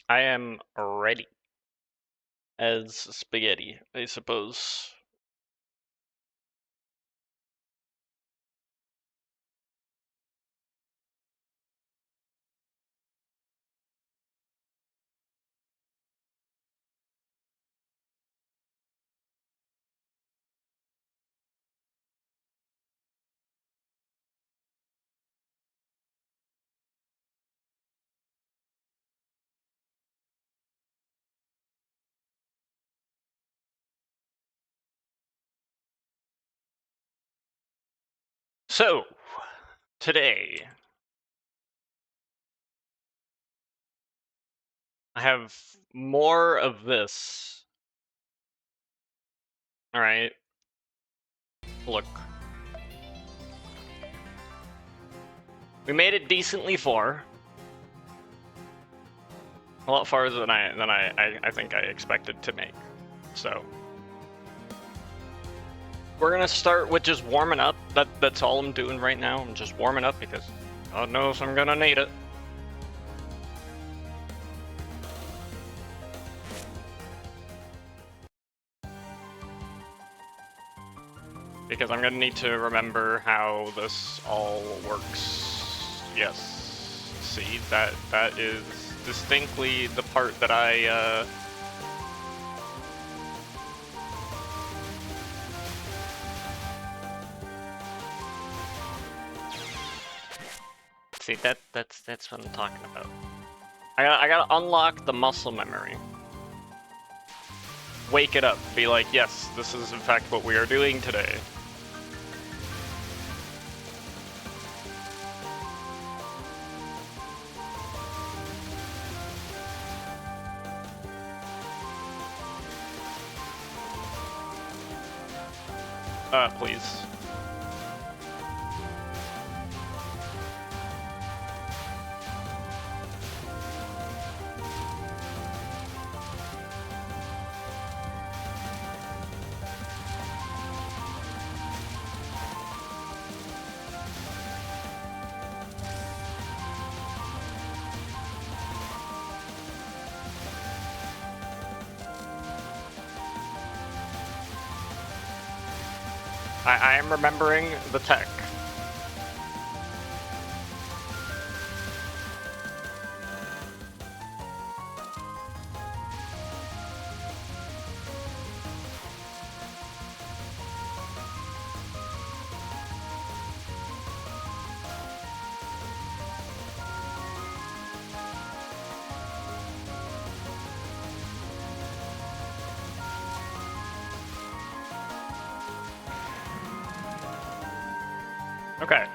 I am ready. As spaghetti, I suppose. So, today, I have more of this. Alright. Look. We made it decently far. A lot farther than I think I expected to make. So we're gonna start with just warming up. That's all I'm doing right now. I'm just warming up because God knows I'm gonna need it. Because I'm gonna need to remember how this all works. Yes. See, that is distinctly the part that I see, that's what I'm talking about. I gotta unlock the muscle memory. Wake it up. Be like, yes, this is in fact what we are doing today. Please. I am remembering the tech. Okay.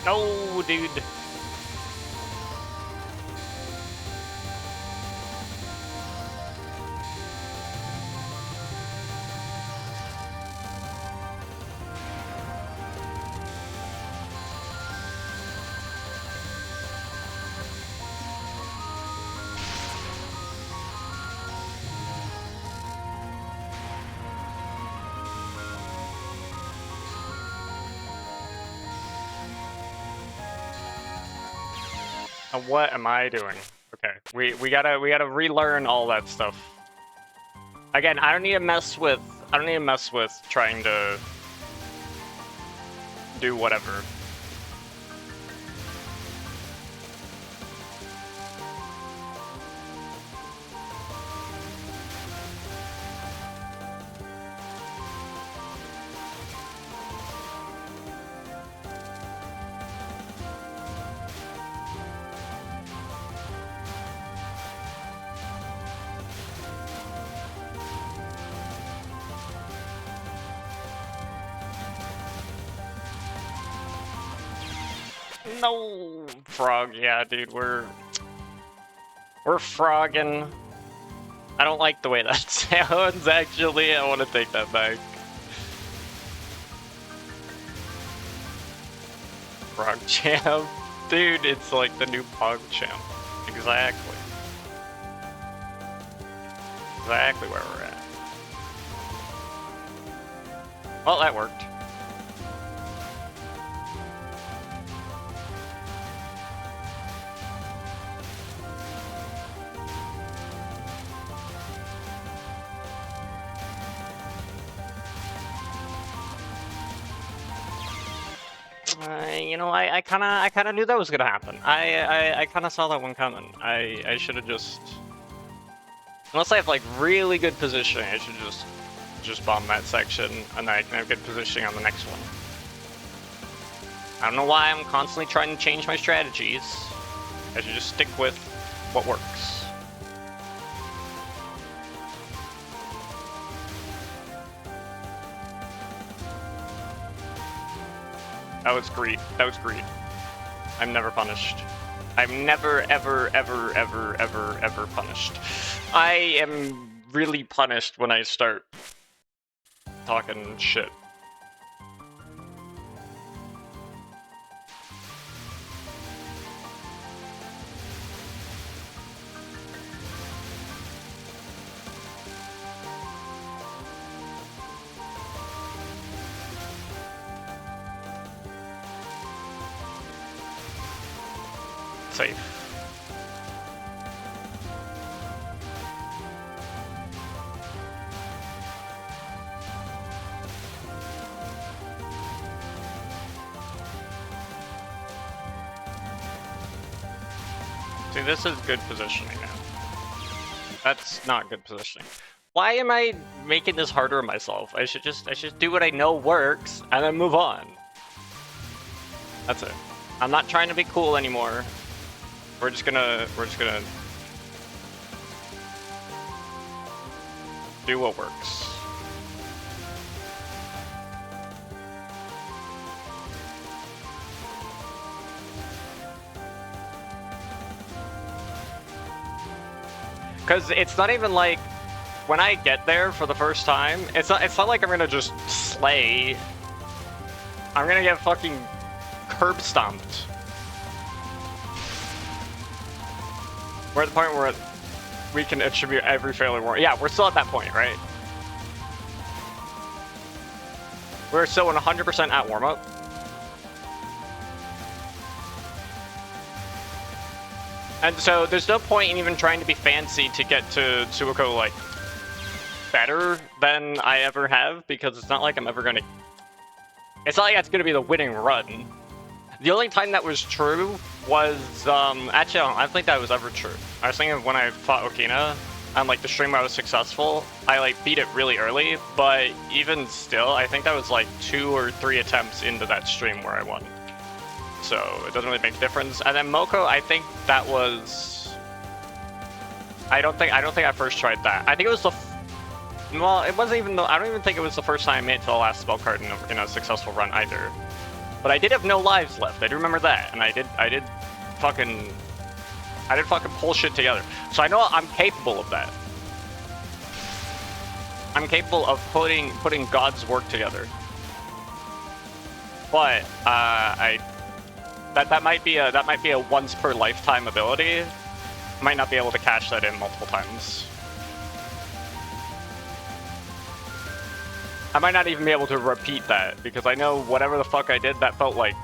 No, dude. What am I doing? Okay, we gotta relearn all that stuff. Again, I don't need to mess with trying to do whatever. No, frog. Yeah, dude, we're frogging. I don't like the way that sounds. Actually, I want to take that back. Frog jam. Dude, it's like the new PogChamp. Exactly. Exactly where we're at. Well, that worked. You know, I kind of knew that was gonna happen. I kind of saw that one coming. I should have just, unless I have like really good positioning, I should just bomb that section, and then I can have good positioning on the next one. I don't know why I'm constantly trying to change my strategies. I should just stick with what works. That was greed. That was greed. I'm never punished. I'm never, ever, ever, ever, ever, ever punished. I am really punished when I start talking shit. Safe. See, this is good positioning now. That's not good positioning. Why am I making this harder on myself? I should just do what I know works and then move on. That's it. I'm not trying to be cool anymore. We're just gonna do what works. Cause it's not even like when I get there for the first time, it's not like I'm gonna just slay. I'm gonna get fucking curb stomped. We're at the point where we can attribute every failure warm. Yeah, we're still at that point, right? We're still 100% at warm-up. And so there's no point in even trying to be fancy to get to Suiko, like, better than I ever have, because it's not like I'm ever gonna... It's not like that's gonna be the winning run. The only time that was true was, actually, I don't think that was ever true. I was thinking of when I fought Okina, on, like, the stream where I was successful, I, like, beat it really early, but even still, I think that was, like, 2 or 3 attempts into that stream where I won. So, it doesn't really make a difference. And then Moko, I think that was... I don't think I first tried that. I think it was the... Well, it wasn't even... I don't even think it was the first time I made it to the last spell card in a successful run either. But I did have no lives left. I do remember that, and I did fucking pull shit together. So I know I'm capable of that. I'm capable of putting God's work together. But that might be a once per lifetime ability. I might not be able to cash that in multiple times. I might not even be able to repeat that, because I know whatever the fuck I did, that felt like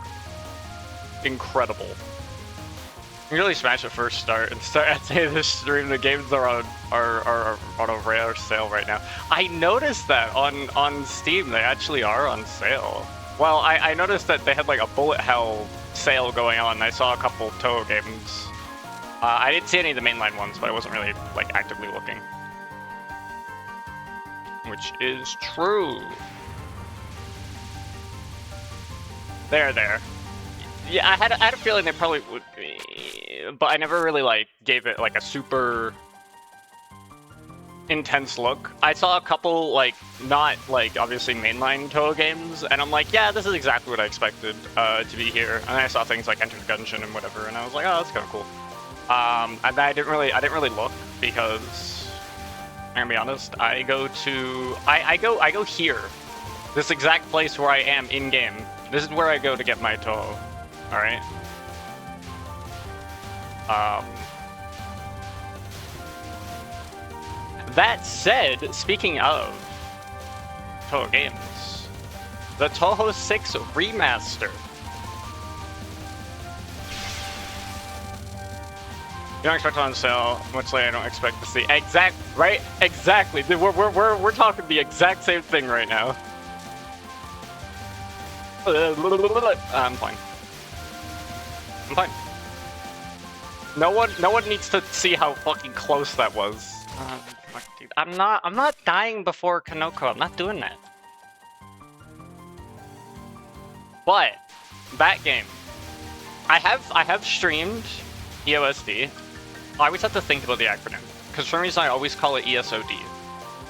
incredible. You can really smash a first start and start at the end of the stream. The games are on a rare sale right now. I noticed that on Steam they actually are on sale. Well, I noticed that they had like a bullet hell sale going on. I saw a couple Touhou games. I didn't see any of the mainline ones, but I wasn't really like actively looking. Which is true. There. Yeah, I had a feeling they probably would be, but I never really like gave it like a super intense look. I saw a couple like not like obviously mainline Touhou games, and I'm like, yeah, this is exactly what I expected to be here. And then I saw things like Enter the Gungeon and whatever, and I was like, oh, that's kind of cool. And then I didn't really look because. I'm gonna be honest, I go here. This exact place where I am in-game. This is where I go to get my Touhou. Alright? That said, speaking of Touhou games, the Touhou 6 remaster. You don't expect it on sale, much later I don't expect to see. Right? Exactly. We're talking the exact same thing right now. I'm fine. I'm fine. No one needs to see how fucking close that was. Fuck, dude. I'm not dying before Kanoko. I'm not doing that. But that game, I have streamed EOSD. I always have to think about the acronym because for some reason I always call it ESOD.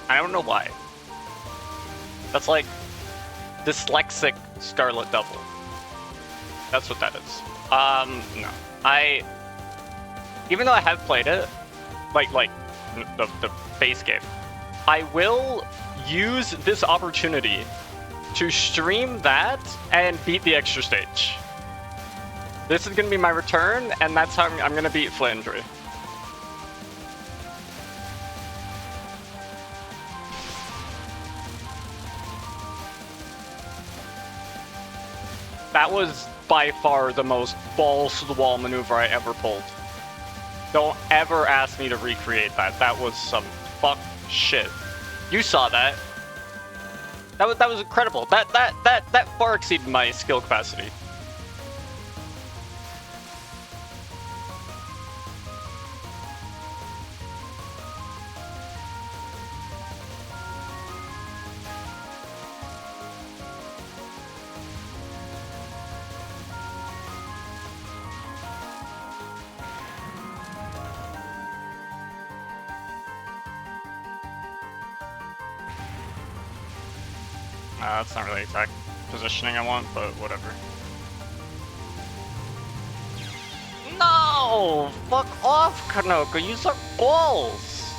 I don't know why. That's like dyslexic Scarlet Devil. That's what that is. No. Even though I have played it, like the base game, I will use this opportunity to stream that and beat the extra stage. This is gonna be my return, and that's how I'm gonna beat Flandre. That was by far the most balls-to-the-wall maneuver I ever pulled. Don't ever ask me to recreate that. That was some fuck shit. You saw that. That was incredible. That far exceeded my skill capacity. That's not really exact positioning I want, but whatever. No! Fuck off, Kanoko! You suck balls!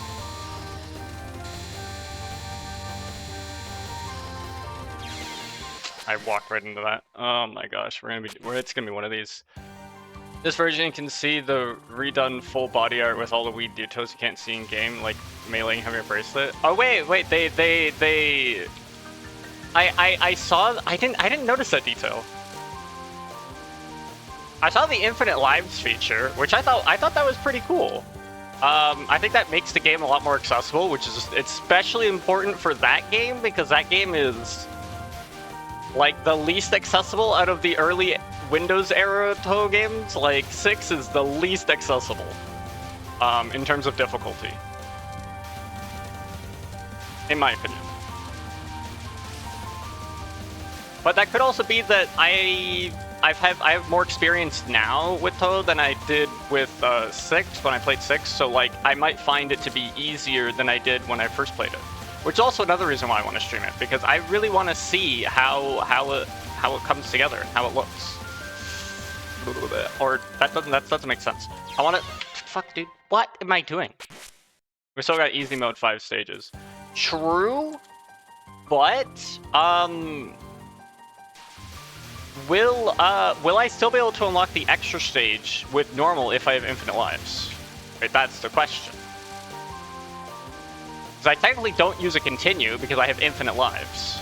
I walked right into that. Oh my gosh, it's gonna be one of these. This version you can see the redone full body art with all the weed details you can't see in game, like meleeing having a bracelet. Oh wait, I saw. I didn't notice that detail. I saw the infinite lives feature, which I thought that was pretty cool. I think that makes the game a lot more accessible, which is especially important for that game because that game is like the least accessible out of the early Windows era Touhou games. Like 6 is the least accessible in terms of difficulty, in my opinion. But that could also be that I have more experience now with Touhou than I did with 6 when I played 6. So like I might find it to be easier than I did when I first played it, which is also another reason why I want to stream it because I really want to see how it comes together, how it looks. Or that doesn't make sense. I want to. Fuck, dude. What am I doing? We still got easy mode 5 stages. True, but will I still be able to unlock the extra stage with normal if I have infinite lives? Right, that's the question. Because I technically don't use a continue because I have infinite lives.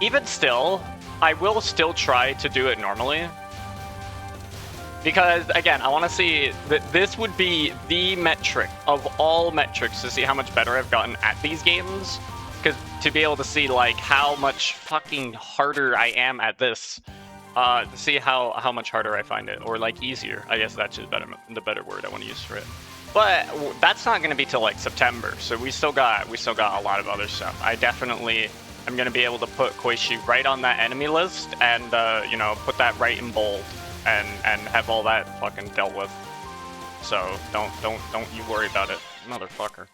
Even still, I will still try to do it normally. Because, again, I want to see that this would be the metric of all metrics to see how much better I've gotten at these games. Because to be able to see, like, how much fucking harder I am at this. To see how much harder I find it. Or, like, easier. I guess that's just the better word I want to use for it. But that's not going to be till, like, September. So we still got a lot of other stuff. I definitely am going to be able to put Koishi right on that enemy list. And, you know, put that right in bold. And have all that fucking dealt with. So don't you worry about it, motherfucker.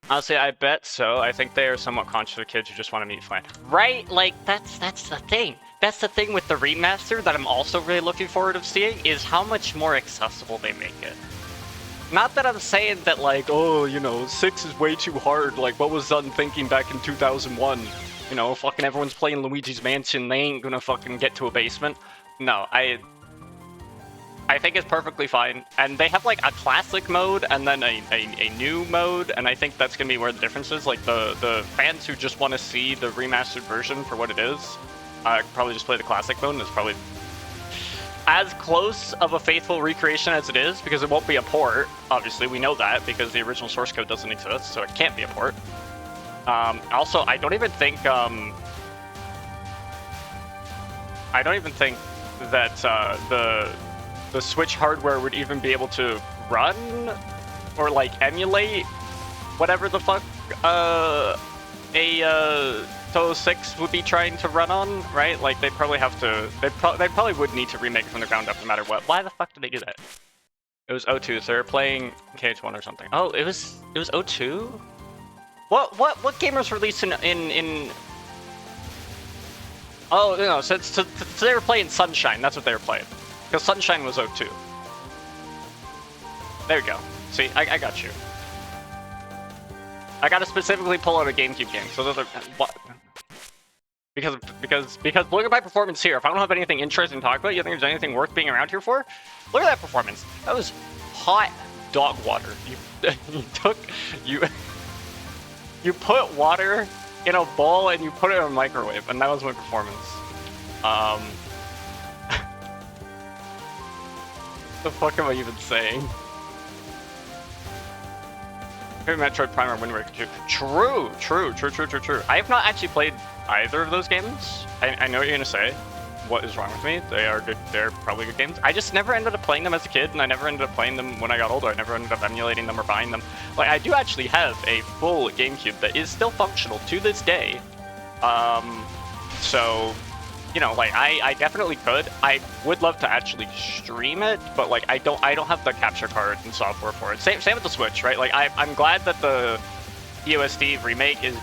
Honestly, I bet so. I think they are somewhat conscious of kids who just want to meet Flan. Right? Like that's the thing. That's the thing with the remaster that I'm also really looking forward to seeing is how much more accessible they make it. Not that I'm saying that like, oh, you know, 6 is way too hard. Like what was Zun thinking back in 2001? you know, fucking everyone's playing Luigi's Mansion, they ain't gonna fucking get to a basement. No, I think it's perfectly fine. And they have like a classic mode and then a new mode, and I think that's gonna be where the difference is. Like the fans who just want to see the remastered version for what it is, probably just play the classic mode, and it's probably as close of a faithful recreation as it is, because it won't be a port. Obviously, we know that because the original source code doesn't exist, so it can't be a port. Also, I don't even think that the Switch hardware would even be able to run or like emulate whatever the fuck a Touhou 6 would be trying to run on, right? Like they probably have to. They probably would need to remake it from the ground up no matter what. Why the fuck did they do that? It was 02, so they're playing KH1 or something. Oh, it was 02. What game was released in? Oh, no, so they were playing Sunshine. That's what they were playing. Because Sunshine was 02. There you go. See, I got you. I gotta specifically pull out a GameCube game. So those are what? Because look at my performance here. If I don't have anything interesting to talk about, you think there's anything worth being around here for? Look at that performance. That was hot dog water. You put water in a bowl and you put it in a microwave, and that was my performance. The fuck am I even saying? Maybe Metroid Prime or Wind Waker 2. True. I have not actually played either of those games. I know what you're gonna say. What is wrong with me? They are good. They're probably good games. I just never ended up playing them as a kid, and I never ended up playing them when I got older. I never ended up emulating them or buying them. Like, I do actually have a full GameCube that is still functional to this day. So, you know, like, I definitely could. I would love to actually stream it, but like, I don't have the capture card and software for it. Same with the Switch, right? Like, I'm glad that the EOSD remake is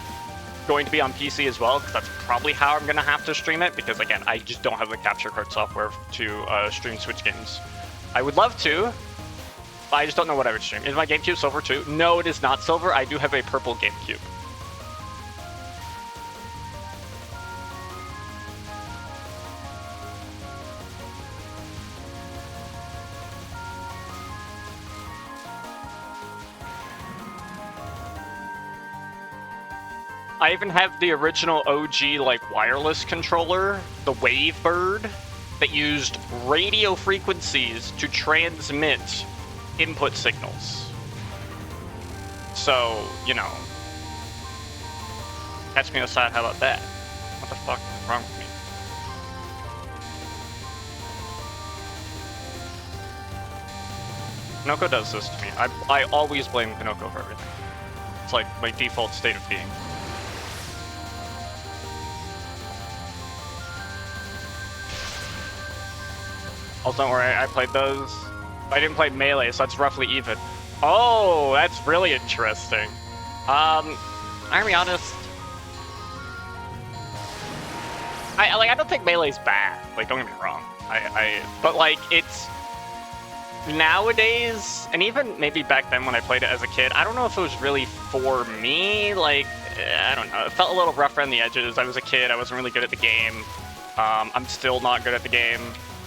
going to be on PC as well, because that's probably how I'm gonna have to stream it, because again, I just don't have the capture card software to stream Switch games. I would love to, but I just don't know what I would stream. Is my GameCube silver too? No, it is not silver. I do have a purple GameCube. I even have the original OG, like, wireless controller, the Wavebird, that used radio frequencies to transmit input signals. So, you know, catch me outside, how about that? What the fuck is wrong with me? Pinocchio does this to me. I always blame Pinocchio for everything. It's like my default state of being. Also, don't worry, I played those. I didn't play Melee, so that's roughly even. Oh, that's really interesting. I'm gonna be honest. I don't think Melee's bad. Like, don't get me wrong. But like, it's nowadays, and even maybe back then when I played it as a kid, I don't know if it was really for me. Like, I don't know. It felt a little rough around the edges. I was a kid. I wasn't really good at the game. I'm still not good at the game.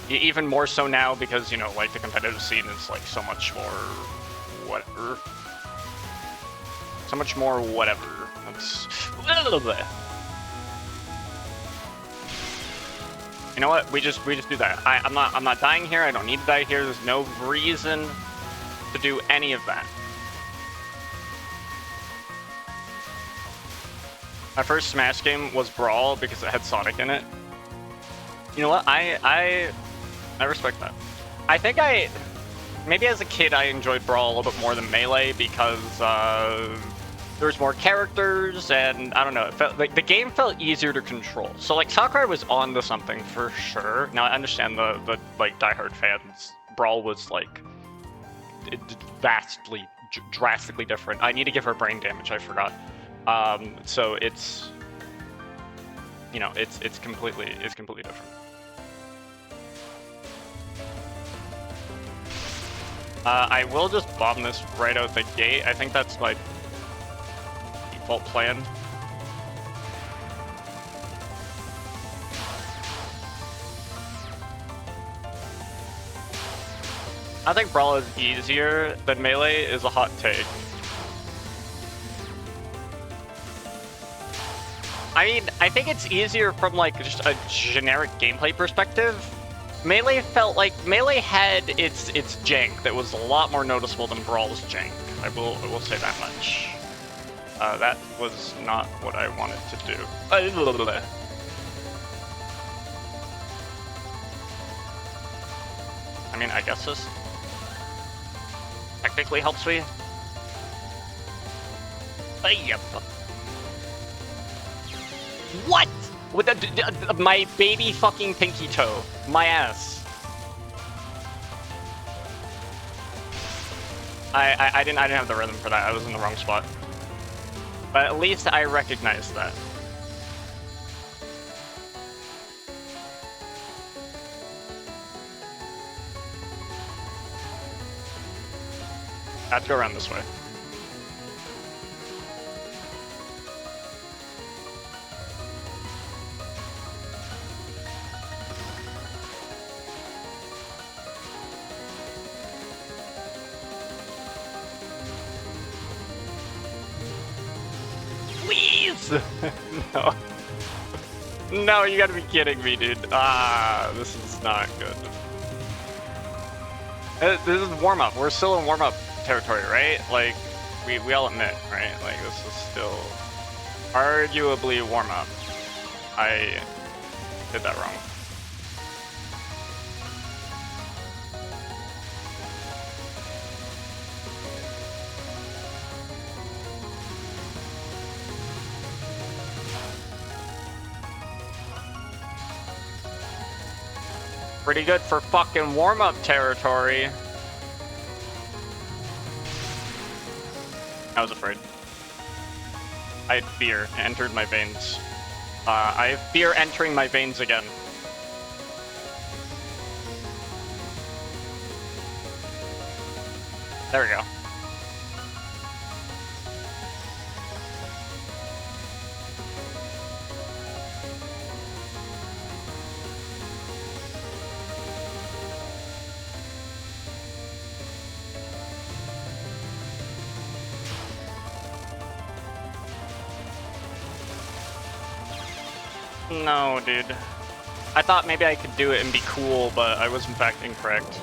Even more so now because, you know, like, the competitive scene is, like, so much more whatever. So much more whatever. That's... You know what? We just do that. I'm not dying here. I don't need to die here. There's no reason to do any of that. My first Smash game was Brawl because it had Sonic in it. You know what? I respect that. I think maybe as a kid I enjoyed Brawl a little bit more than Melee because there was more characters, and I don't know, it felt like the game felt easier to control. So like Sakurai was on to something for sure. Now I understand the like diehard fans. Brawl was like vastly, drastically different. I need to give her brain damage. I forgot. So it's, you know, it's completely different. I will just bomb this right out the gate. I think that's my default plan. I think Brawl is easier than Melee is a hot take. I mean, I think it's easier from like just a generic gameplay perspective. Melee felt like Melee had its jank that was a lot more noticeable than Brawl's jank. I will say that much. That was not what I wanted to do. I mean, I guess this technically helps me. Yep. What? With my baby fucking pinky toe. My ass. I didn't have the rhythm for that. I was in the wrong spot. But at least I recognized that. I have to go around this way. Please! No. No, you gotta be kidding me, dude. This is not good. This is warm-up. We're still in warm-up territory, right? Like, we all admit, right? Like, this is still arguably warm-up. I did that wrong. Pretty good for fucking warm-up territory. I was afraid. I had fear. It entered my veins. I have fear entering my veins again. There we go. No, dude. I thought maybe I could do it and be cool, but I was in fact incorrect.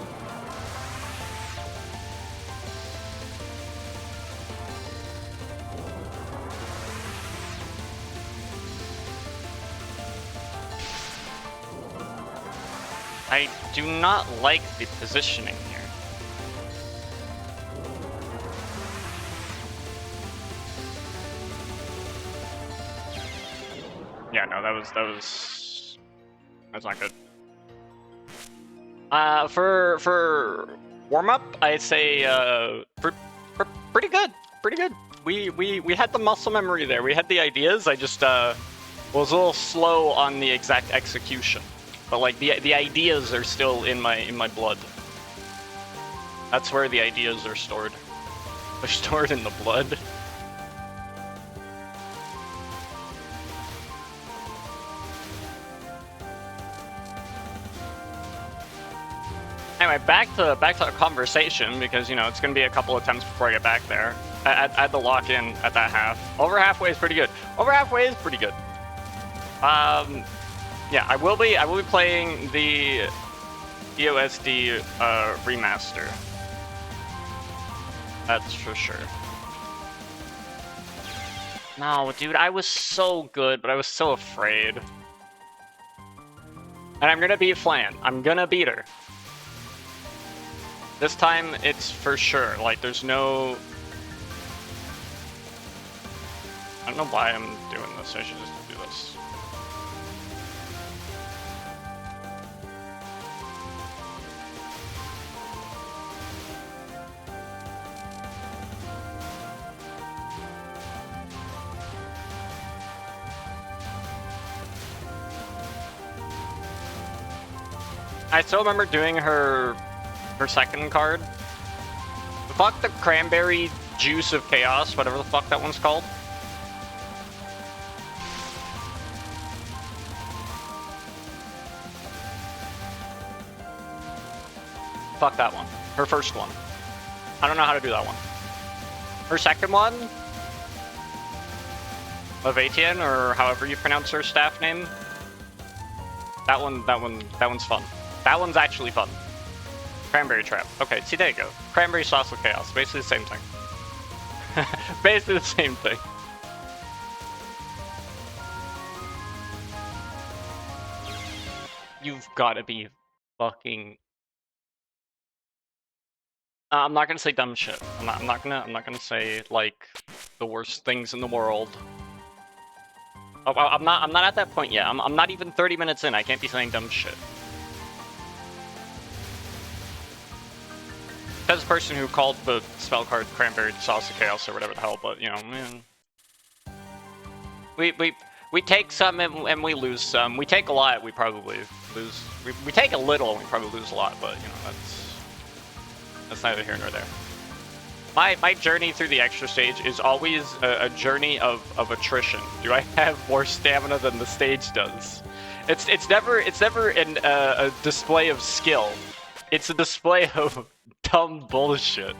I do not like the positioning here. Yeah, no, that's not good. For warm up, I'd say pretty good, pretty good. We had the muscle memory there. We had the ideas. I just was a little slow on the exact execution. But like the ideas are still in my blood. That's where the ideas are stored. They're stored in the blood. Anyway, back to our conversation, because, you know, it's going to be a couple of attempts before I get back there. I had to lock in at that half. Over halfway is pretty good. Over halfway is pretty good. Yeah, I will be playing the EOSD remaster. That's for sure. No, dude, I was so good, but I was so afraid. And I'm gonna beat Flan. I'm gonna beat her. This time, it's for sure. Like, there's no... I don't know why I'm doing this. I should just do this. I still remember doing her second card. Fuck the cranberry juice of chaos, whatever the fuck that one's called. Fuck that one. Her first one. I don't know how to do that one. Her second one, Lavatian, or however you pronounce her staff name. That one's fun. That one's actually fun. Cranberry trap. Okay, see, there you go. Cranberry sauce with chaos. Basically the same thing. Basically the same thing. You've got to be fucking. I'm not gonna say dumb shit. I'm not gonna say like the worst things in the world. Oh, I'm not at that point yet. I'm not even 30 minutes in. I can't be saying dumb shit. As a person who called the spell card Cranberry Sauce of Chaos or whatever the hell, but you know, man. We take some and we lose some. We take a lot, we probably lose. We take a little and we probably lose a lot, but you know, that's neither here nor there. My journey through the extra stage is always a journey of attrition. Do I have more stamina than the stage does? It's never a display of skill. It's a display of dumb bullshit.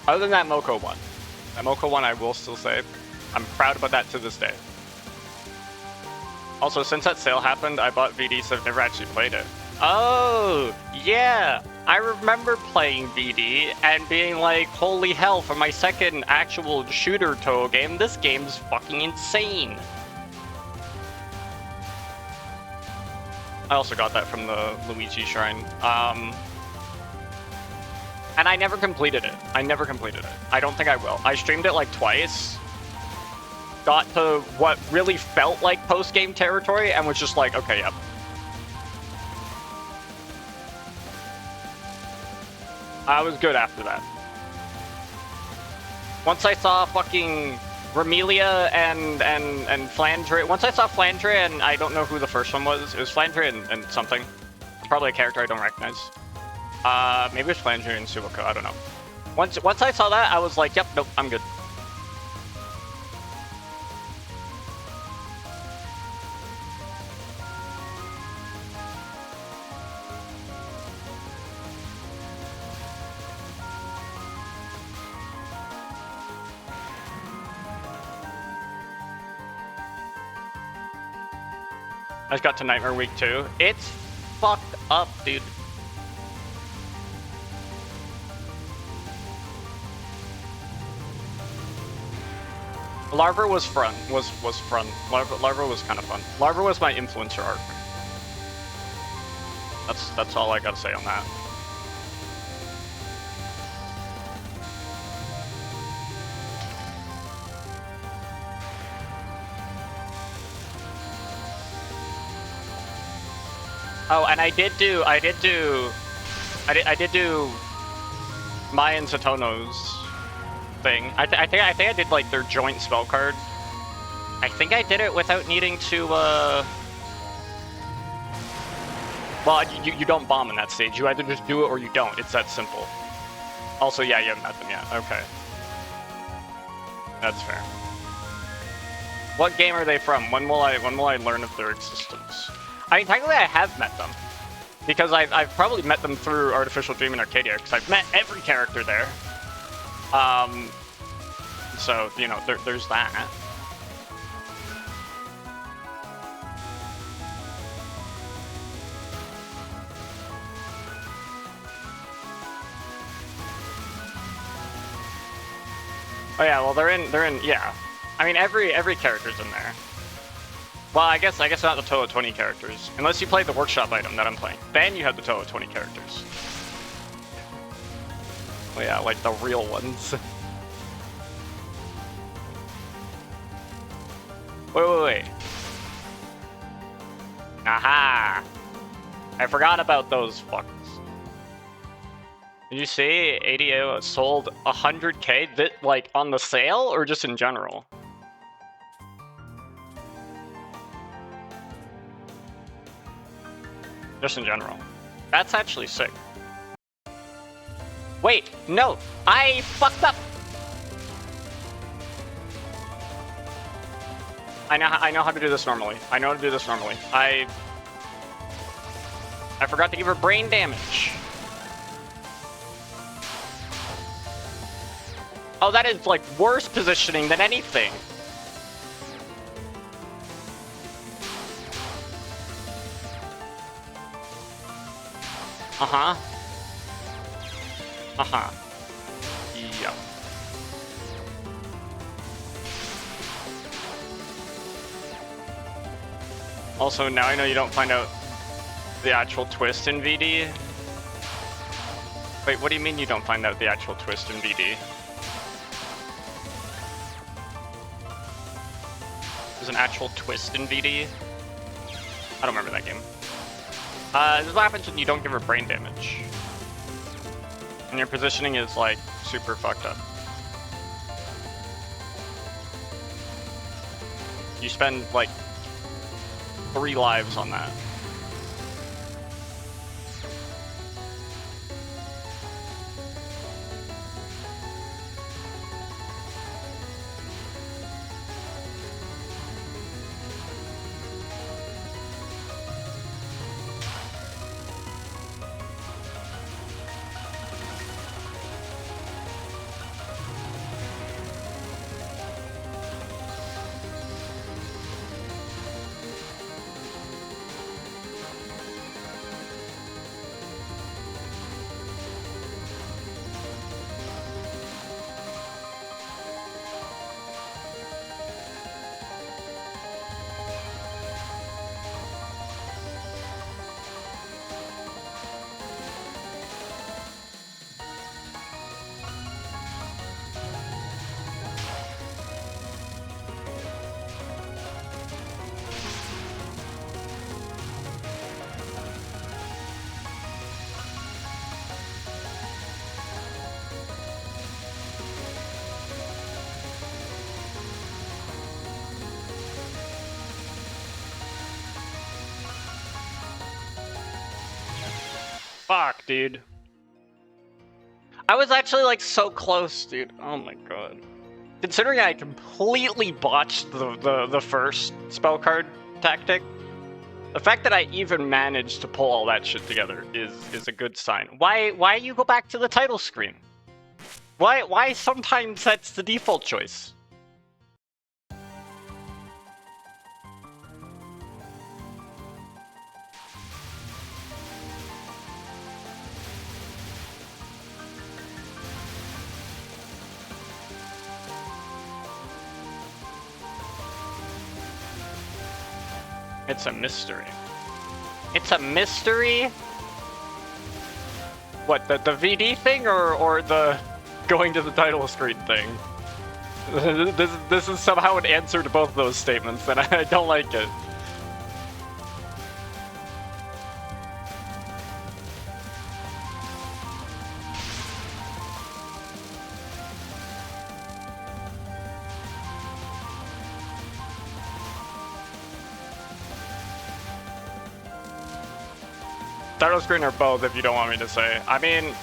Other than that Moko one. That Moko one I will still say, I'm proud about that to this day. Also, since that sale happened, I bought VD, so I've never actually played it. Oh, yeah! I remember playing VD and being like, holy hell, for my second actual shooter Touhou game, this game's fucking insane. I also got that from the Luigi Shrine. And I never completed it. I never completed it. I don't think I will. I streamed it like twice. Got to what really felt like post-game territory and was just like, okay, yep. I was good after that. Once I saw fucking Remelia and Flandre. Once I saw Flandre and I don't know who the first one was. It was Flandre and something. It's probably a character I don't recognize. Maybe it's Flandre and Subako, I don't know. Once I saw that, I was like, yep, nope, I'm good. I just got to Nightmare Week 2. It's fucked up, dude. Larva was fun. Was fun. Larva was kind of fun. Larva was my influencer arc. That's all I gotta say on that. Oh, and I did do Mai and Satono's thing. I think I did like their joint spell card. I think I did it without needing to well, you don't bomb in that stage. You either just do it or you don't. It's that simple. Also, yeah, you haven't met them yet. Okay. That's fair. What game are they from? When will I learn of their existence? I mean, technically I have met them. Because I've probably met them through Artificial Dream and Arcadia, because I've met every character there. So, you know, there's that. Oh yeah, well they're in, yeah. I mean, every character's in there. Well, I guess not the Touhou 20 characters. Unless you play the workshop item that I'm playing. Then you have the Touhou 20 characters. Well, yeah, like the real ones. Wait. Aha! I forgot about those fuckers. Did you see ADO sold 100k that, like, on the sale or just in general? Just in general. That's actually sick. Wait, no! I fucked up! I know how to do this normally. I know how to do this normally. I forgot to give her brain damage. Oh, that is like worse positioning than anything. Uh-huh. Uh-huh. Yep. Also, now I know you don't find out the actual twist in VD. Wait, what do you mean you don't find out the actual twist in VD? There's an actual twist in VD? I don't remember that game. This is what happens when you don't give her brain damage. And your positioning is, like, super fucked up. You spend, like, 3 lives on that. Fuck, dude. I was actually, like, so close, dude. Oh my god. Considering I completely botched the first spell card tactic, the fact that I even managed to pull all that shit together is a good sign. Why you go back to the title screen? Why sometimes that's the default choice? It's a mystery. It's a mystery? What, the VD thing or the going to the title screen thing? This is somehow an answer to both those statements, and I don't like it. Title screen or both, if you don't want me to say. I mean,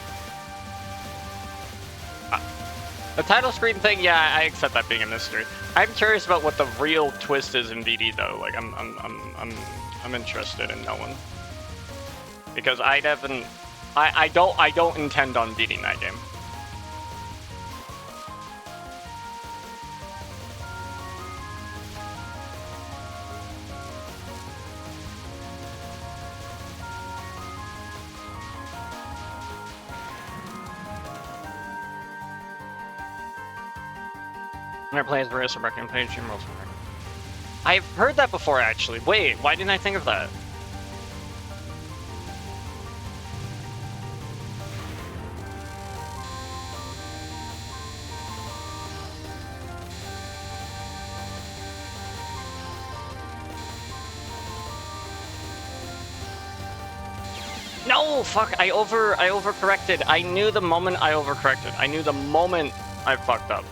the title screen thing, yeah, I accept that being a mystery. I'm curious about what the real twist is in VD though. Like, I'm interested in knowing, because I don't intend on beating that game. When I play as Marissa Brecken, play Jim Wilson. I've heard that before, actually. Wait, why didn't I think of that? No, fuck! I overcorrected. I knew the moment I overcorrected. I knew the moment I fucked up.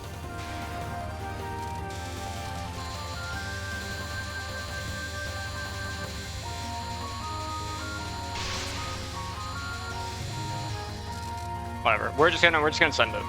Whatever. We're just gonna send it.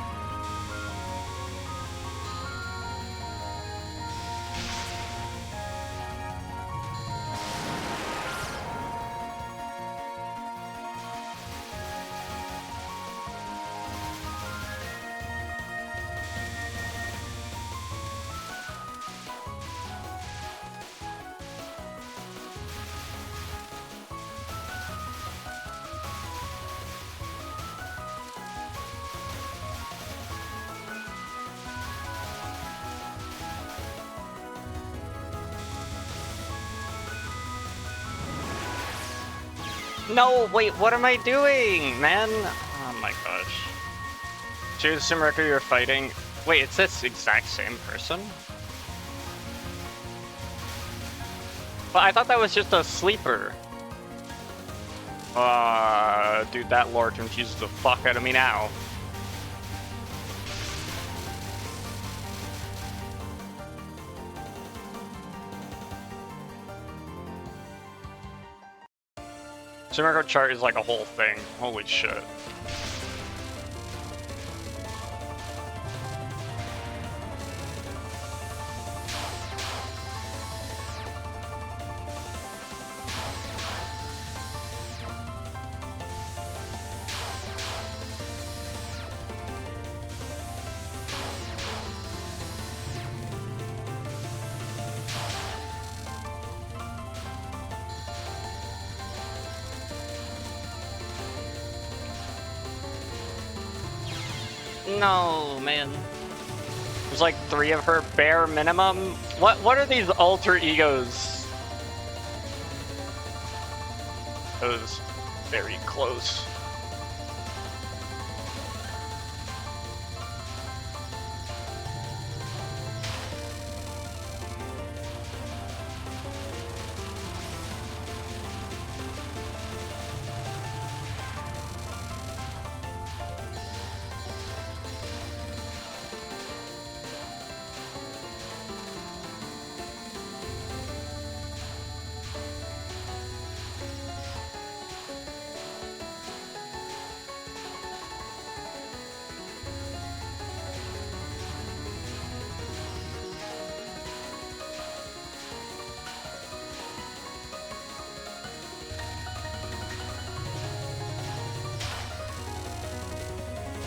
No, wait, what am I doing, man? Oh my gosh. Choose some record you're fighting. Wait, it's this exact same person? But I thought that was just a sleeper. Dude, that lore confuses the fuck out of me now. Sumergo chart is like a whole thing. Holy shit. No, man. There's like 3 of her bare minimum. What are these alter egos? That was very close.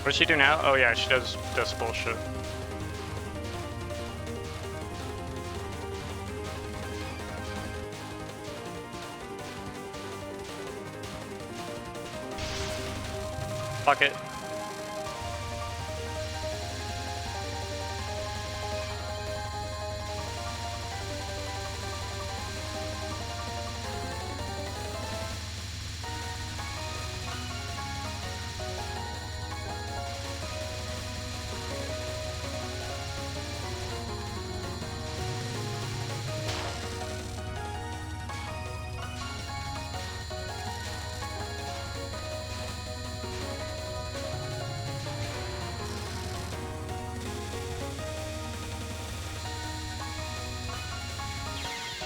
What does she do now? Oh yeah, she does this bullshit. Fuck it.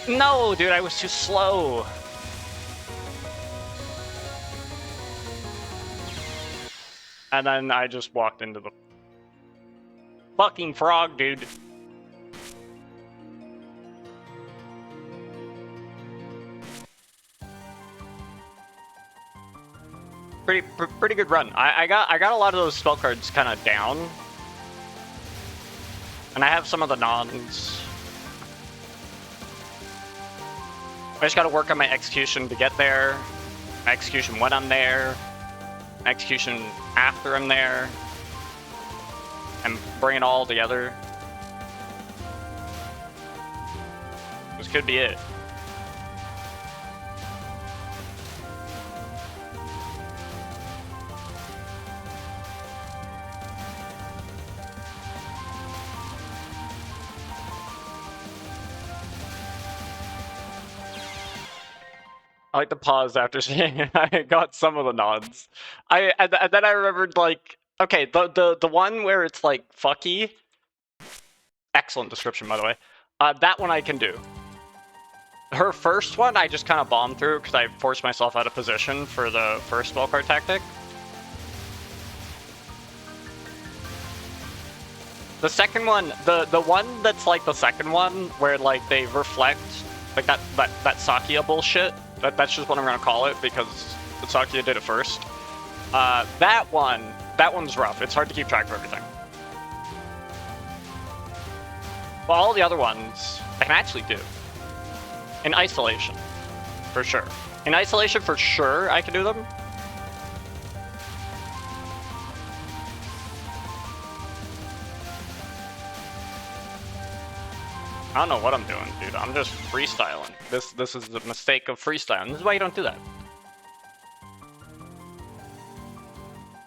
No, dude, I was too slow. And then I just walked into the fucking frog, dude. Pretty good run. I got a lot of those spell cards kind of down. And I have some of the nons. I just gotta work on my execution to get there, my execution when I'm there, my execution after I'm there, and bring it all together. This could be it. I like the pause after saying I got some of the nods. And then I remembered, like, okay, the one where it's like fucky. Excellent description, by the way. That one I can do. Her first one I just kind of bombed through because I forced myself out of position for the first spell card tactic. The second one, the one that's like the second one where like they reflect like that Sakia bullshit. That's just what I'm gonna call it because Sakia did it first. That one's rough. It's hard to keep track of everything. But all the other ones I can actually do. In isolation, for sure. In isolation, for sure, I can do them. I don't know what I'm doing, dude. I'm just freestyling. This is the mistake of freestyling. This is why you don't do that.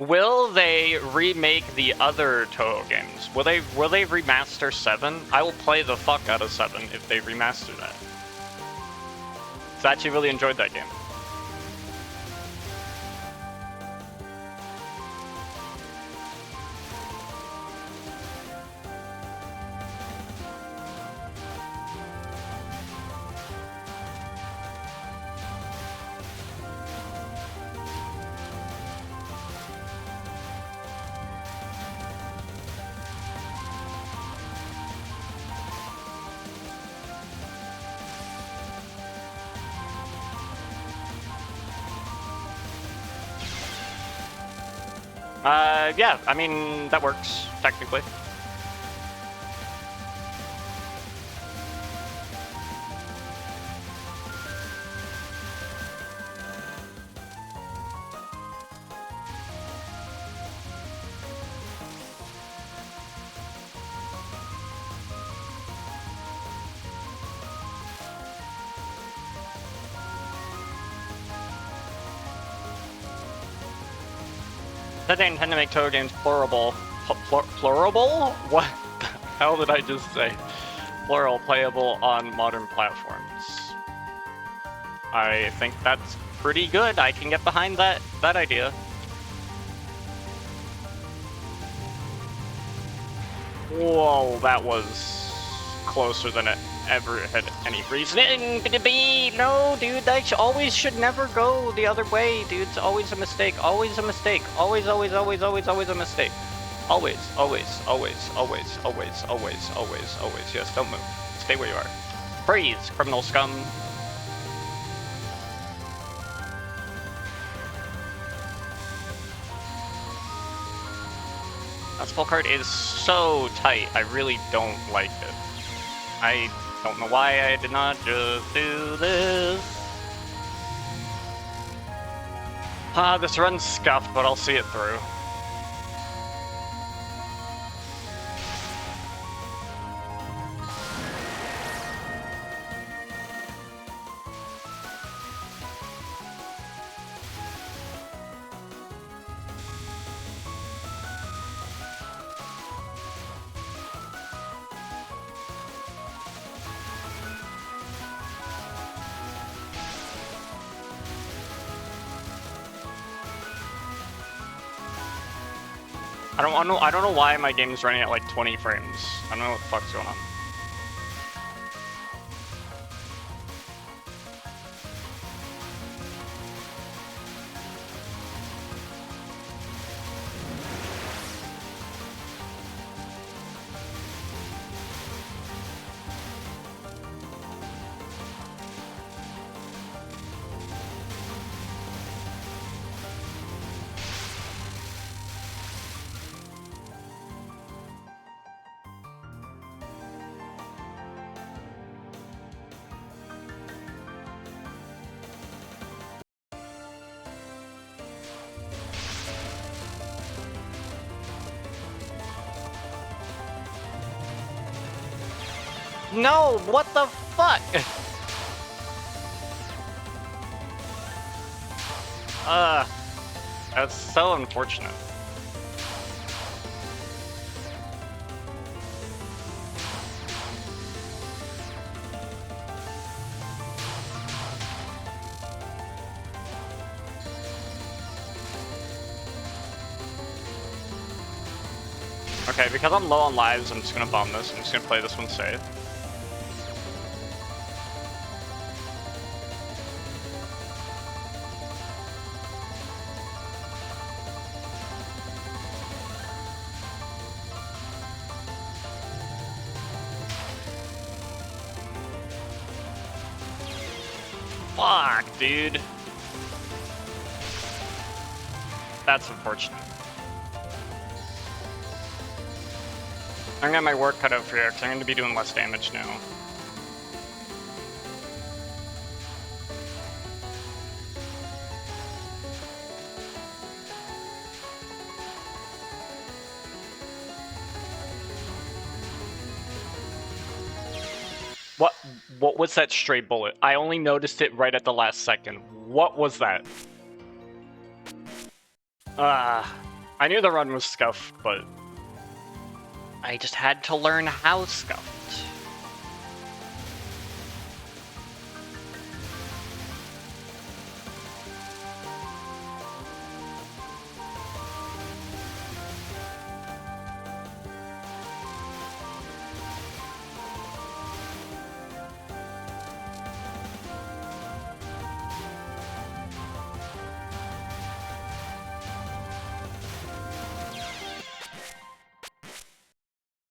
Will they remake the other Touhou games? Will they remaster 7? I will play the fuck out of 7 if they remaster that. So I actually really enjoyed that game. Yeah, I mean, that works, technically. Said they intend to make Touhou games plurable. Plurable? What the hell did I just say? Plural, playable on modern platforms. I think that's pretty good. I can get behind that idea. Whoa, that was closer than it ever had any reason to be. No, dude, that always should never go the other way, dude. It's always a mistake. Always a mistake. Always, always, always, always, always a mistake. Always, always, always, always, always, always, always, always. Yes, don't move. Stay where you are. Freeze, criminal scum. That spell card is so tight. I really don't like it. I don't know why I did not just do this. This run's scuffed, but I'll see it through. I don't know why my game is running at like 20 frames. I don't know what the fuck's going on. No, what the fuck? That's so unfortunate. Okay, because I'm low on lives, I'm just gonna bomb this. I'm just gonna play this one safe. Fuck, dude. That's unfortunate. I'm gonna have my work cut out for here, because I'm going to be doing less damage now. What was that stray bullet? I only noticed it right at the last second. What was that? I knew the run was scuffed, but I just had to learn how scuffed.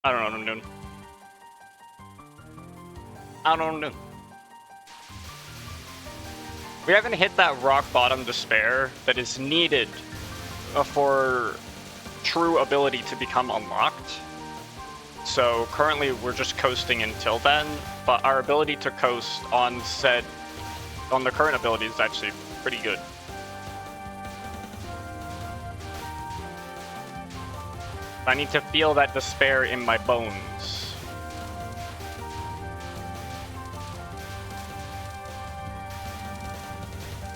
I don't know what I'm doing. I don't know what I'm doing. We haven't hit that rock bottom despair that is needed for true ability to become unlocked. So currently we're just coasting until then, but our ability to coast on the current ability is actually pretty good. I need to feel that despair in my bones.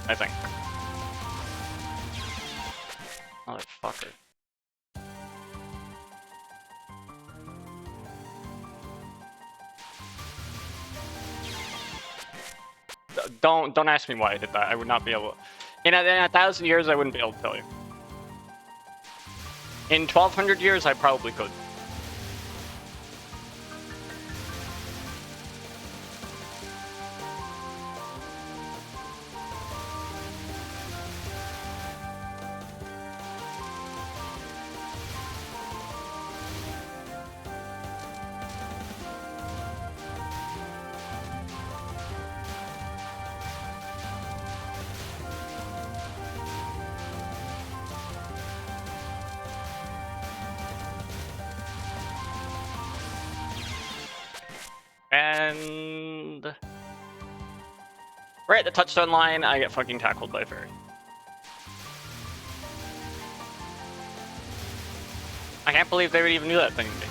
I think. Motherfucker. Don't ask me why I did that. I would not be able to. In a 1,000 years, I wouldn't be able to tell you. In 1,200 years, I probably could. And we're at the touchstone line. I get fucking tackled by a fairy. I can't believe they would even do that thing to me.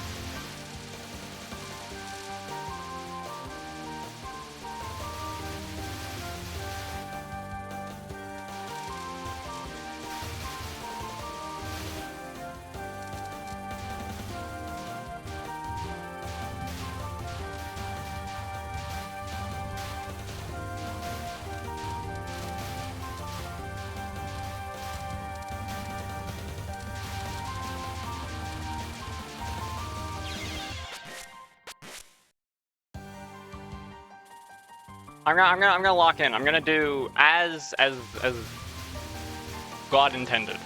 I'm gonna lock in. I'm gonna do as God intended.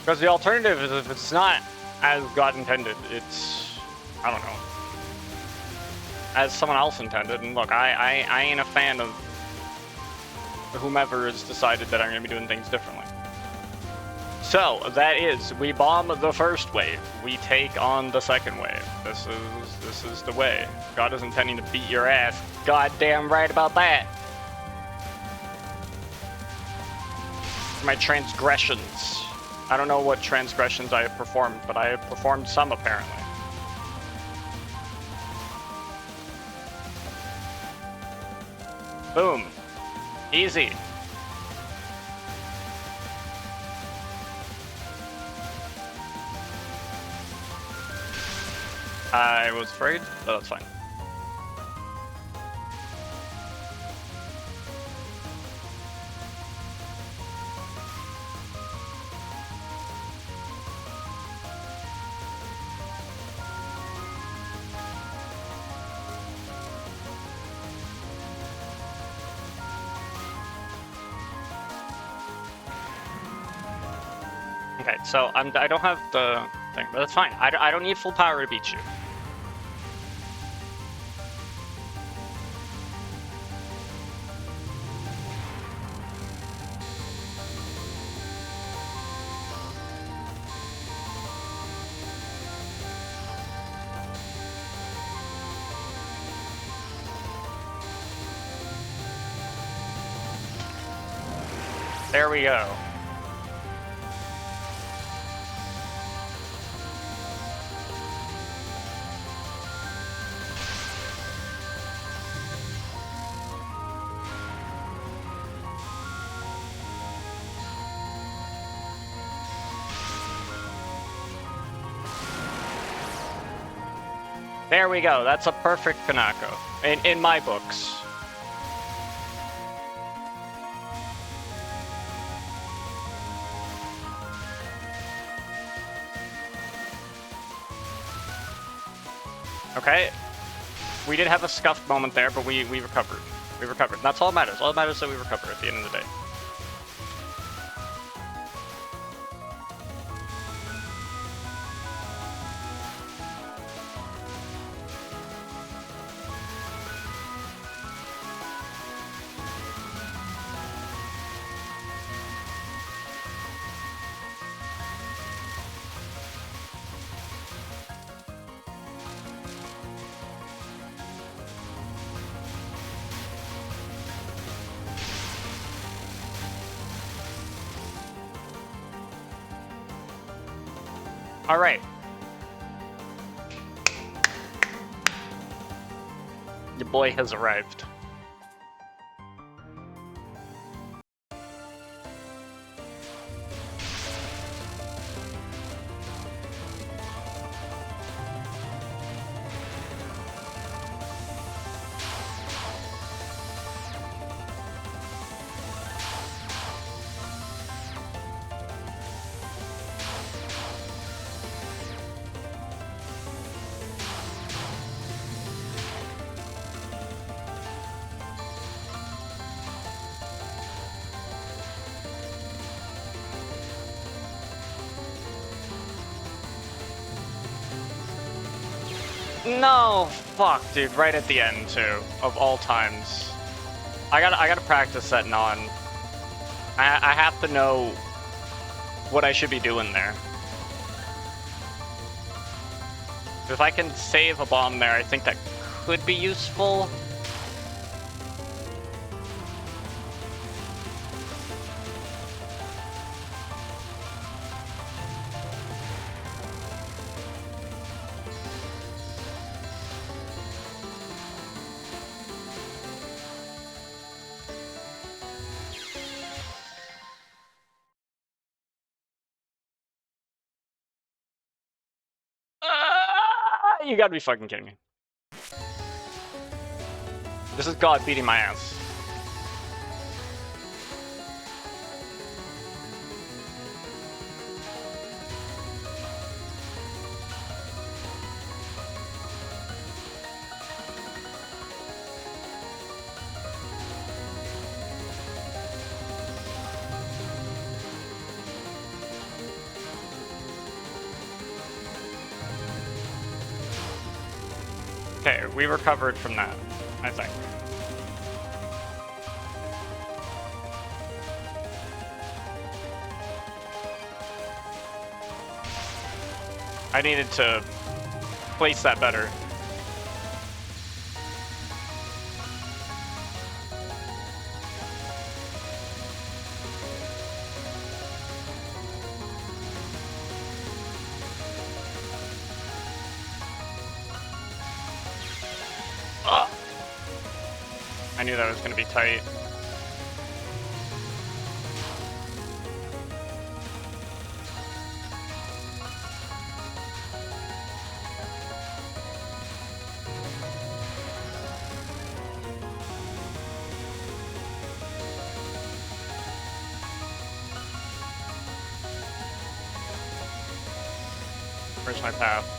Because the alternative is if it's not as God intended, it's, I don't know, as someone else intended. And look, I ain't a fan of whomever has decided that I'm gonna be doing things differently. So that is, we bomb the first wave. We take on the second wave. This is the way. God is intending to beat your ass. Goddamn right about that. My transgressions. I don't know what transgressions I have performed, but I have performed some apparently. Boom. Easy. I was afraid, but that's fine. Okay, so I don't have the thing, but that's fine. I don't need full power to beat you. There we go. There we go. That's a perfect Kanako. In my books. Okay. We did have a scuffed moment there, but we recovered. We recovered. That's all that matters. All that matters is that we recover at the end of the day. All right. Your boy has arrived. No, fuck, dude. Right at the end too, of all times. I gotta practice that non. I have to know what I should be doing there. If I can save a bomb there, I think that could be useful. You gotta be fucking kidding me. This is God beating my ass. Okay, we recovered from that, I think. I needed to place that better. I knew that was going to be tight. Where's my path?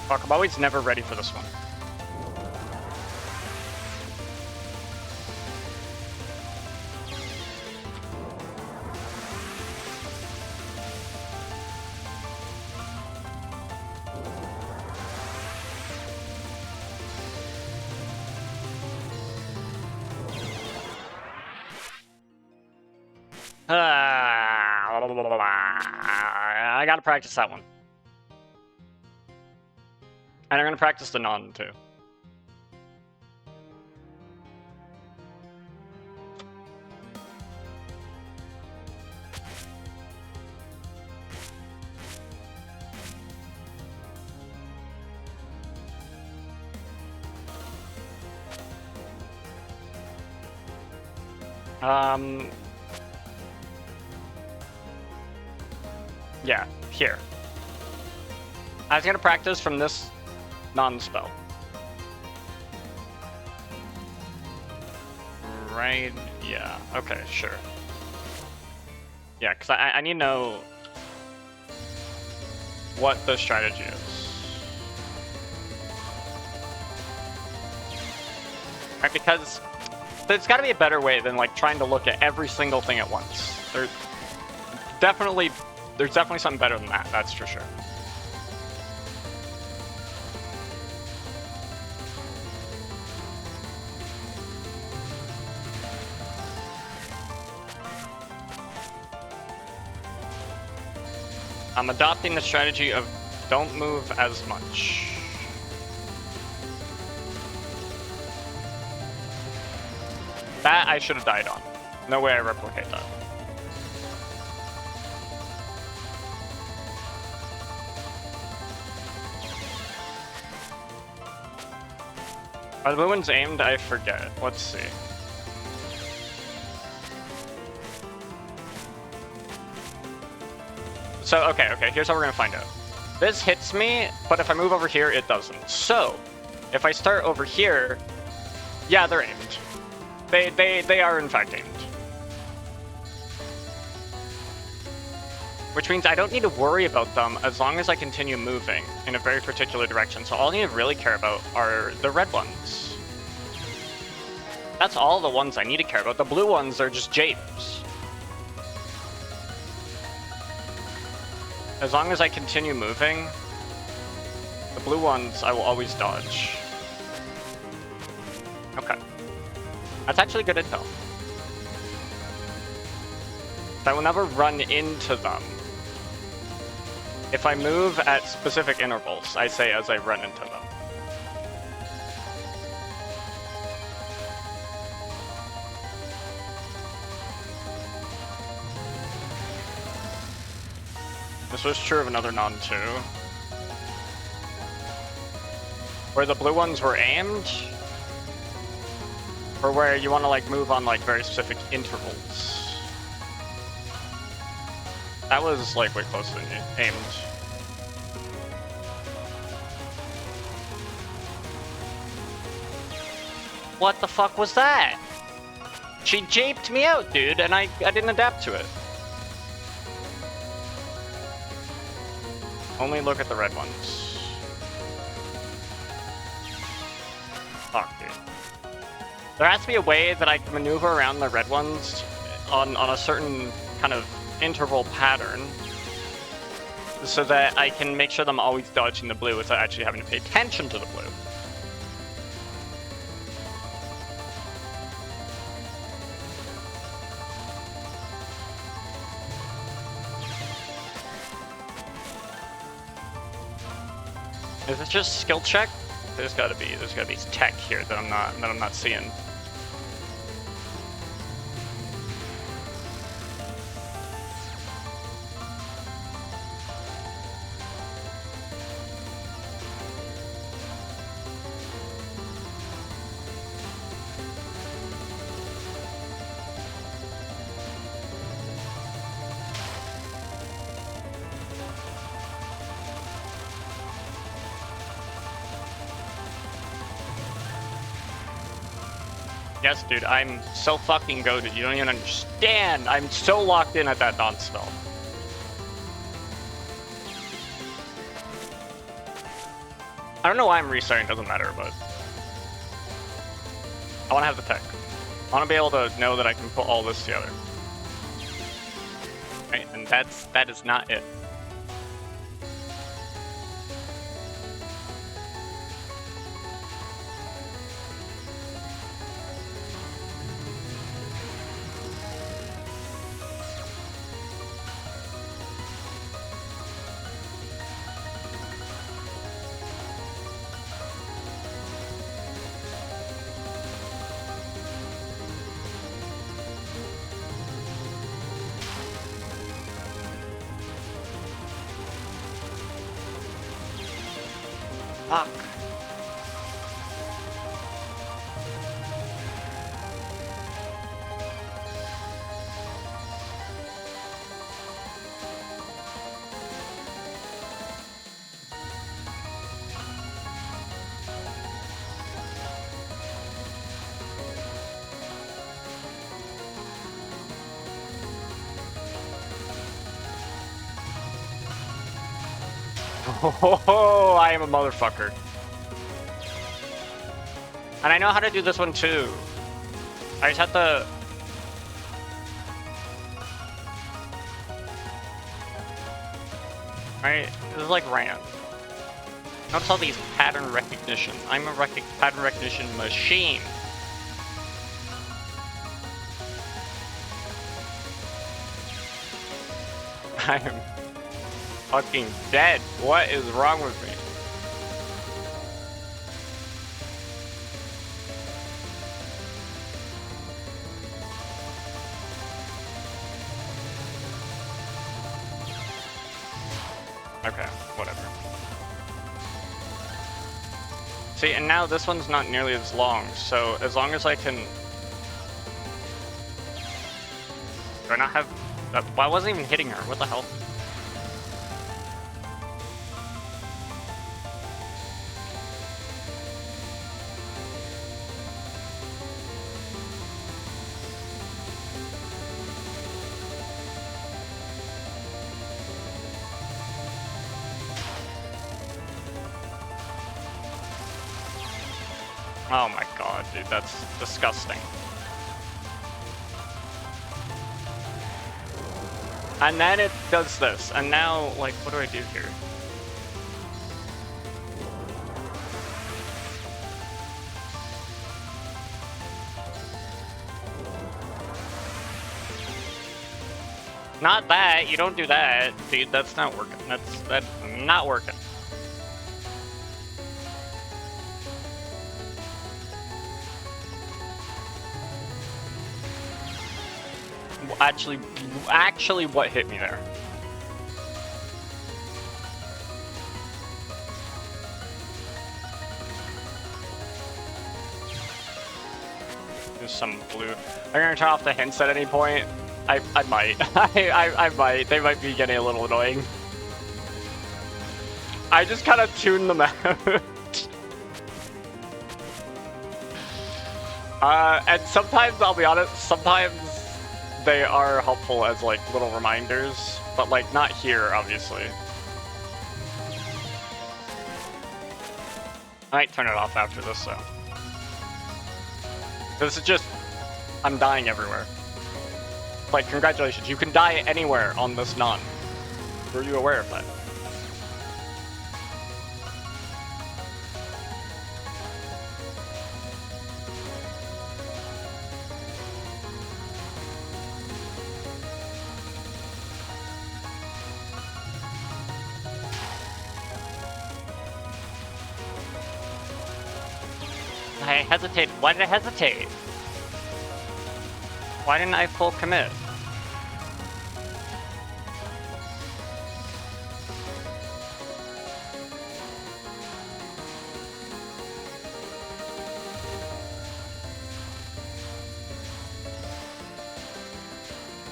Fuck, I'm always never ready for this one. I gotta practice that one. And I'm gonna practice the non too. Yeah, here. I was gonna practice from this non-spell. Right, yeah, okay, sure. Yeah, because I need to know what the strategy is. Right, because there's got to be a better way than like trying to look at every single thing at once. There's definitely something better than that, that's for sure. I'm adopting the strategy of don't move as much. That I should have died on. No way I replicate that. Are the blue ones aimed? I forget. Let's see. So, okay, here's how we're gonna find out. This hits me, but if I move over here, it doesn't. So, if I start over here, yeah, they're aimed. They are in fact aimed. Which means I don't need to worry about them as long as I continue moving in a very particular direction. So all I need to really care about are the red ones. That's all the ones I need to care about. The blue ones are just japes. As long as I continue moving, the blue ones I will always dodge. Okay. That's actually good intel. I will never run into them. If I move at specific intervals, I say as I run into them. This was true of another non too. Where the blue ones were aimed, or where you want to like move on like very specific intervals. That was like way closer than you aimed. What the fuck was that? She japed me out, dude, and I didn't adapt to it. Only look at the red ones. Fuck, dude. There has to be a way that I can maneuver around the red ones on a certain kind of interval pattern so that I can make sure that I'm always dodging the blue without actually having to pay attention to the blue. Is this just skill check? There's gotta be tech here that I'm not seeing. Yes, dude, I'm so fucking goated. You don't even understand. I'm so locked in at that non-spell. I don't know why I'm restarting, doesn't matter, but I want to have the tech. I want to be able to know that I can put all this together. Right, and that is not it. Fuck. Oh, I am a motherfucker. And I know how to do this one too. I just have to... Right? This is like Rand. Notice all these pattern recognition. I'm a pattern recognition machine. I am fucking dead. What is wrong with me? Okay, whatever. See, and now this one's not nearly as long, so as long as I can... Do I not have... Well, I wasn't even hitting her, what the hell? Oh my god, dude, that's disgusting. And then it does this, and now, like, what do I do here? Not that, you don't do that, dude, that's not working. That's not working. Actually, what hit me there? There's some blue. Are you gonna turn off the hints at any point? I might. I might. They might be getting a little annoying. I just kind of tune them out. And sometimes, I'll be honest, sometimes they are helpful as, like, little reminders, but, like, not here, obviously. I might turn it off after this, though. This is just... I'm dying everywhere. Like, congratulations, you can die anywhere on this non. Were you aware of that? I hesitated. Why did I hesitate? Why didn't I full commit?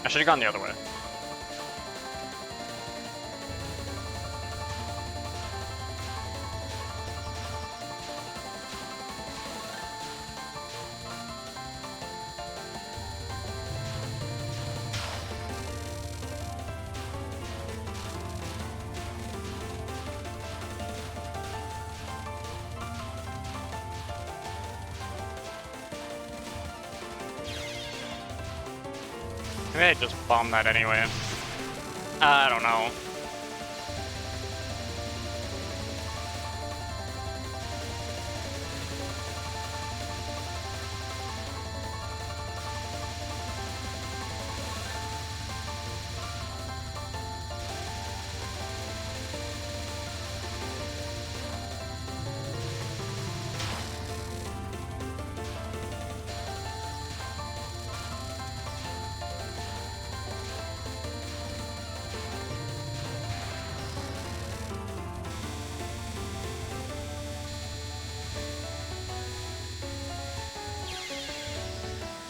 I should have gone the other way. Maybe I just bomb that anyway. I don't know.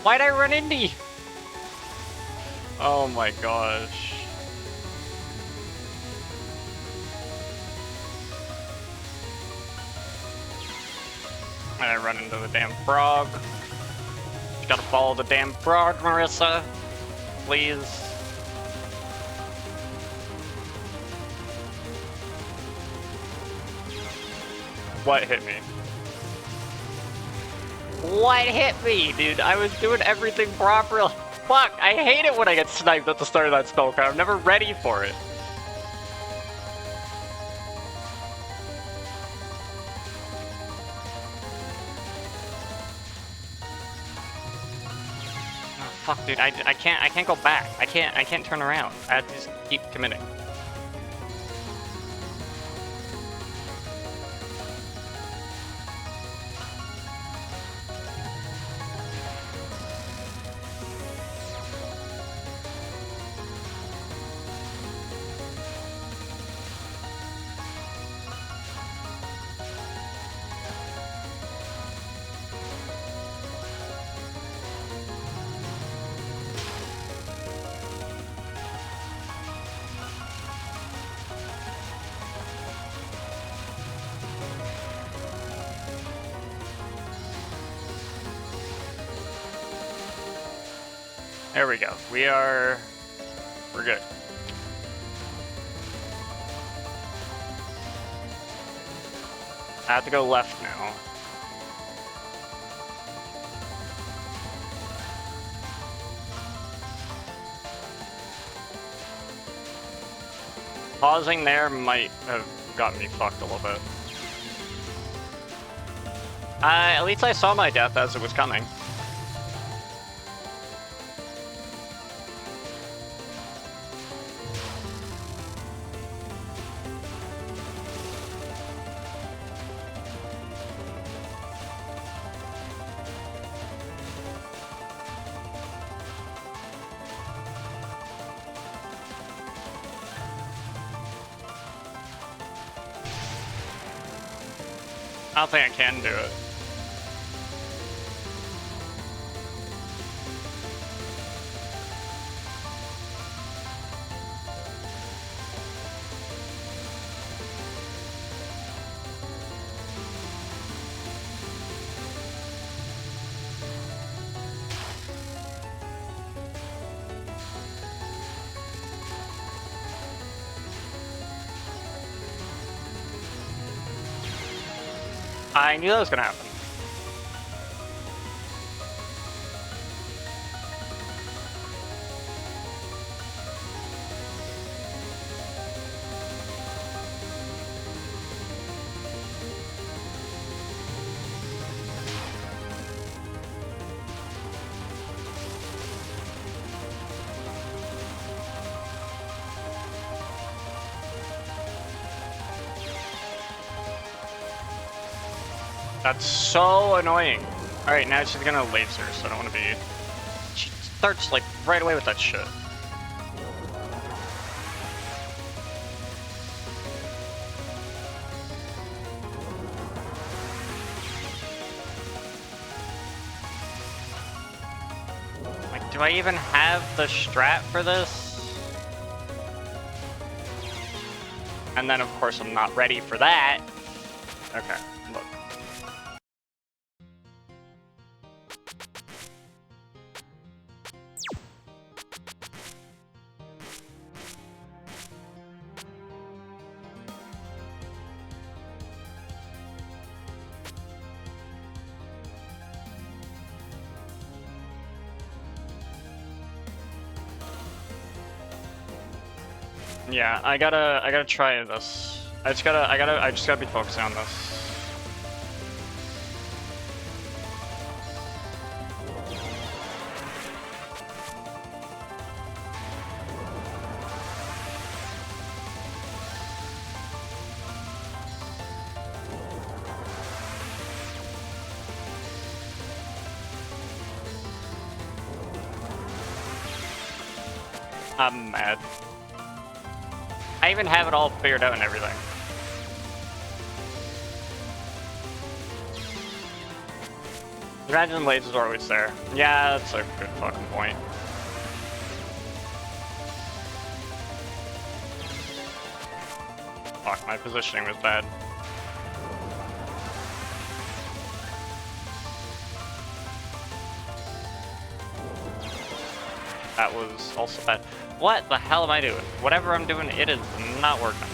Why'd I run into you? Oh my gosh. And I run into the damn frog. You gotta follow the damn frog, Marissa. Please. What hit me? What hit me, dude? I was doing everything properly. Fuck, I hate it when I get sniped at the start of that spell card. I'm never ready for it. Oh, fuck, dude, I can't go back. I can't turn around. I have to just keep committing. There we go. We're good. I have to go left now. Pausing there might have gotten me fucked a little bit. At least I saw my death as it was coming. I don't think I can do it. I knew that was gonna happen. That's so annoying. Alright, now she's gonna laser, so I don't want to be... She starts, like, right away with that shit. Like, do I even have the strat for this? And then, of course, I'm not ready for that. Okay, look. Yeah, I gotta try this. I just gotta be focusing on this. I'm mad. I even have it all figured out and everything. Imagine lasers are always there. Yeah, that's a good fucking point. Fuck, my positioning was bad. That was also bad. What the hell am I doing? Whatever I'm doing, it is not working.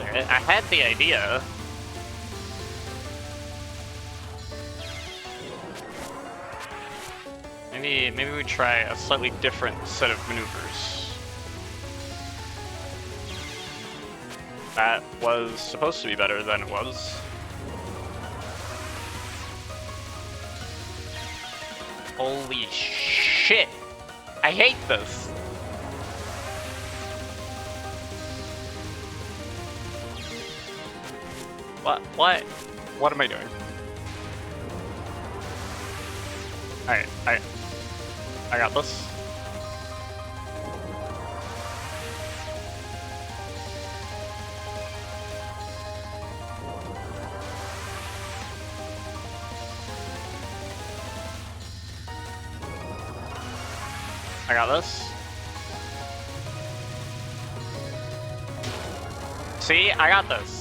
had it. I had the idea. Maybe we try a slightly different set of maneuvers. That was supposed to be better than it was. Holy shit! I hate this! What? What am I doing? Alright, I got this. I got this. See? I got this.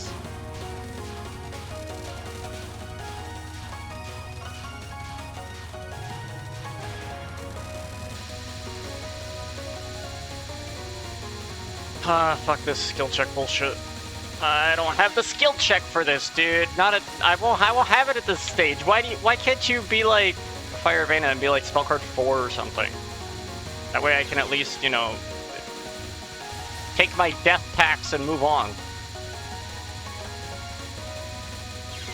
Fuck this skill check bullshit. I don't have the skill check for this, dude. I won't have it at this stage. Why can't you be like Fire Vena and be like spell card 4 or something? That way I can at least, you know, take my death packs and move on.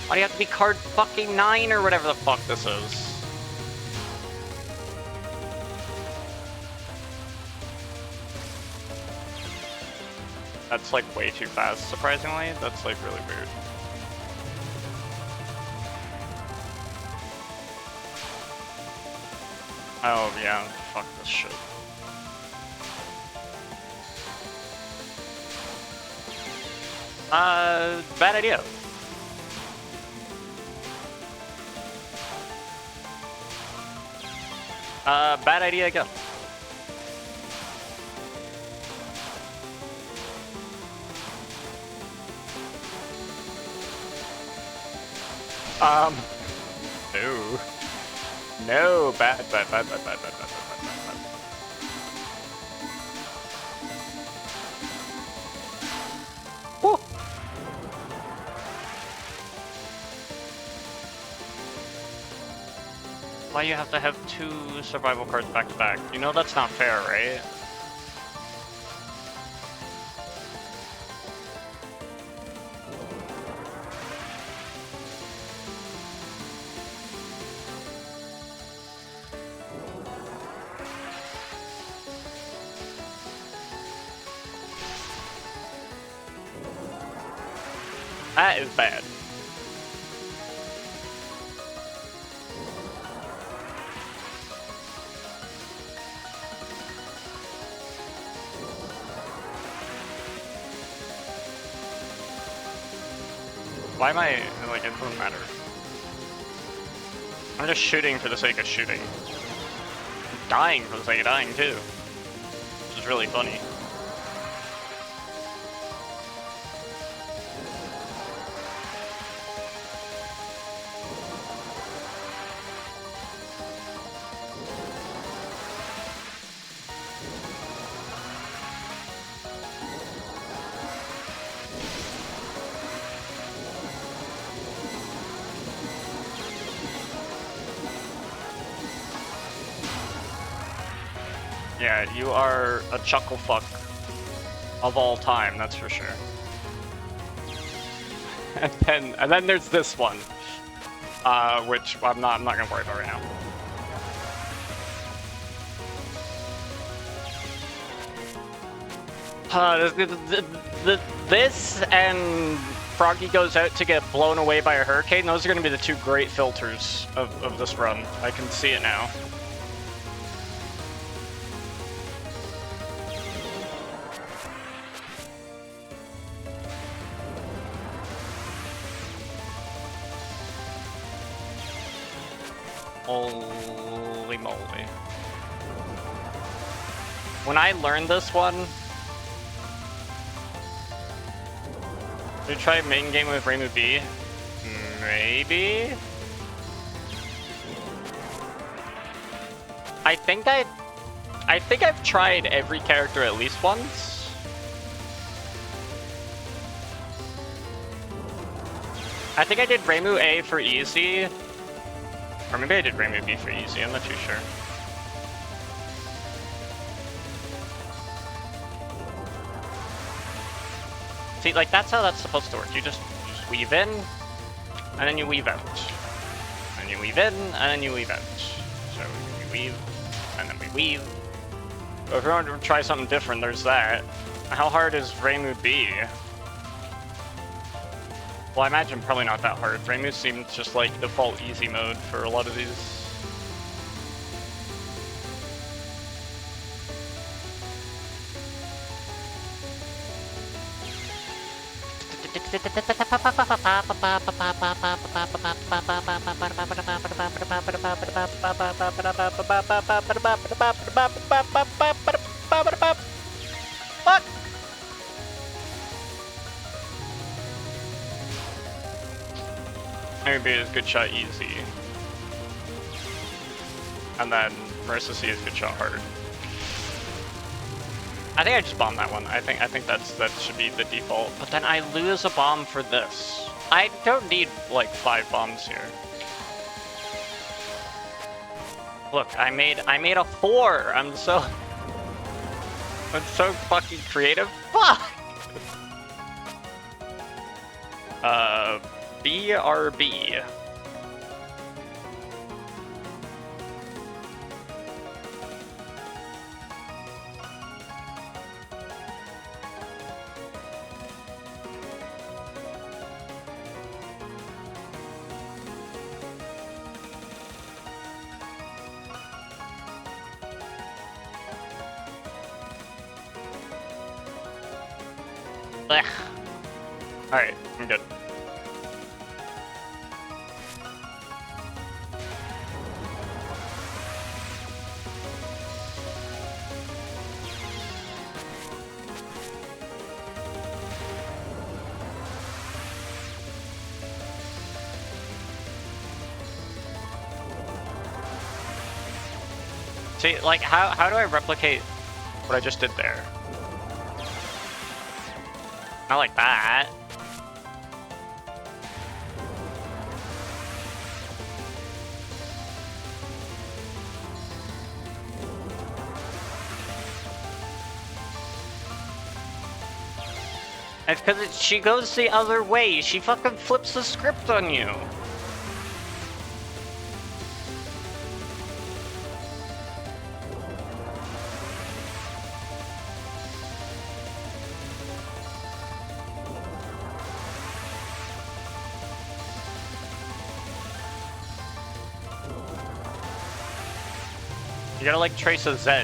Why do you have to be card fucking 9 or whatever the fuck this is? That's like way too fast, surprisingly. That's like really weird. Oh yeah, fuck this shit. Bad idea. Bad idea again. No. No, bad. Woo. Why you have to have 2 survival cards back to back? You know that's not fair, right? That is bad. Why am I, like, it doesn't matter. I'm just shooting for the sake of shooting. I'm dying for the sake of dying, too. Which is really funny. Yeah, you are a chuckle fuck of all time, that's for sure. And then there's this one, which I'm not gonna worry about right now. This and Froggy goes out to get blown away by a hurricane. Those are gonna be the 2 great filters of this run. I can see it now. Holy moly. When I learned this one, we try main game with Reimu B. Maybe? I think I've tried every character at least once. I think I did Reimu A for easy. Or maybe I did Reimu B for easy, I'm not too sure. See, like, that's how that's supposed to work. You just weave in, and then you weave out. And you weave in, and then you weave out. So we weave, and then we weave. But if you want to try something different, there's that. How hard is Reimu B? Well, I imagine probably not that hard. Reimu seems just like default easy mode for a lot of these. Fuck! Maybe it's good shot easy. And then Marissa C is good shot hard. I think I just bombed that one. I think that should be the default. But then I lose a bomb for this. I don't need like 5 bombs here. Look, I made a 4. I'm so fucking creative. Fuck. BRB. Alright, I'm good. See, like, how do I replicate what I just did there? Not like that. It's because she goes the other way. She fucking flips the script on you. You gotta like trace a Z.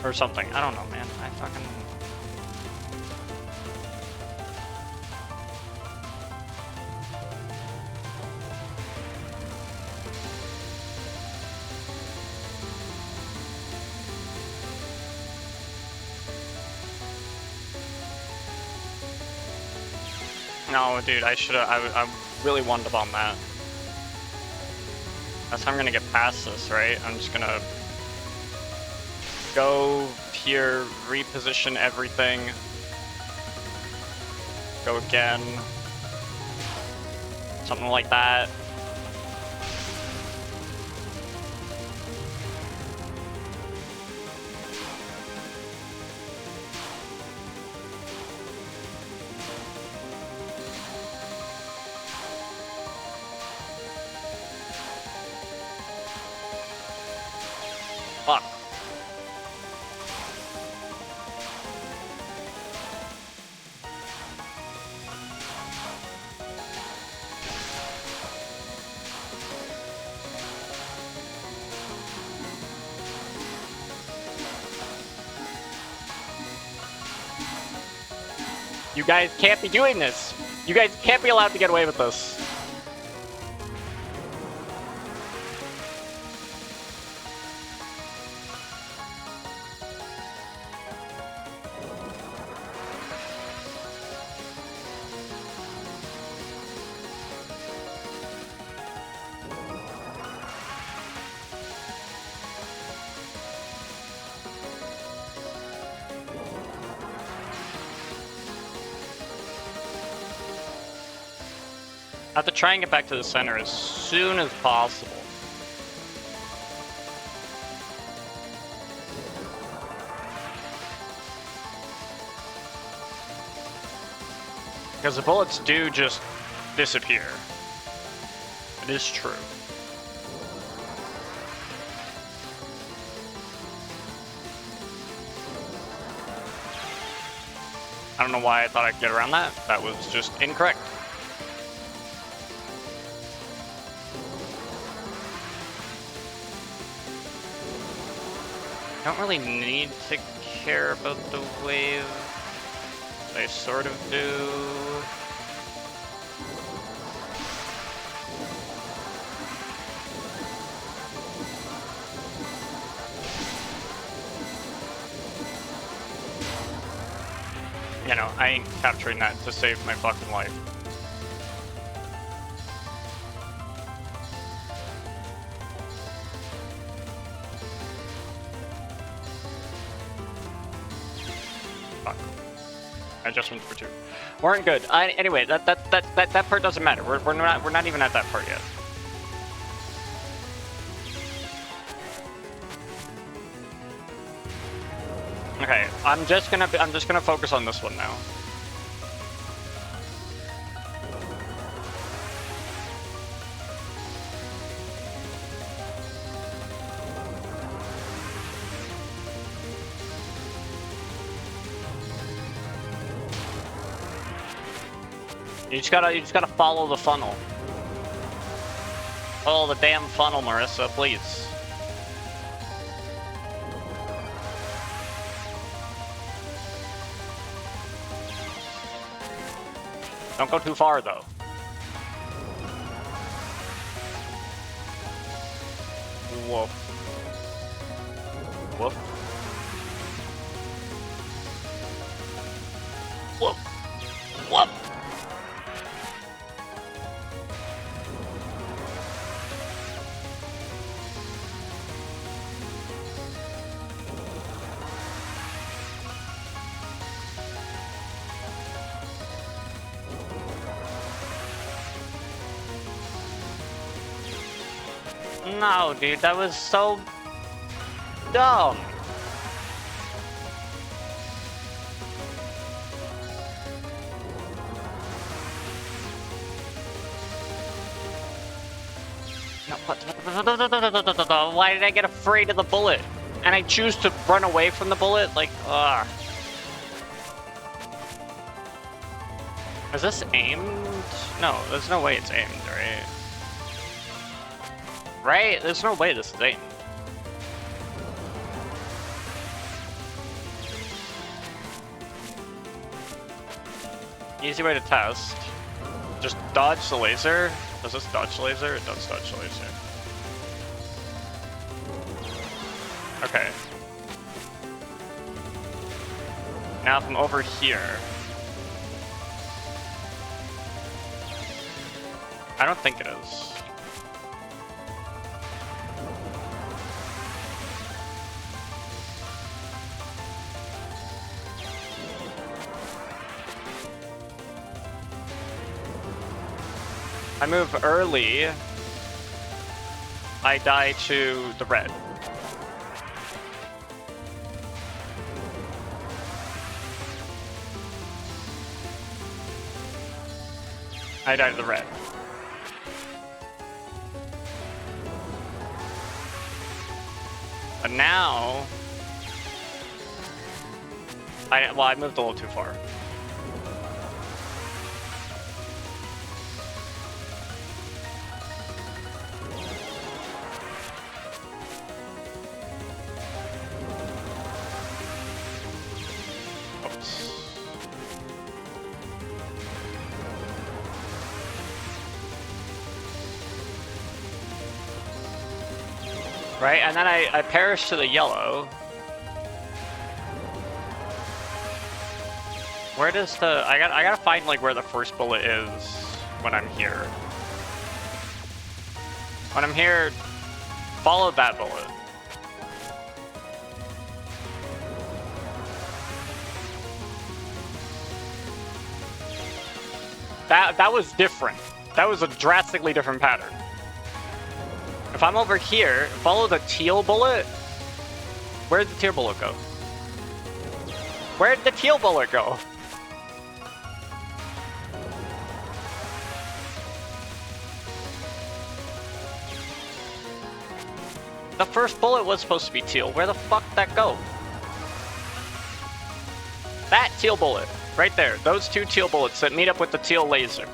Or something. I don't know, man. I fucking... No, dude, I should've... I really wanted to bomb that. That's how I'm gonna get past this, right? I'm just gonna go here, reposition everything, go again, something like that. Fuck. You guys can't be doing this. You guys can't be allowed to get away with this. have to try and get back to the center as soon as possible. Because the bullets do just disappear. It is true. I don't know why I thought I could get around that. That was just incorrect. I don't really need to care about the wave. I sort of do. You know, I ain't capturing that to save my fucking life. Fuck. Adjustments for 2 weren't good. Anyway, that part doesn't matter. We're not even at that part yet. Okay, I'm just gonna focus on this one now. You just gotta follow the funnel. Follow the damn funnel, Marissa, please. Don't go too far, though. Whoa. Whoop. Whoop. Whoop. No, dude, that was so dumb. No, why did I get afraid of the bullet? And I choose to run away from the bullet? Like, ugh. Is this aimed? No, there's no way it's aimed, right? Right? There's no way this is aimed. Easy way to test. Just dodge the laser. Does this dodge the laser? It does dodge the laser. Okay. Now from over here. I don't think it is. I move early, I die to the red. I die to the red. But now, I moved a little too far. Right, and then I perish to the yellow. Where does the I gotta find like where the first bullet is when I'm here. When I'm here, follow that bullet. That was different. That was a drastically different pattern. If I'm over here, follow the teal bullet. Where'd the teal bullet go? Where'd the teal bullet go? The first bullet was supposed to be teal. Where the fuck did that go? That teal bullet. Right there. Those two teal bullets that meet up with the teal laser.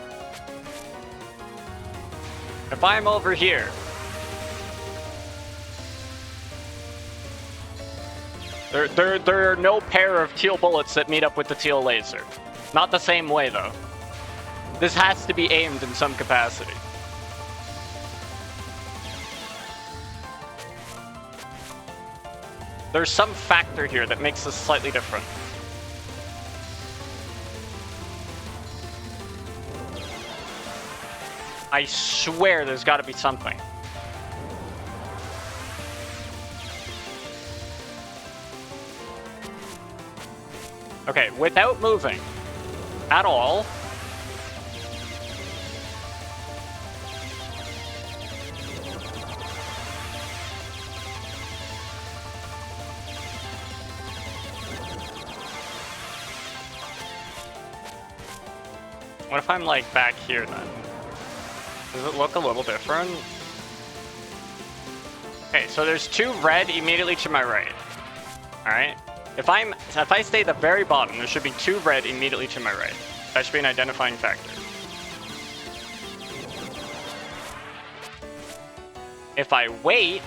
If I'm over here... There are no pair of teal bullets that meet up with the teal laser. Not the same way, though. This has to be aimed in some capacity. There's some factor here that makes this slightly different. I swear there's got to be something. Okay, without moving at all. What if I'm like back here then? Does it look a little different? Okay, so there's two red immediately to my right. Alright? If I stay at the very bottom, there should be two red immediately to my right. That should be an identifying factor. If I wait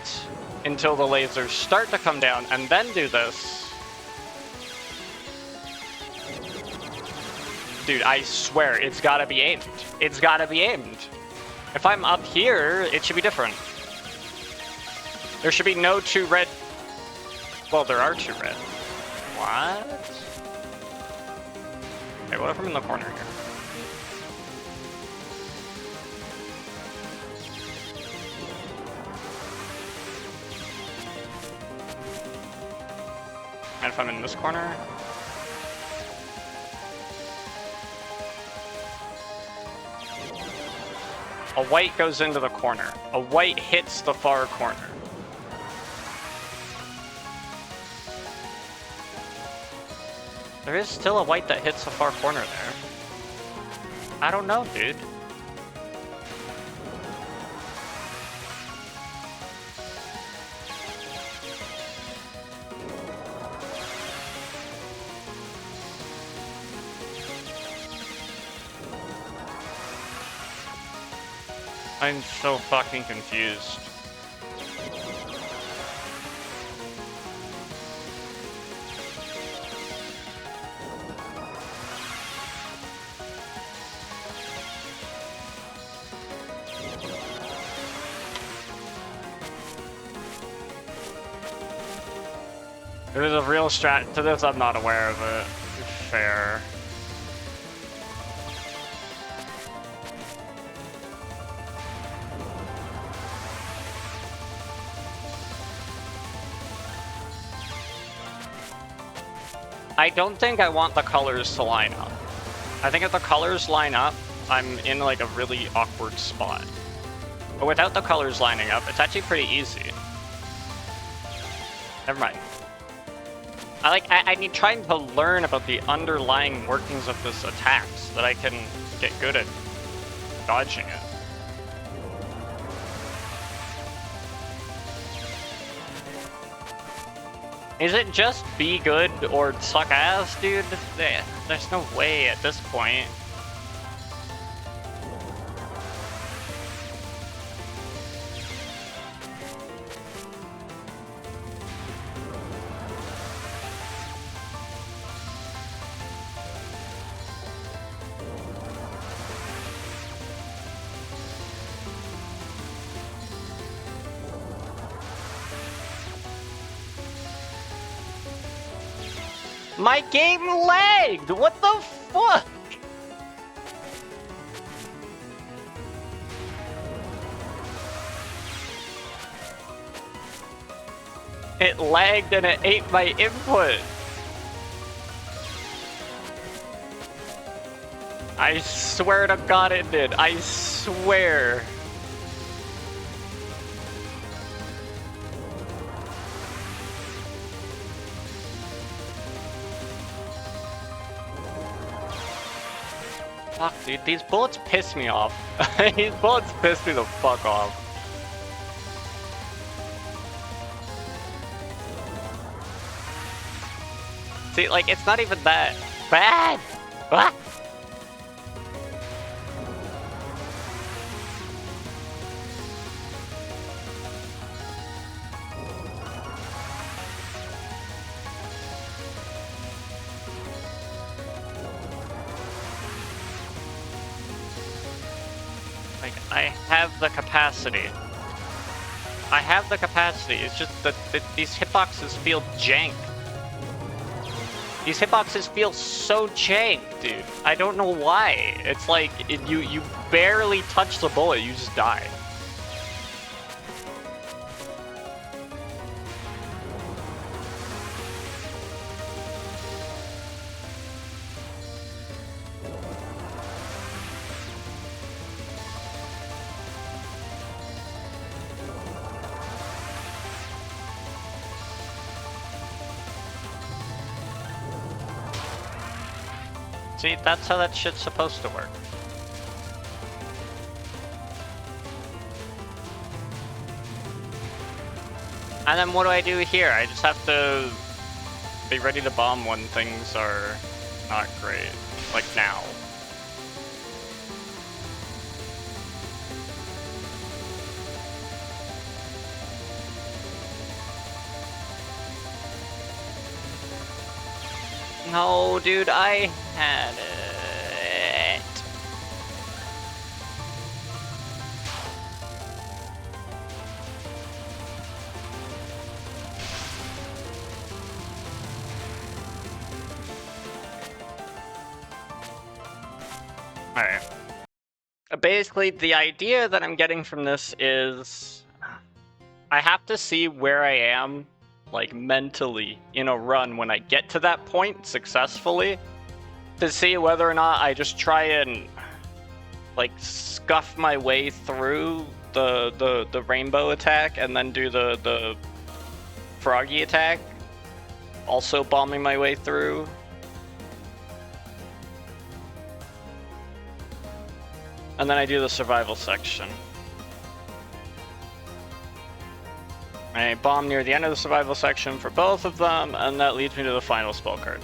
until the lasers start to come down and then do this... Dude, I swear, it's gotta be aimed. It's gotta be aimed. If I'm up here, it should be different. There should be no two red... Well, there are two red. What? Okay, what if I'm in the corner here? And if I'm in this corner? A white goes into the corner. A white hits the far corner. There is still a white that hits the far corner there. I don't know, dude. I'm so fucking confused. There's a real strat to this, I'm not aware of it. Fair. I don't think I want the colors to line up. I think if the colors line up, I'm in like a really awkward spot. But without the colors lining up, it's actually pretty easy. Never mind. I need trying to learn about the underlying workings of this attack so that I can get good at dodging it. Is it just be good or suck ass, dude? There's no way at this point. My game lagged! What the fuck? It lagged and it ate my input. I swear to God it did. I swear. swear. Fuck, dude, these bullets piss me off. These bullets piss me the fuck off. See, like, it's not even that bad. Ah! Like, I have the capacity. I have the capacity. It's just that these hitboxes feel jank. These hitboxes feel so jank, dude. I don't know why. It's like, you barely touch the bullet, you just die. See, that's how that shit's supposed to work. And then what do I do here? I just have to be ready to bomb when things are not great. Like now. No, dude, I had it. Alright. Basically, the idea that I'm getting from this is I have to see where I am, like, mentally in a run when I get to that point successfully, to see whether or not I just try and, like, scuff my way through the rainbow attack and then do the froggy attack, also bombing my way through. And then I do the survival section. I bomb near the end of the survival section for both of them, and that leads me to the final spell card.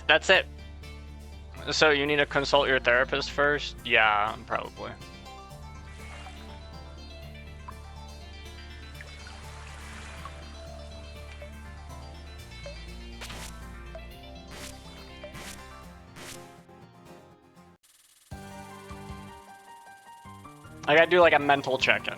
That's it. So you need to consult your therapist first? Yeah, probably. I gotta do like a mental check-in.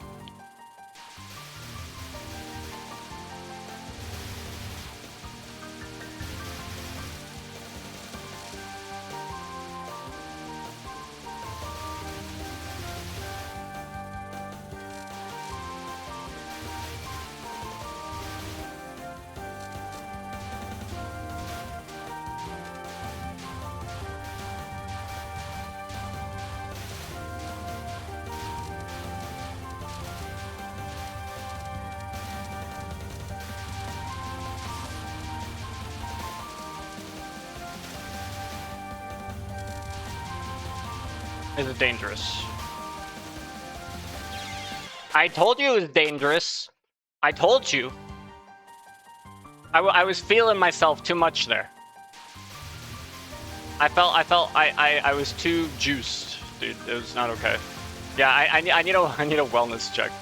Is it dangerous? I told you it was dangerous. I told you. I was feeling myself too much there. I was too juiced, dude. It was not okay. Yeah, I need a wellness check.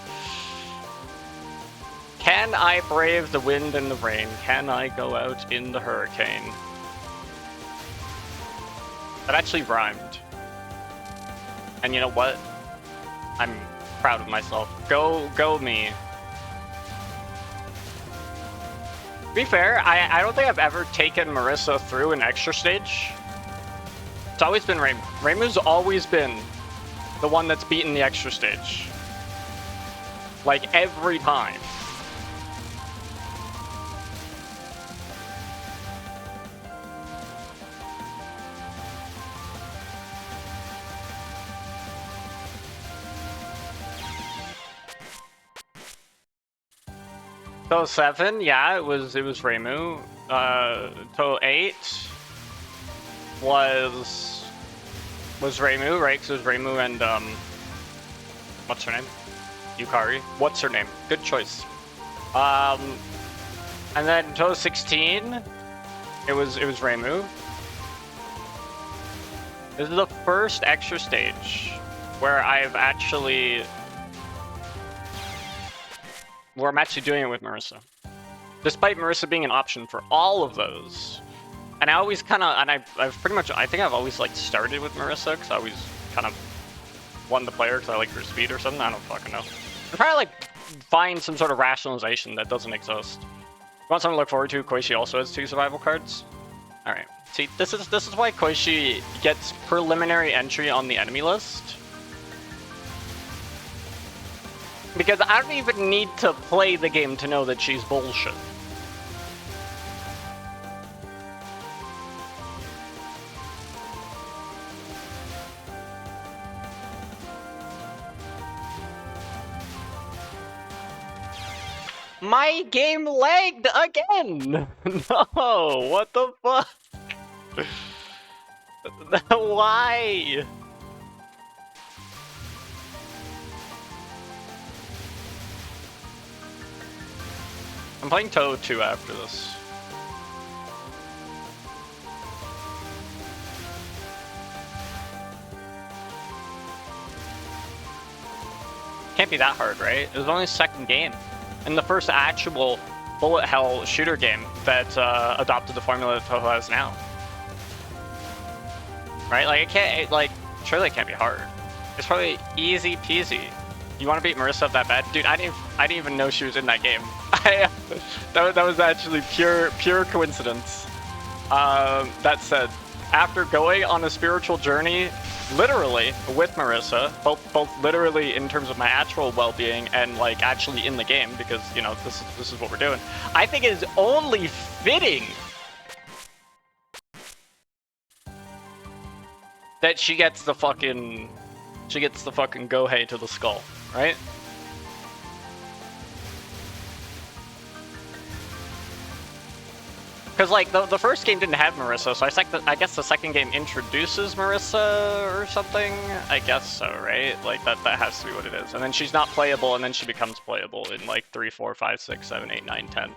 Can I brave the wind and the rain? Can I go out in the hurricane? That actually rhymed. And you know what? I'm proud of myself. Go me. To be fair, I don't think I've ever taken Marissa through an extra stage. It's always been Reimu. Reimu's always been the one that's beaten the extra stage. Like, every time. Touhou 7, yeah, it was Reimu. Touhou 8 was Reimu, right? Because it was Reimu and what's her name? Yukari. What's her name? Good choice. And then Touhou 16, it was Reimu. This is the first extra stage where I'm actually doing it with Marissa. Despite Marissa being an option for all of those. And I always kind of, and I've pretty much, I think I've always like started with Marissa because I always kind of won the player because I like her speed or something. I don't fucking know. I'm trying to like find some sort of rationalization that doesn't exist. You want something to look forward to? Koishi also has 2 survival cards. All right. See, this is why Koishi gets preliminary entry on the enemy list. Because I don't even need to play the game to know that she's bullshit. My game lagged again! No, what the fuck? Why? I'm playing Touhou 2 after this. Can't be that hard, right? It was only the second game. And the first actual bullet hell shooter game that adopted the formula that Touhou has now. Right? Like, it can't, like, surely it can't be hard. It's probably easy peasy. You want to beat Marissa up that bad? Dude, I didn't even know she was in that game. That was actually pure coincidence. That said, after going on a spiritual journey, literally with Marissa, both literally in terms of my actual well-being and like actually in the game, because you know this is what we're doing. I think it is only fitting that she gets the fucking Gohei to the skull, right? Because, like, the first game didn't have Marissa, so I guess the second game introduces Marissa or something? I guess so, right? Like, that has to be what it is. And then she's not playable, and then she becomes playable in, like, 3, 4, 5, 6, 7, 8, 9, 10.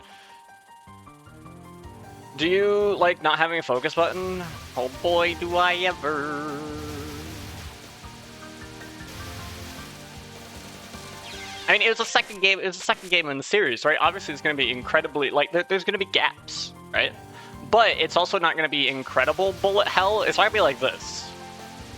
Do you like not having a focus button? Oh boy, do I ever. I mean, it was the second game in the series, right? Obviously, it's going to be incredibly, like, there's going to be gaps, right? But it's also not going to be incredible bullet hell. It's not going to be like this.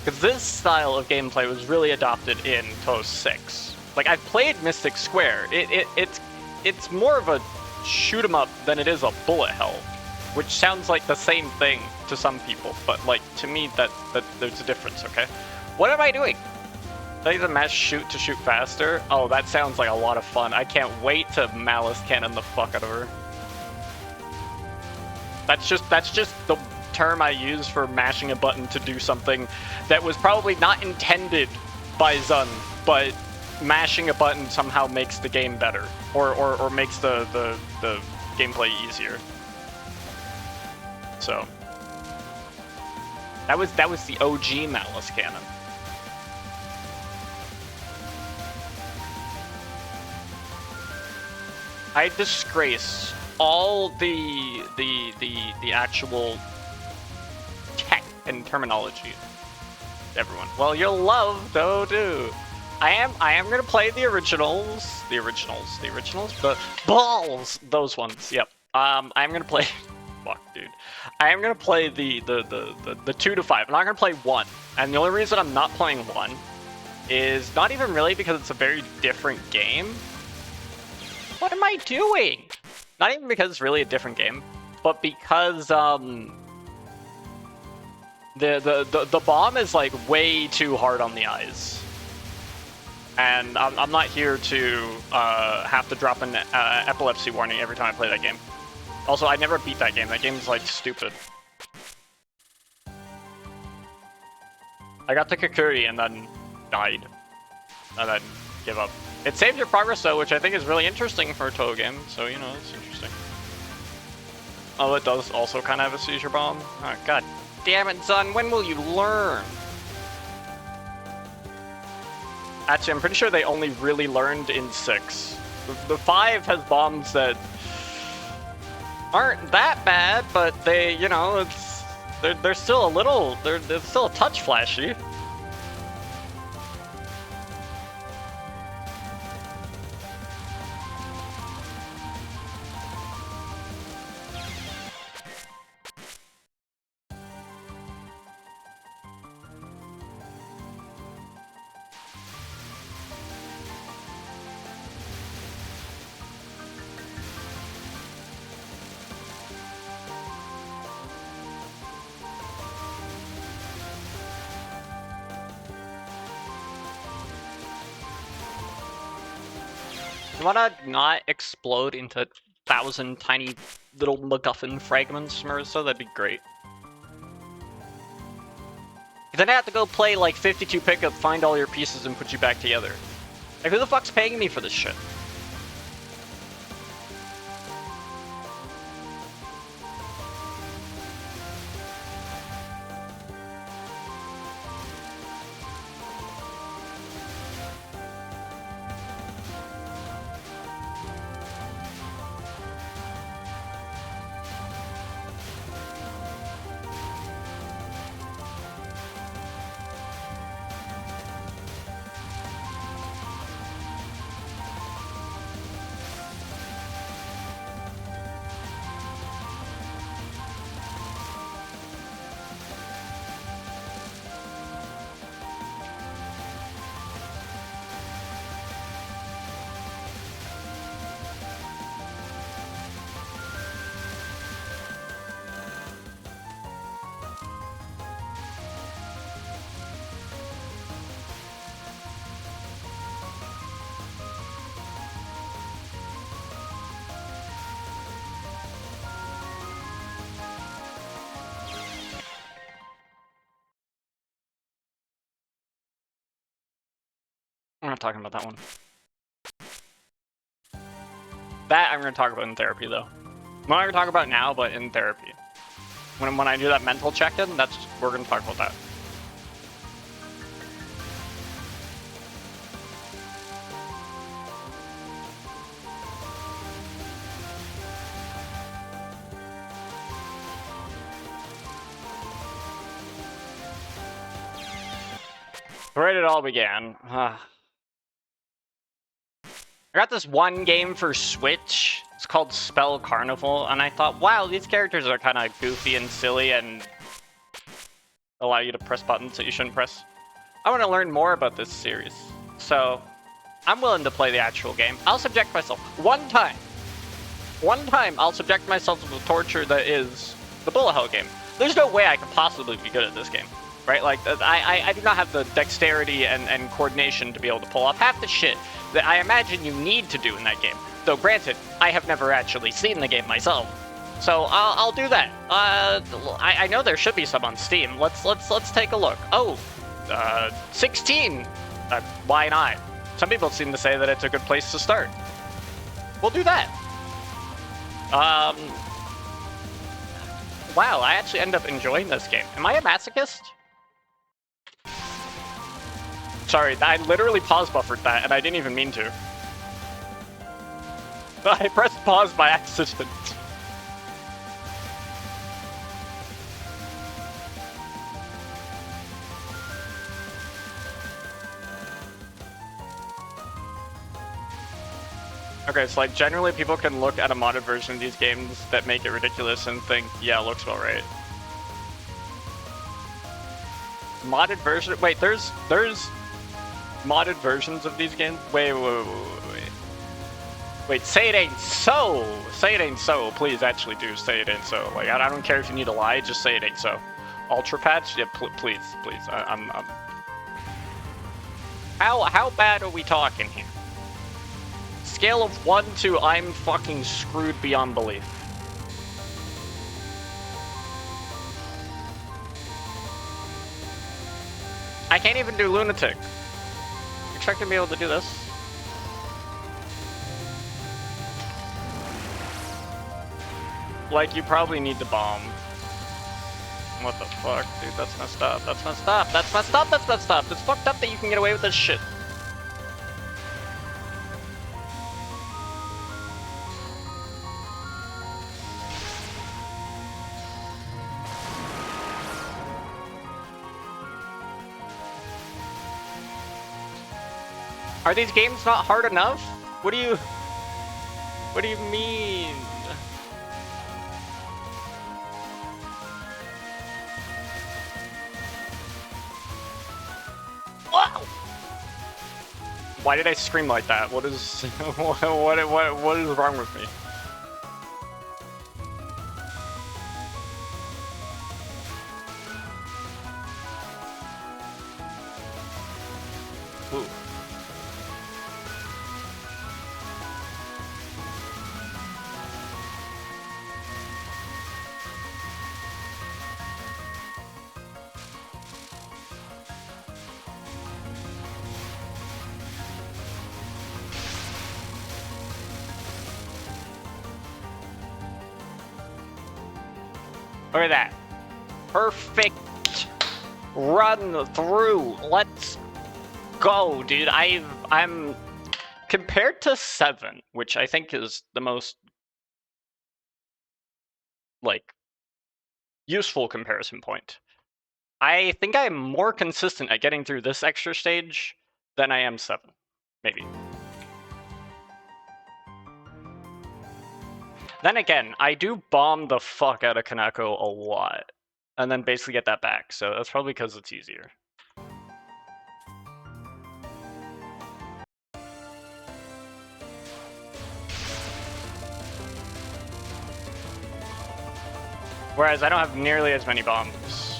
Because this style of gameplay was really adopted in Touhou 6. Like, I've played Mystic Square. It's more of a shoot 'em up than it is a bullet hell, which sounds like the same thing to some people, but like to me that there's a difference. Okay, what am I doing? Did I use a mash shoot to shoot faster? Oh, that sounds like a lot of fun. I can't wait to malice cannon the fuck out of her. That's just the term I use for mashing a button to do something that was probably not intended by Zun, but mashing a button somehow makes the game better, or makes the gameplay easier. So that was the OG malice cannon. I disgrace all the actual tech and terminology. Everyone. Well, you'll love Touhou. I am gonna play the originals, the balls, those ones. Yep. I'm gonna play. Fuck, dude. I am gonna play the 2 to 5. I'm not gonna play 1, and the only reason I'm not playing 1 is not even really because it's a very different game. What am I doing? Not even because it's really a different game, but because the bomb is like way too hard on the eyes, and I'm not here to have to drop an epilepsy warning every time I play that game. Also, I never beat that game. That game's like stupid. I got the Kakuri and then died, and then give up. It saves your progress though, which I think is really interesting for a Touhou game, so you know, it's interesting. Oh, it does also kind of have a seizure bomb? Oh, god damn it, son, when will you learn? Actually, I'm pretty sure they only really learned in 6. The 5 has bombs that aren't that bad, but they, you know, it's they're still a little, they're still a touch flashy. You wanna not explode into 1,000 tiny little MacGuffin fragments, Marissa? That'd be great. Then I have to go play like 52 pickup, find all your pieces, and put you back together. Like, who the fuck's paying me for this shit? I'm not talking about that one. That I'm gonna talk about in therapy, though. I'm not gonna talk about now, but in therapy. When I do that mental check-in, we're gonna talk about that. Where it all began. I got this one game for Switch. It's called Spell Carnival, and I thought, wow, these characters are kind of goofy and silly and allow you to press buttons that you shouldn't press. I want to learn more about this series, so I'm willing to play the actual game. I'll subject myself one time I'll subject myself to the torture that is the bullet hell game. There's no way I could possibly be good at this game, right? Like, I do not have the dexterity and coordination to be able to pull off half the shit that I imagine you need to do in that game. Though granted, I have never actually seen the game myself, so I'll do that. I know there should be some on Steam. Let's take a look. Oh, 16. Why not? Some people seem to say that it's a good place to start. We'll do that. Wow, I actually end up enjoying this game. Am I a masochist? Sorry, I literally pause buffered that, and I didn't even mean to. I pressed pause by accident. Okay, so like generally people can look at a modded version of these games that make it ridiculous and think, yeah, it looks about right. Modded version? Wait, there's modded versions of these games? Wait. Wait, say it ain't so! Say it ain't so. Please actually do say it ain't so. Like, I don't care if you need to lie, just say it ain't so. Ultra patch? Yeah, please. I'm... How bad are we talking here? Scale of 1 to I'm fucking screwed beyond belief. I can't even do Lunatic. Expect to be able to do this. Like, you probably need to bomb. What the fuck, dude? That's messed up. That's messed up. That's messed up. That's messed up. It's fucked up that you can get away with this shit. Are these games not hard enough? What do you mean? Wow! Why did I scream like that? What is what is wrong with me? Ooh. Look at that. Perfect run through. Let's go, dude. I'm compared to 7, which I think is the most like useful comparison point. I think I'm more consistent at getting through this extra stage than I am 7, maybe. Then again, I do bomb the fuck out of Kaneko a lot, and then basically get that back, so that's probably because it's easier. Whereas I don't have nearly as many bombs.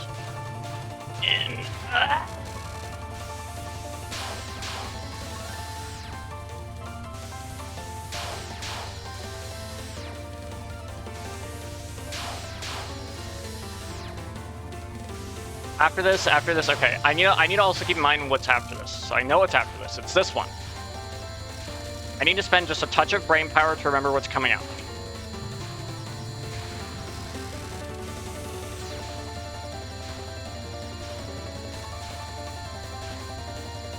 After this, okay. I need to also keep in mind what's after this. So I know what's after this. It's this one. I need to spend just a touch of brain power to remember what's coming out.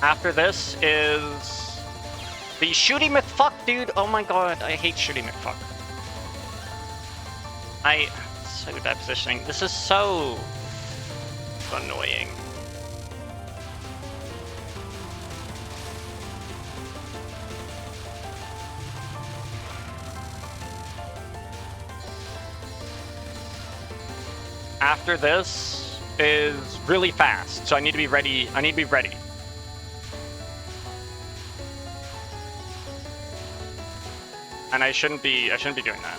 After this is the shooty McFuck, dude. Oh my god, I hate shooty McFuck. So bad positioning. This is so annoying. After this is really fast, so I need to be ready. And I shouldn't be doing that.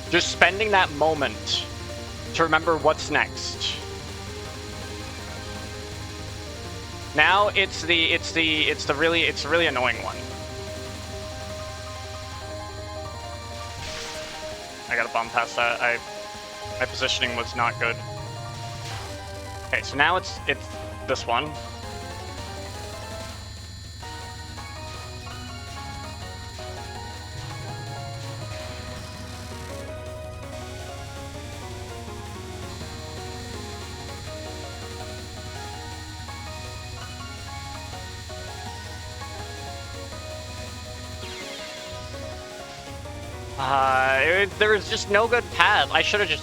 Just spending that moment to remember what's next. Now it's the really annoying one. I gotta bomb past that. My positioning was not good. Okay, so now it's this one. There was just no good path. I should have just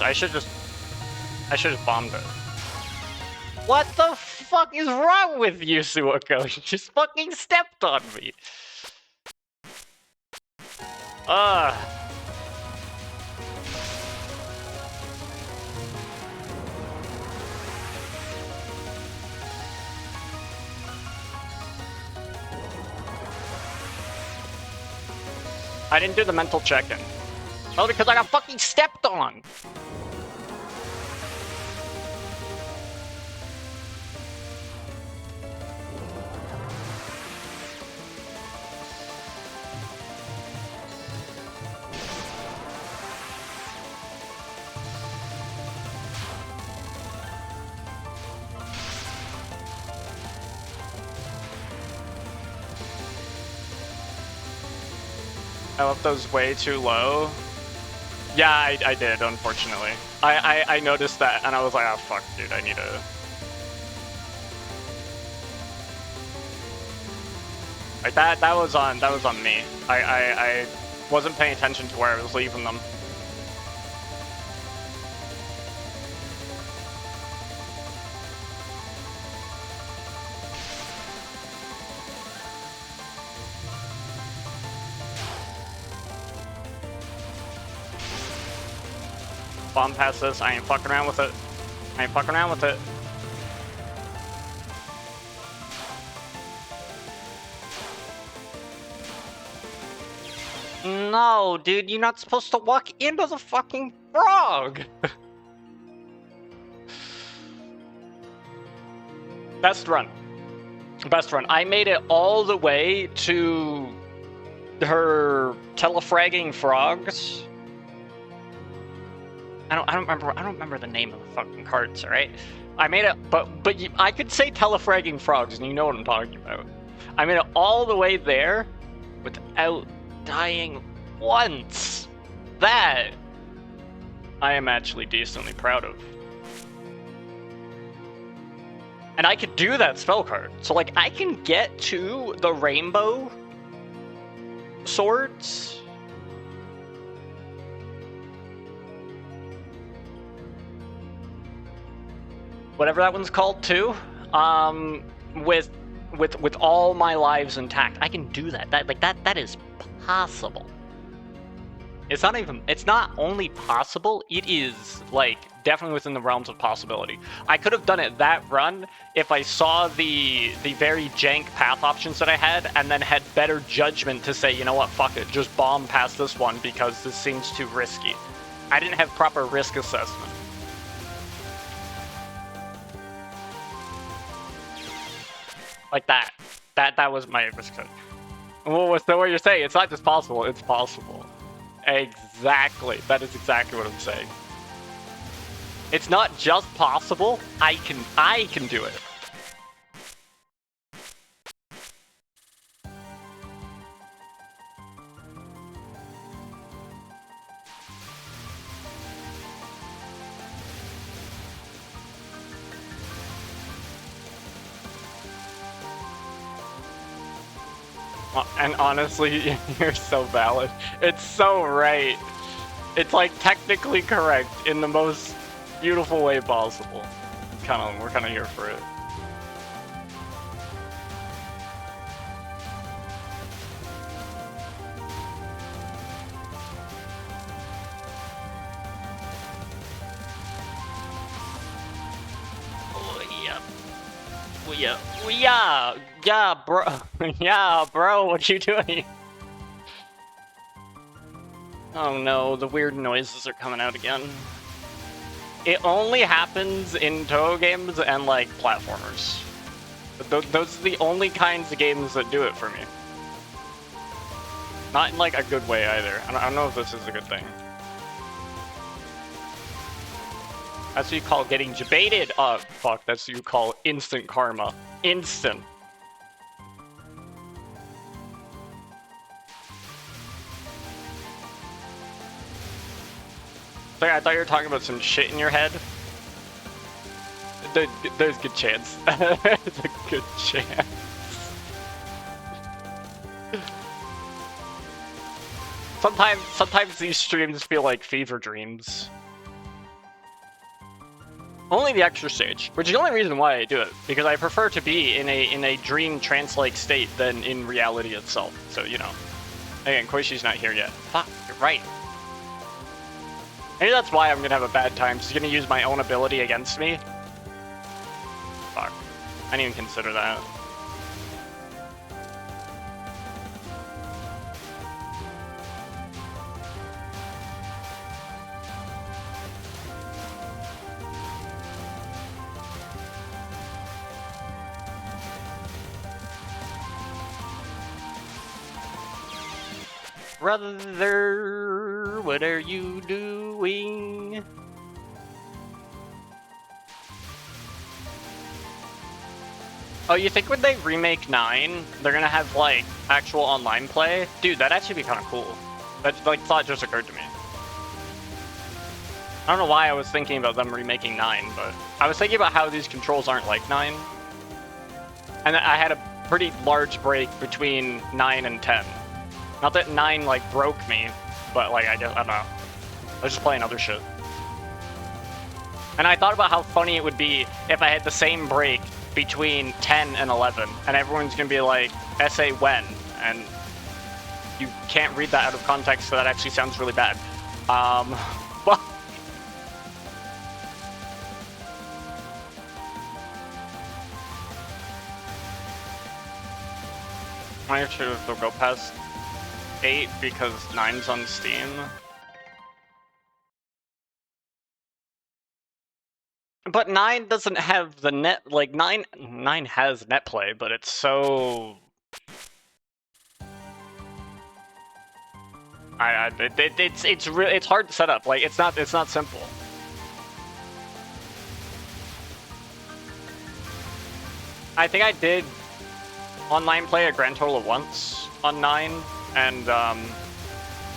bombed it. What the fuck is wrong with you, Suoko? You just fucking stepped on me. I didn't do the mental check-in. Oh, because I got fucking stepped on! left those way too low. Yeah, I did, unfortunately. I noticed that, and I was like, oh, fuck, dude, I need to... Like, that was on me. I wasn't paying attention to where I was leaving them. Bomb past this, I ain't fucking around with it. I ain't fucking around with it. No, dude, you're not supposed to walk into the fucking frog! Best run. Best run. I made it all the way to her telefragging frogs. I don't remember the name of the fucking carts, alright? I made it, but I could say telefragging frogs, and you know what I'm talking about. I made it all the way there without dying once. That I am actually decently proud of. And I could do that spell card. So like I can get to the rainbow swords. Whatever that one's called too. With all my lives intact. I can do that. That is possible. It's not only possible, it is like definitely within the realms of possibility. I could have done it that run if I saw the very jank path options that I had and then had better judgment to say, you know what, fuck it, just bomb past this one because this seems too risky. I didn't have proper risk assessment. Like that. That was my risk assessment. Well, so what you're saying, it's not just possible, it's possible. Exactly. That is exactly what I'm saying. It's not just possible, I can do it. And honestly, you're so valid. It's so right. It's like technically correct in the most beautiful way possible. We're kind of here for it. Yeah, bro. Yeah, bro, what you doing? Oh no, the weird noises are coming out again. It only happens in Touhou games and, like, platformers. Those are the only kinds of games that do it for me. Not in, like, a good way either. I don't know if this is a good thing. That's what you call getting jebaited. Oh, fuck, that's what you call instant karma. Instant. I thought you were talking about some shit in your head. There's a good chance. There's a good chance. Sometimes these streams feel like fever dreams. Only the extra stage, which is the only reason why I do it, because I prefer to be in a dream trance-like state than in reality itself. So, you know. Again, Koishi's not here yet. Fuck, you're right. Maybe that's why I'm gonna have a bad time. She's gonna use my own ability against me. Fuck. I didn't even consider that. Brother, what are you doing? Oh, you think when they remake 9, they're gonna have, like, actual online play? Dude, that'd actually be kind of cool. That like thought just occurred to me. I don't know why I was thinking about them remaking 9, but I was thinking about how these controls aren't like 9. And I had a pretty large break between 9 and 10. Not that 9 like broke me, but like I don't know. I was just playing other shit. And I thought about how funny it would be if I had the same break between 10 and 11, and everyone's gonna be like, "SA when?" And you can't read that out of context, so that actually sounds really bad. Well. I should go past 8 because 9's on Steam. But 9 doesn't have the net, like 9 has net play, but it's so... it's hard to set up. Like it's not simple. I think I did online play a grand total of once on 9, and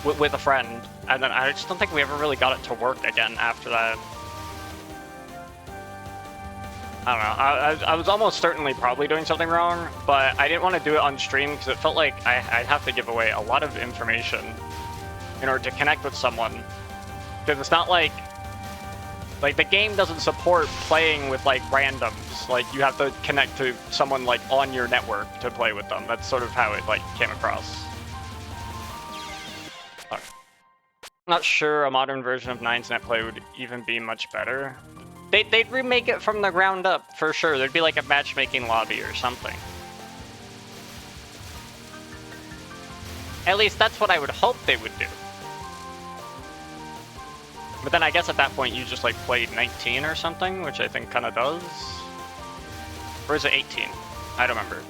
with a friend, and then I just don't think we ever really got it to work again after that. I don't know. I was almost certainly probably doing something wrong, but I didn't want to do it on stream because it felt like I'd have to give away a lot of information in order to connect with someone. Because it's not like the game doesn't support playing with like randoms. Like you have to connect to someone like on your network to play with them. That's sort of how it like came across. I'm not sure a modern version of 9's netplay would even be much better. They'd remake it from the ground up, for sure. There'd be like a matchmaking lobby or something. At least that's what I would hope they would do. But then I guess at that point you just like played 19 or something, which I think kind of does. Or is it 18? I don't remember.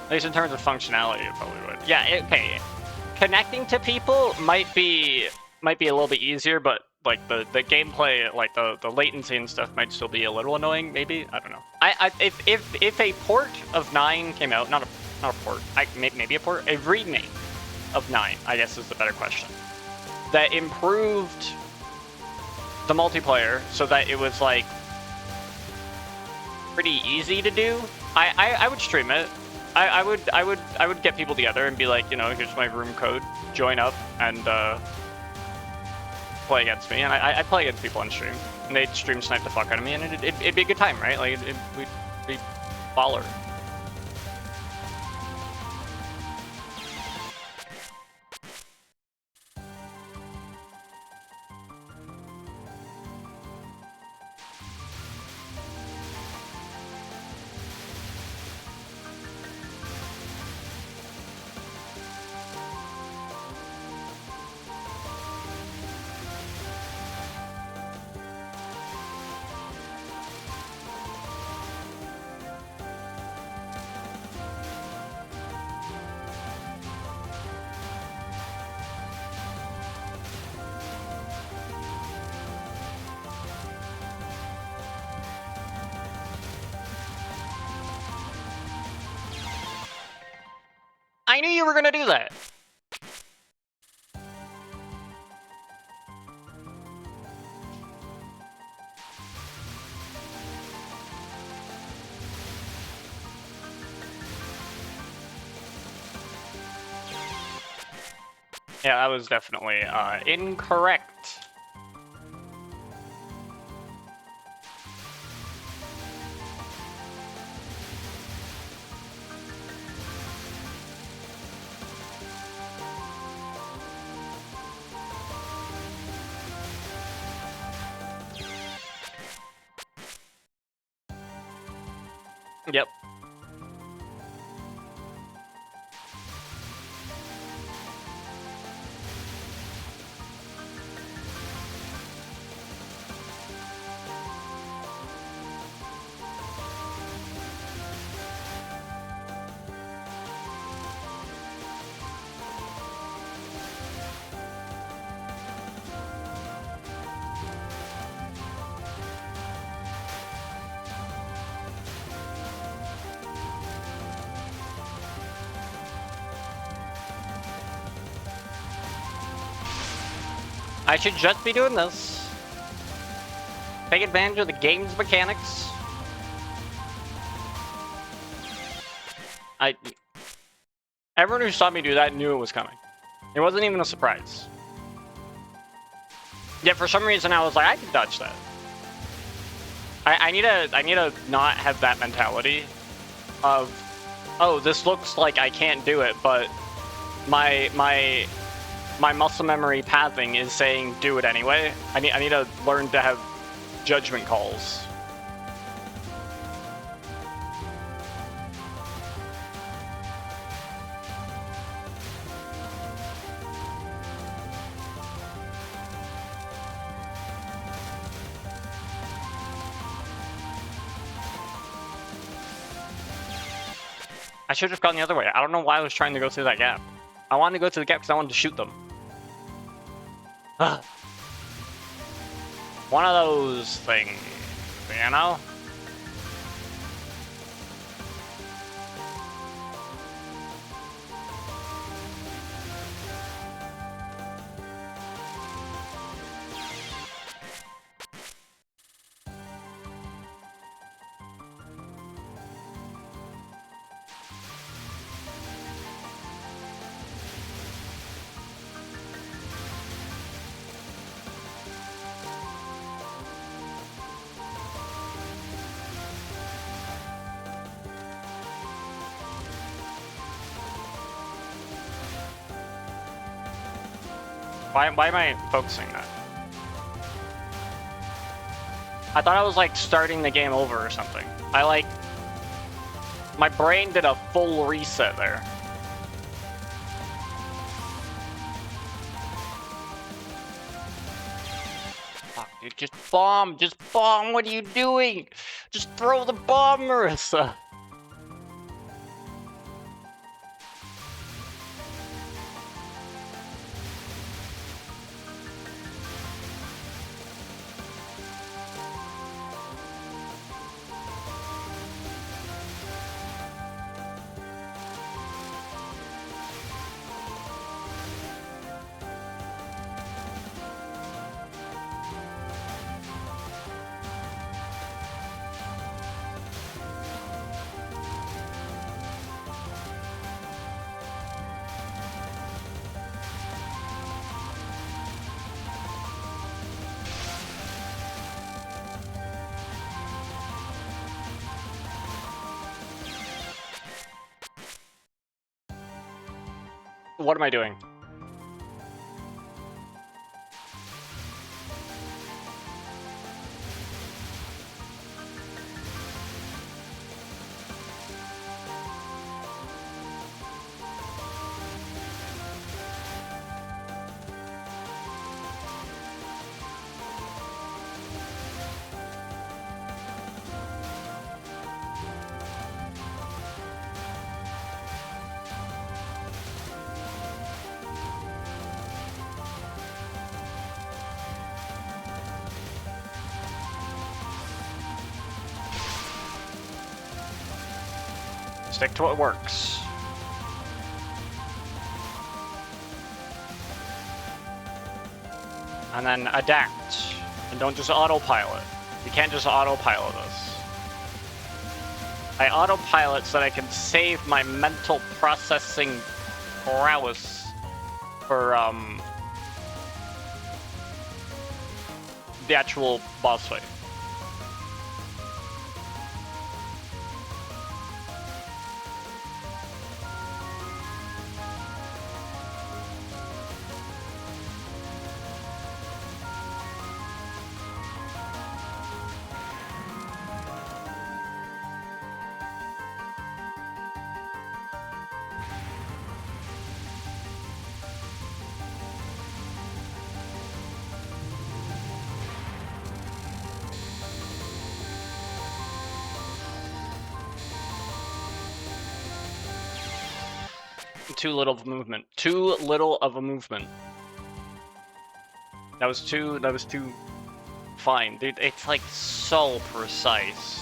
At least in terms of functionality, it probably would. Yeah, okay. Connecting to people might be a little bit easier, but like the gameplay, like the latency and stuff might still be a little annoying, maybe? I don't know. If a port of 9 came out, not a port, maybe a port, a remake of 9, I guess is the better question, that improved the multiplayer so that it was like pretty easy to do, I would stream it. I would get people together and be like, you know, here's my room code, join up and play against me, and I'd play against people on stream, and they'd stream snipe the fuck out of me, and it'd be a good time, right? Like we'd be baller. I knew you were gonna do that. Yeah, that was definitely incorrect. Yep. I should just be doing this. Take advantage of the game's mechanics. Everyone who saw me do that knew it was coming. It wasn't even a surprise. Yet for some reason I was like, I can dodge that. I need to not have that mentality of, oh, this looks like I can't do it, but my muscle memory pathing is saying do it anyway. I need to learn to have judgment calls. I should have gone the other way. I don't know why I was trying to go through that gap. I wanted to go through the gap because I wanted to shoot them. Ugh. One of those things, you know? Why am I focusing that? I thought I was like starting the game over or something. My brain did a full reset there. Fuck, dude, just bomb, what are you doing? Just throw the bomb, Marissa. What am I doing? Stick to what works. And then adapt. And don't just autopilot. You can't just autopilot this. I autopilot so that I can save my mental processing prowess for the actual boss fight. Too little of a movement. Too little of a movement. That was too fine. Dude, it's like so precise.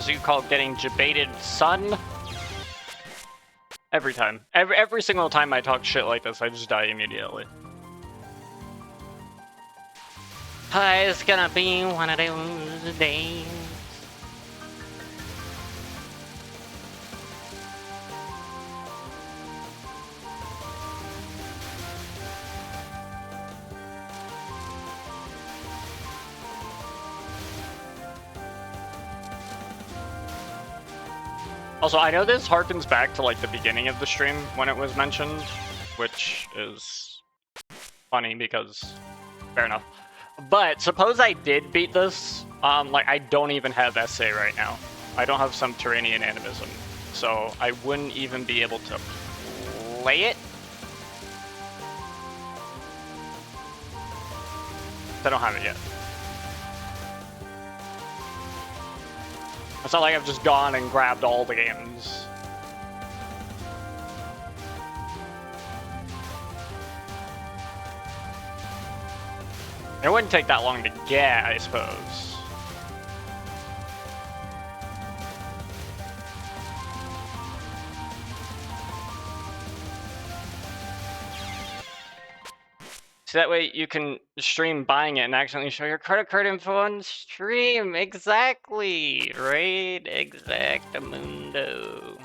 as you call getting debated, son. Every time. Every single time I talk shit like this, I just die immediately. It's gonna be one of those days. Also, I know this harkens back to like the beginning of the stream when it was mentioned, which is funny because fair enough. But suppose I did beat this, like I don't even have SA right now. I don't have subterranean animism, so I wouldn't even be able to play it. I don't have it yet. It's not like I've just gone and grabbed all the games. It wouldn't take that long to get, I suppose. So that way you can stream buying it and accidentally show your credit card info on stream. Exactly, right? Exactamundo.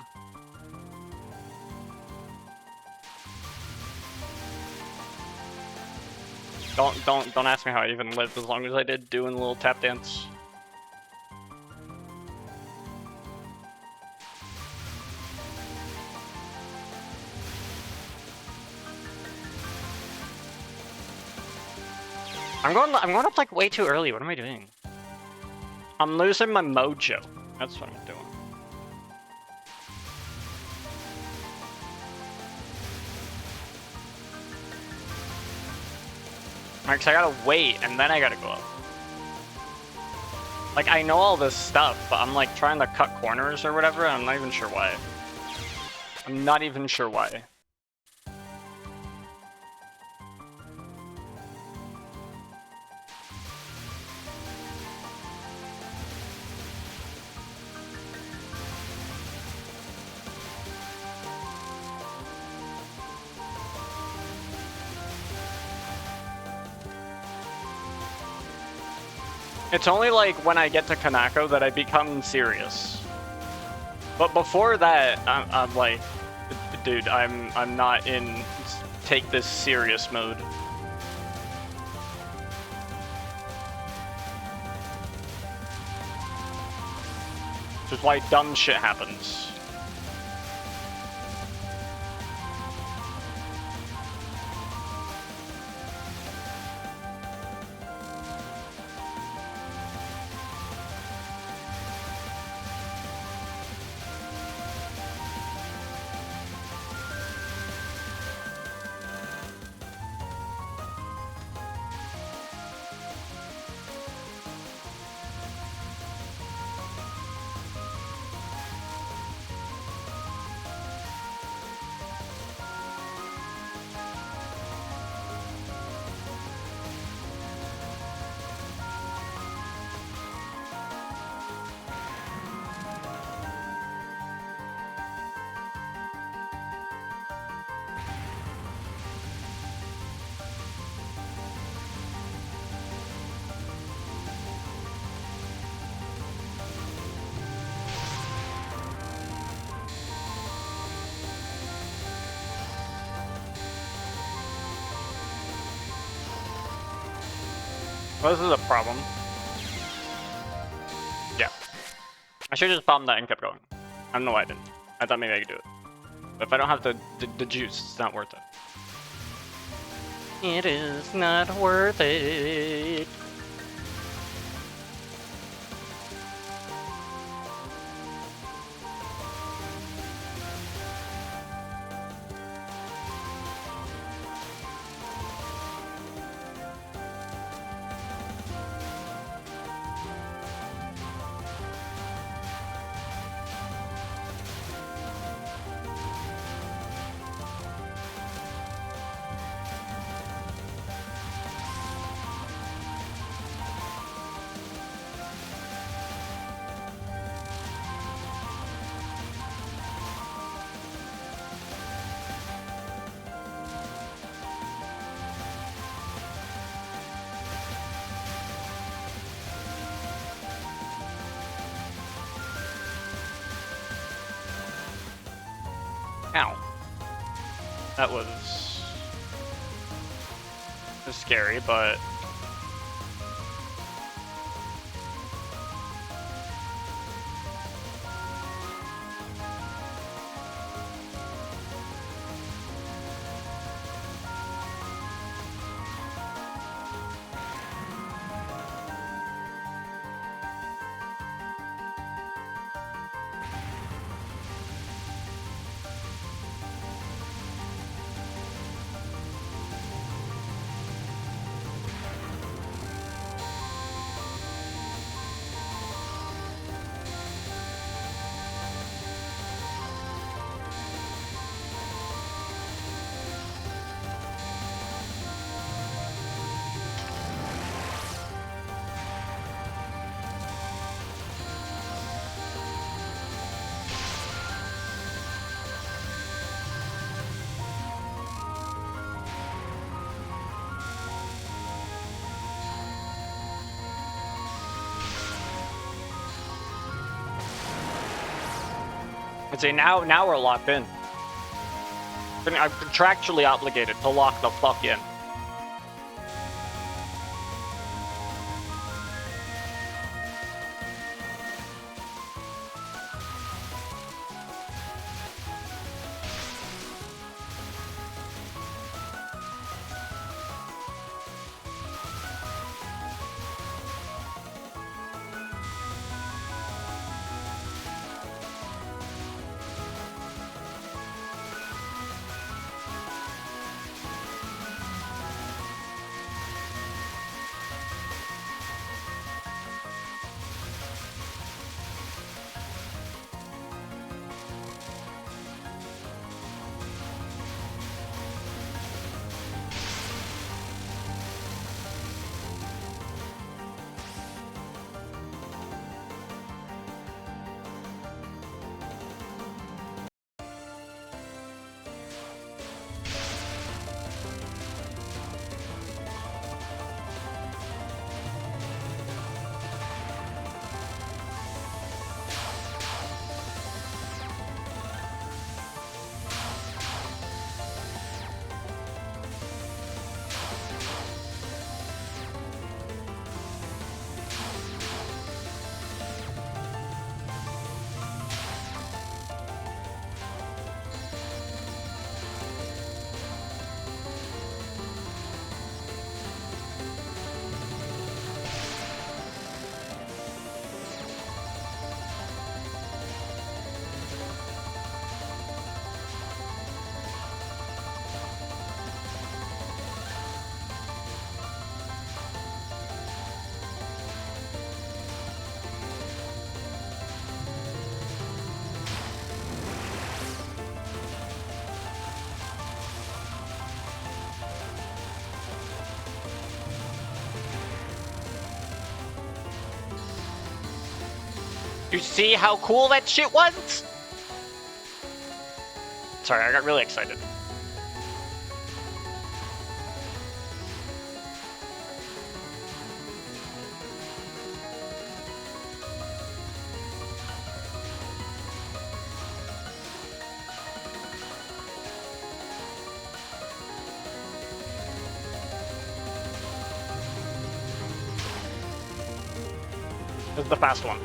Don't ask me how I even lived as long as I did doing a little tap dance. I'm going up like way too early. What am I doing? I'm losing my mojo. That's what I'm doing. Alright, 'cause I gotta wait and then I gotta go up. Like, I know all this stuff, but I'm like trying to cut corners or whatever, and I'm not even sure why. I'm not even sure why. It's only like when I get to Kanako that I become serious. But before that, I'm like, dude, I'm not in take this serious mode. Which is why dumb shit happens. Well, this is a problem. Yeah. I should have just bombed that and kept going. I don't know why I didn't. I thought maybe I could do it. But if I don't have the juice, it's not worth it. It is not worth it. Ow. That was scary, but... I'd say now we're locked in. I'm contractually obligated to lock the fuck in. You see how cool that shit was? Sorry, I got really excited. This is the fast one.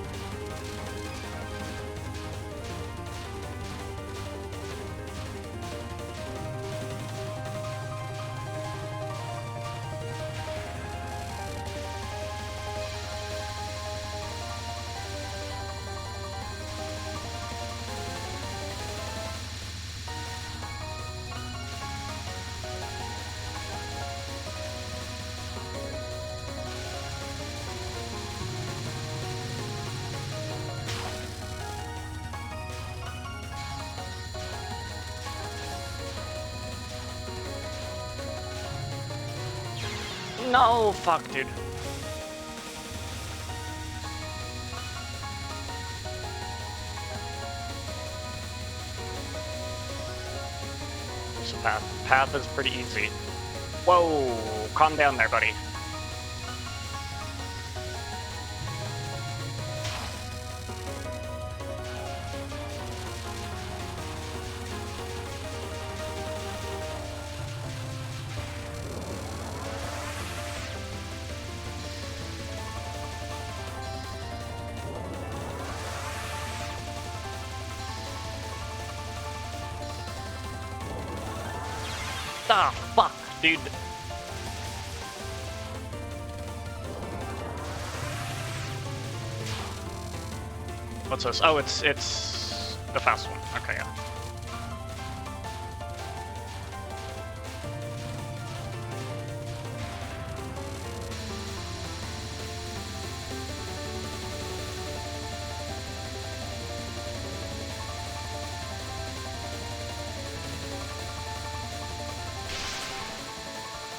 No, fuck, dude. There's a path. Path is pretty easy. Whoa, calm down there, buddy. Ah, fuck, dude. What's this? Oh, it's the fast one. Okay, yeah.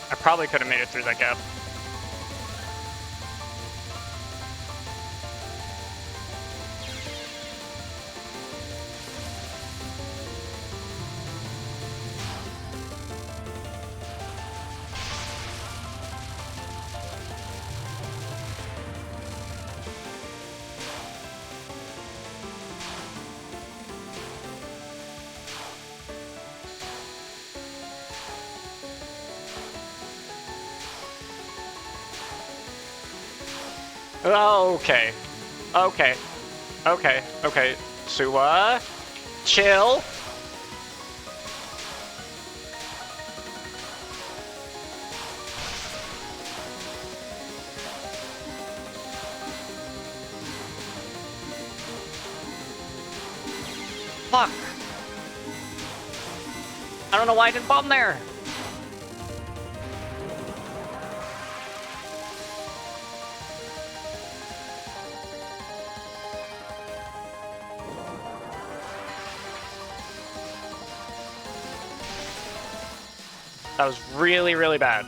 I probably could have made it through that gap. Okay. Okay. Okay. Okay. Suwa. Chill. Fuck. I don't know why I didn't bomb there. That was really, really bad.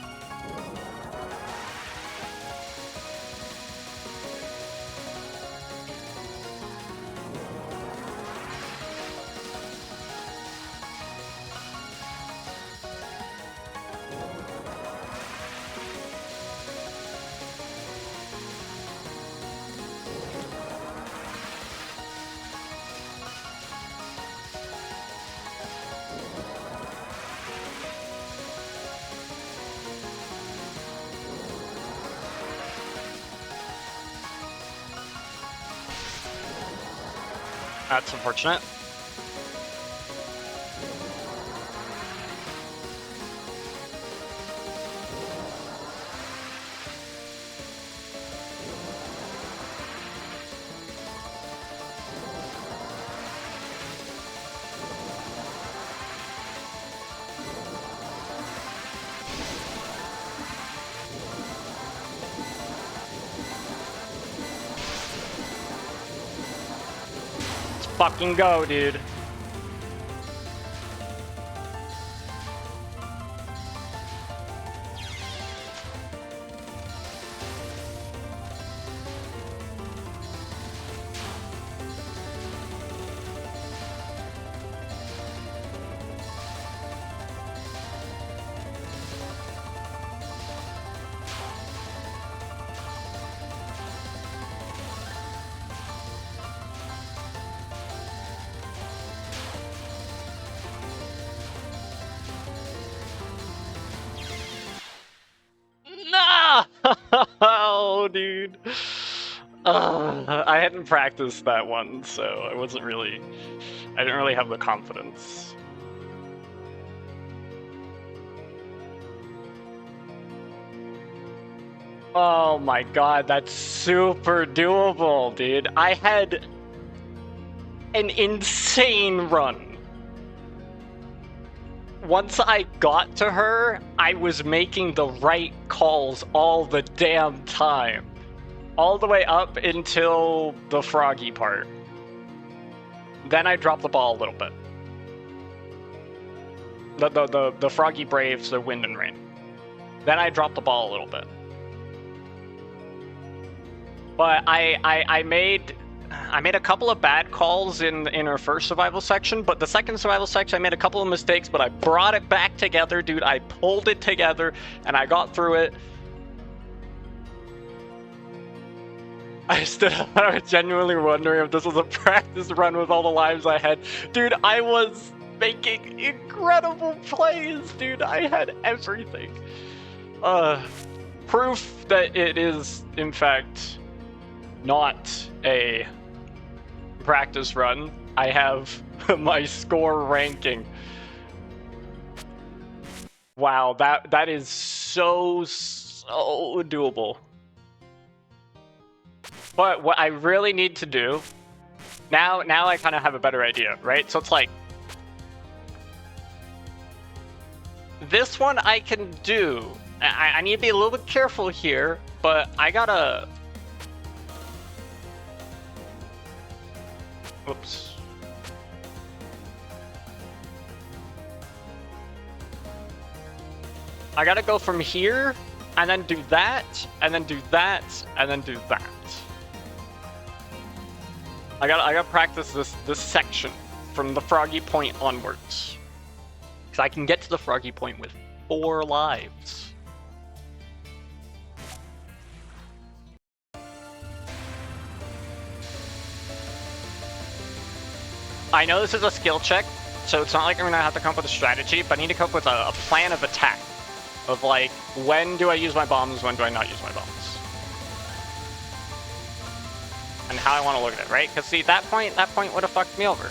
That's unfortunate. Fucking go, dude. No, dude. I hadn't practiced that one, so I didn't really have the confidence. Oh my god, that's super doable, dude. I had an insane run. Once I got to her, I was making the right calls all the damn time. All the way up until the froggy part. Then I dropped the ball a little bit. The froggy braves, the wind and rain. Then I dropped the ball a little bit. But I made a couple of bad calls in our first survival section, but the second survival section I made a couple of mistakes, but I brought it back together, dude. I pulled it together and I got through it. I was genuinely wondering if this was a practice run with all the lives I had. Dude, I was making incredible plays, dude. I had everything. Proof that it is, in fact, not a practice run. I have my score ranking. Wow, that is so doable. But what I really need to do now I kind of have a better idea, right? So it's like this one I can do. I need to be a little bit careful here, but I gotta. Whoops. I gotta go from here, and then do that, and then do that, and then do that. I gotta practice this section from the Froggy Point onwards. Because I can get to the Froggy Point with 4 lives. I know this is a skill check, so it's not like I'm gonna have to come up with a strategy, but I need to come up with a plan of attack. Of like, when do I use my bombs, when do I not use my bombs? And how I want to look at it, right? Because see, that point would have fucked me over.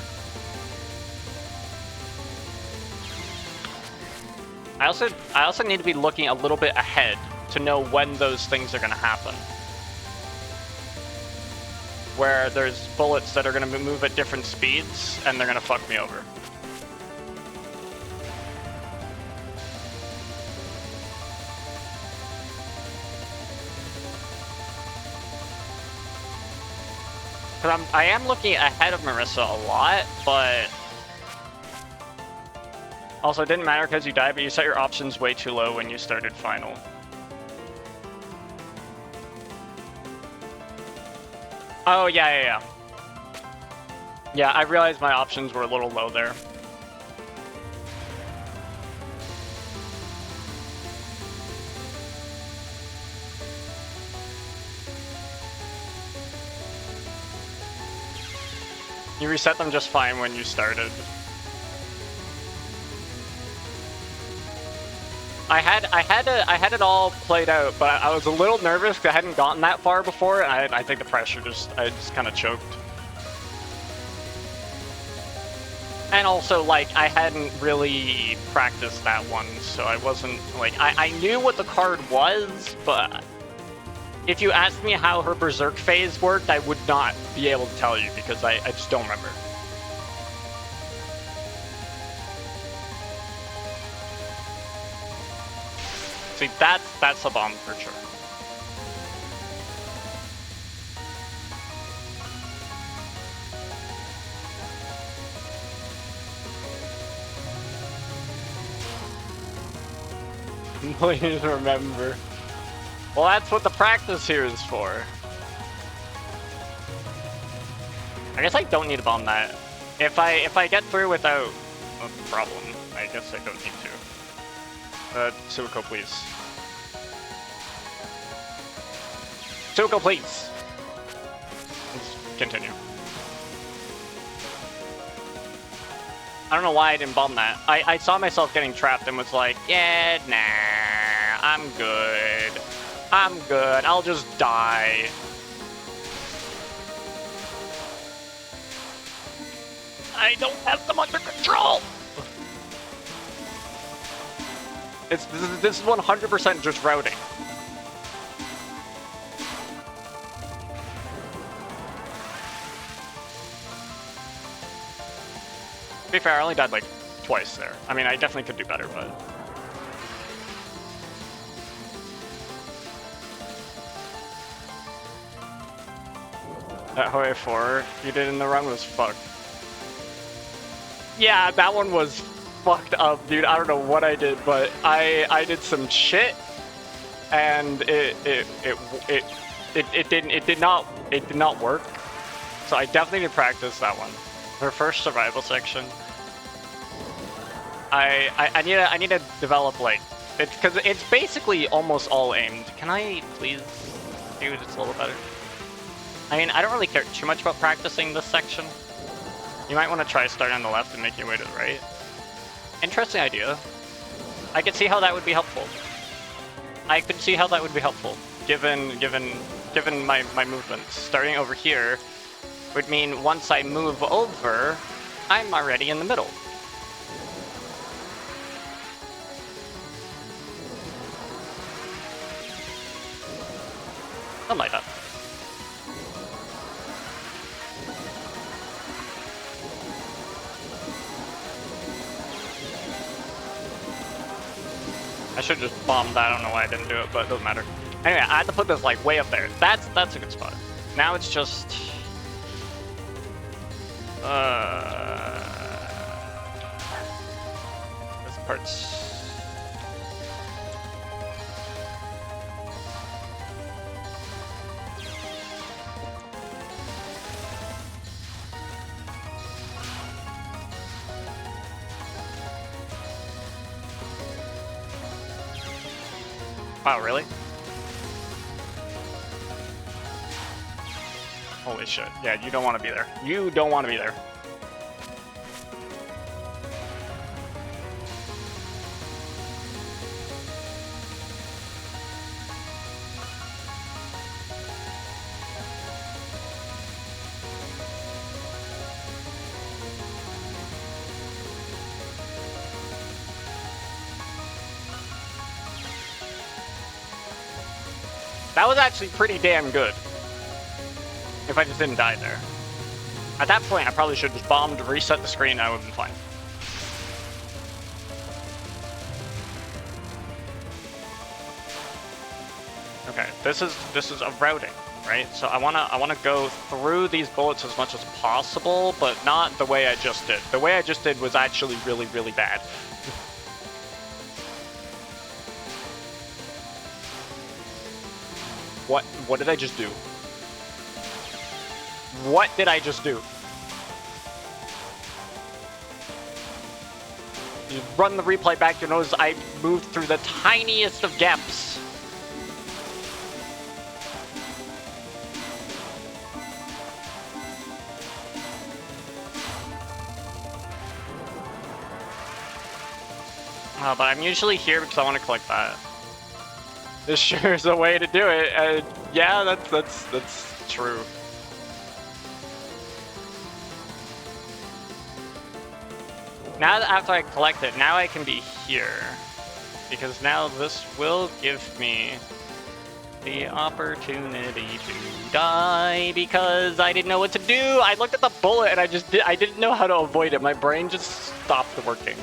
I also need to be looking a little bit ahead to know when those things are going to happen. Where there's bullets that are going to move at different speeds, and they're going to fuck me over. Because I am looking ahead of Marissa a lot, but also it didn't matter because you died, but you set your options way too low when you started final. Oh, yeah. Yeah, I realized my options were a little low there. You reset them just fine when you started. I had it all played out, but I was a little nervous because I hadn't gotten that far before, and I think the pressure I just kind of choked. And also, like, I hadn't really practiced that one, so I wasn't, like, I knew what the card was, but if you asked me how her Berserk phase worked, I would not be able to tell you because I just don't remember. See, that's a bomb for sure. Please remember. Well, that's what the practice here is for. I guess I don't need to bomb that. If I get through without a problem, I guess I don't need to. Suiko, please. Suiko, please. Let's continue. I don't know why I didn't bomb that. I saw myself getting trapped and was like, yeah, nah, I'm good. I'm good. I'll just die. I don't have them under control. This is 100% just routing. To be fair, I only died like twice there. I mean, I definitely could do better, but... That Hoi 4 you did in the run was fucked. Yeah, that one was fucked up, dude. I don't know what I did, but I did some shit, and it did not work. So I definitely need to practice that one. Her first survival section. I need to develop like because it's basically almost all aimed. Can I please do just a little better? I mean, I don't really care too much about practicing this section. You might want to try starting on the left and make your way to the right. Interesting idea. I could see how that would be helpful. Given my movements. Starting over here would mean once I move over, I'm already in the middle. Something like that. I should just bomb that. I don't know why I didn't do it, but it doesn't matter. Anyway, I had to put this like way up there. That's a good spot. Now it's just this part's wow, really? Holy shit. Yeah, you don't want to be there. You don't want to be there. That was actually pretty damn good. If I just didn't die there. At that point, I probably should have just bombed, reset the screen, and I would have been fine. Okay, this is a routing, right? So I wanna go through these bullets as much as possible, but not the way I just did. The way I just did was actually really, really bad. What did I just do? What did I just do? You run the replay back, you'll notice I moved through the tiniest of gaps. But I'm usually here because I want to collect that. This sure is a way to do it, and yeah, that's true. Now that after I collect it, now I can be here. Because now this will give me the opportunity to die because I didn't know what to do. I looked at the bullet and I didn't know how to avoid it. My brain just stopped working.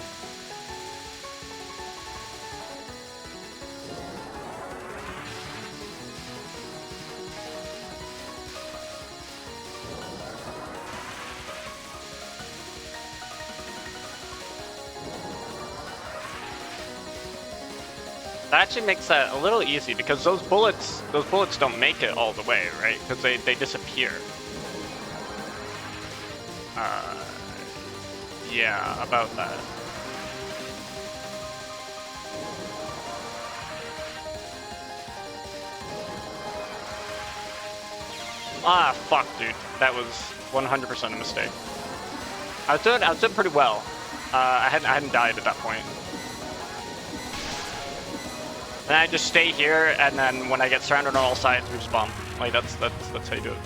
That actually makes that a little easy because those bullets don't make it all the way, right? Because they disappear. Yeah, about that. Ah, fuck, dude. That was 100% a mistake. I was doing pretty well. I hadn't died at that point. Then I just stay here, and then when I get surrounded on all sides, we just bomb. Like that's how you do it.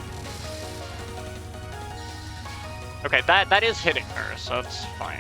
Okay, that is hitting her, so it's fine.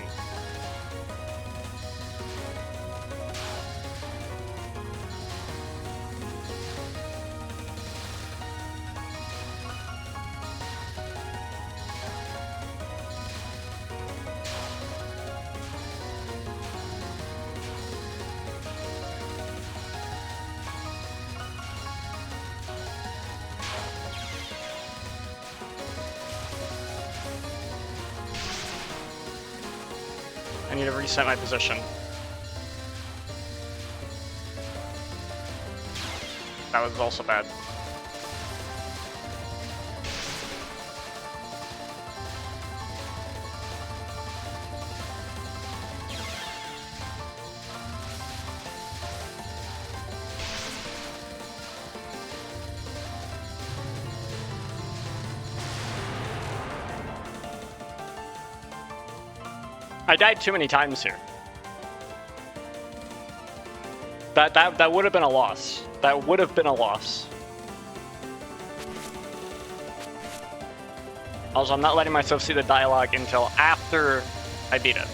I need to reset my position. That was also bad. I died too many times here. That would have been a loss. That would have been a loss. Also, I'm not letting myself see the dialogue until after I beat it.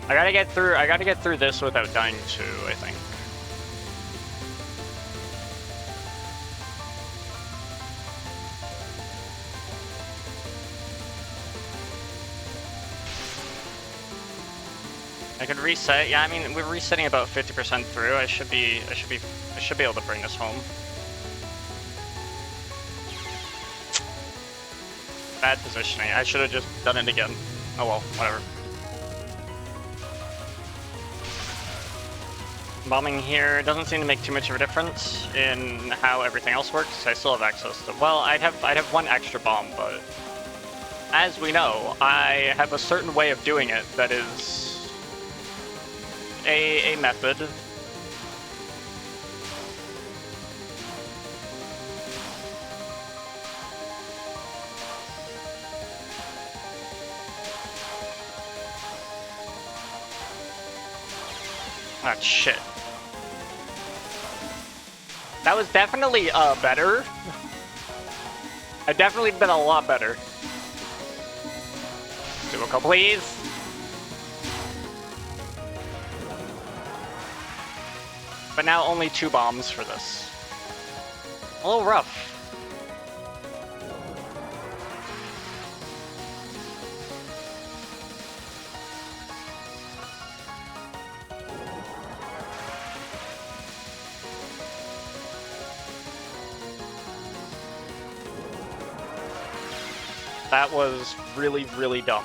I gotta get through this without dying too, I think. I could reset. Yeah, I mean, we're resetting about 50% through. I should be able to bring this home. Bad positioning. I should have just done it again. Oh well, whatever. Bombing here doesn't seem to make too much of a difference in how everything else works. I still have access to. Well, I'd have one extra bomb, but as we know, I have a certain way of doing it that is a method. Ah, shit. That was definitely better. I've definitely been a lot better. Typical, please. But now only 2 bombs for this. A little rough. That was really, really dumb.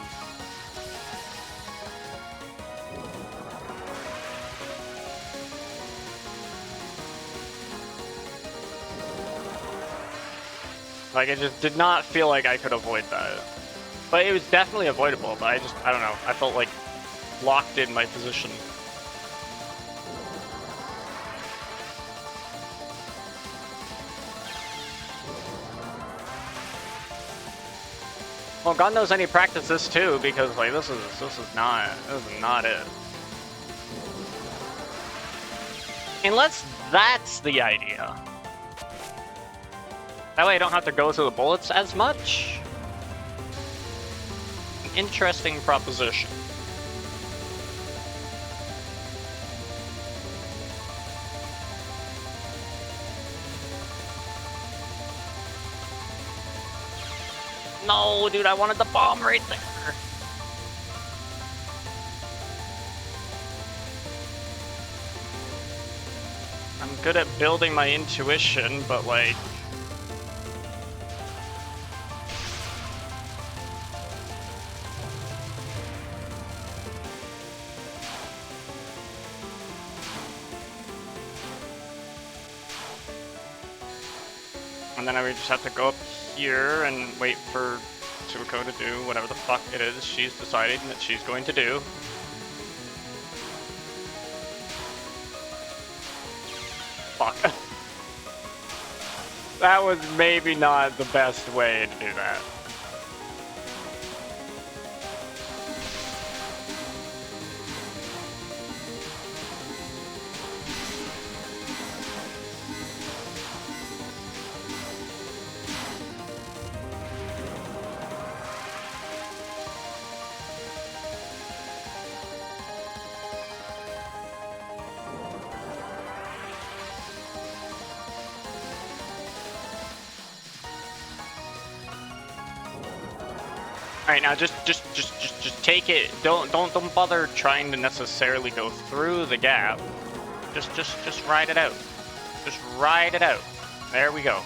Like, I just did not feel like I could avoid that. But it was definitely avoidable, but I don't know. I felt like locked in my position. Well, God knows I need to practice this too, because like this is not it. Unless that's the idea. That way I don't have to go through the bullets as much. An interesting proposition. No, dude, I wanted the bomb right there. I'm good at building my intuition, but like... And then I would just have to go up here and wait for Touhou to do whatever the fuck it is she's deciding that she's going to do. Fuck. That was maybe not the best way to do that. Alright, now just take it. Don't bother trying to necessarily go through the gap. Just ride it out. Just ride it out. There we go.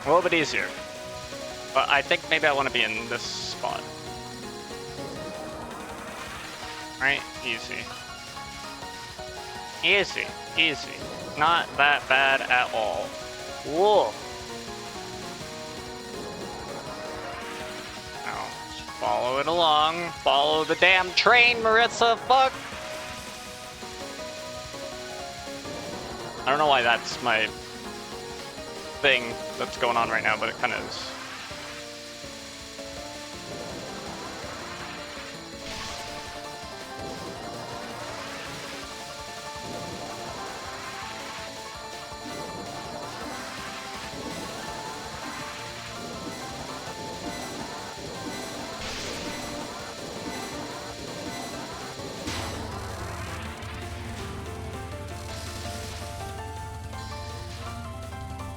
A little bit easier. But I think maybe I want to be in this spot. Right? Easy. Easy. Easy. Not that bad at all. Whoa. Follow it along. Follow the damn train, Marissa. Fuck. I don't know why that's my thing that's going on right now, but it kind of is.